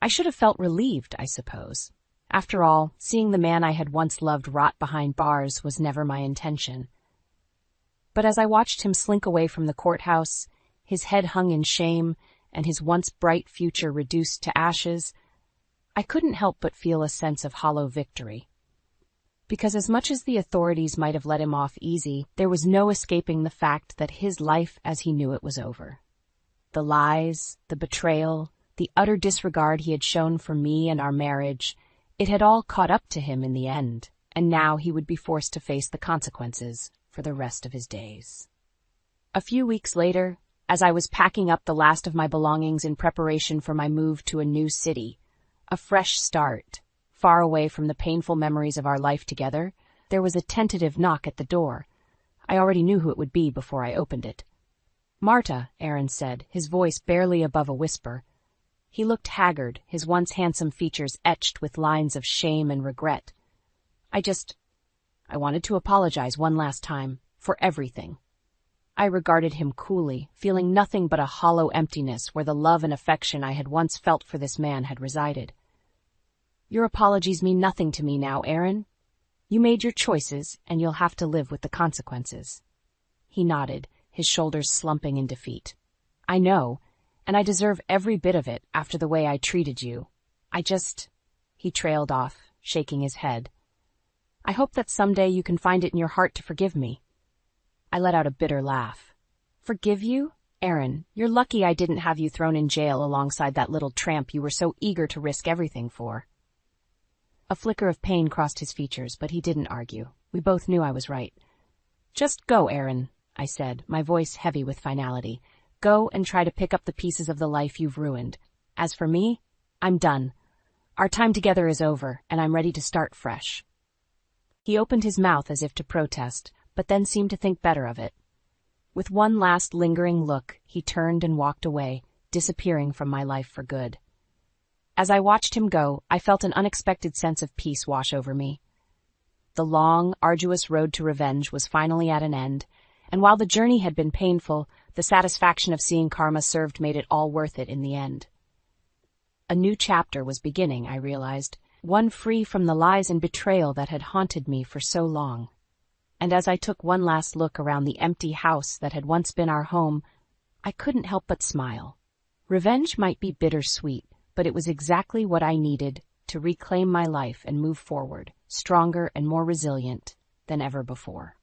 I should have felt relieved, I suppose. After all, seeing the man I had once loved rot behind bars was never my intention. But as I watched him slink away from the courthouse, his head hung in shame and his once bright future reduced to ashes, I couldn't help but feel a sense of hollow victory. Because as much as the authorities might have let him off easy, there was no escaping the fact that his life as he knew it was over. The lies, the betrayal, the utter disregard he had shown for me and our marriage, it had all caught up to him in the end, and now he would be forced to face the consequences for the rest of his days. A few weeks later, as I was packing up the last of my belongings in preparation for my move to a new city, a fresh start, far away from the painful memories of our life together, there was a tentative knock at the door. I already knew who it would be before I opened it. "Marta," Aaron said, his voice barely above a whisper. He looked haggard, his once handsome features etched with lines of shame and regret. I wanted to apologize one last time, for everything. I regarded him coolly, feeling nothing but a hollow emptiness where the love and affection I had once felt for this man had resided. "Your apologies mean nothing to me now, Aaron. You made your choices, and you'll have to live with the consequences." He nodded, his shoulders slumping in defeat. "I know, and I deserve every bit of it after the way I treated you. He trailed off, shaking his head. "I hope that someday you can find it in your heart to forgive me." I let out a bitter laugh. "Forgive you? Aaron, you're lucky I didn't have you thrown in jail alongside that little tramp you were so eager to risk everything for." A flicker of pain crossed his features, but he didn't argue. We both knew I was right. "Just go, Aaron," I said, my voice heavy with finality. "Go and try to pick up the pieces of the life you've ruined. As for me, I'm done. Our time together is over, and I'm ready to start fresh." He opened his mouth as if to protest, but then seemed to think better of it. With one last lingering look, he turned and walked away, disappearing from my life for good. As I watched him go, I felt an unexpected sense of peace wash over me. The long, arduous road to revenge was finally at an end, and while the journey had been painful, the satisfaction of seeing karma served made it all worth it in the end. A new chapter was beginning, I realized, one free from the lies and betrayal that had haunted me for so long. And as I took one last look around the empty house that had once been our home, I couldn't help but smile. Revenge might be bittersweet, but it was exactly what I needed to reclaim my life and move forward, stronger and more resilient than ever before.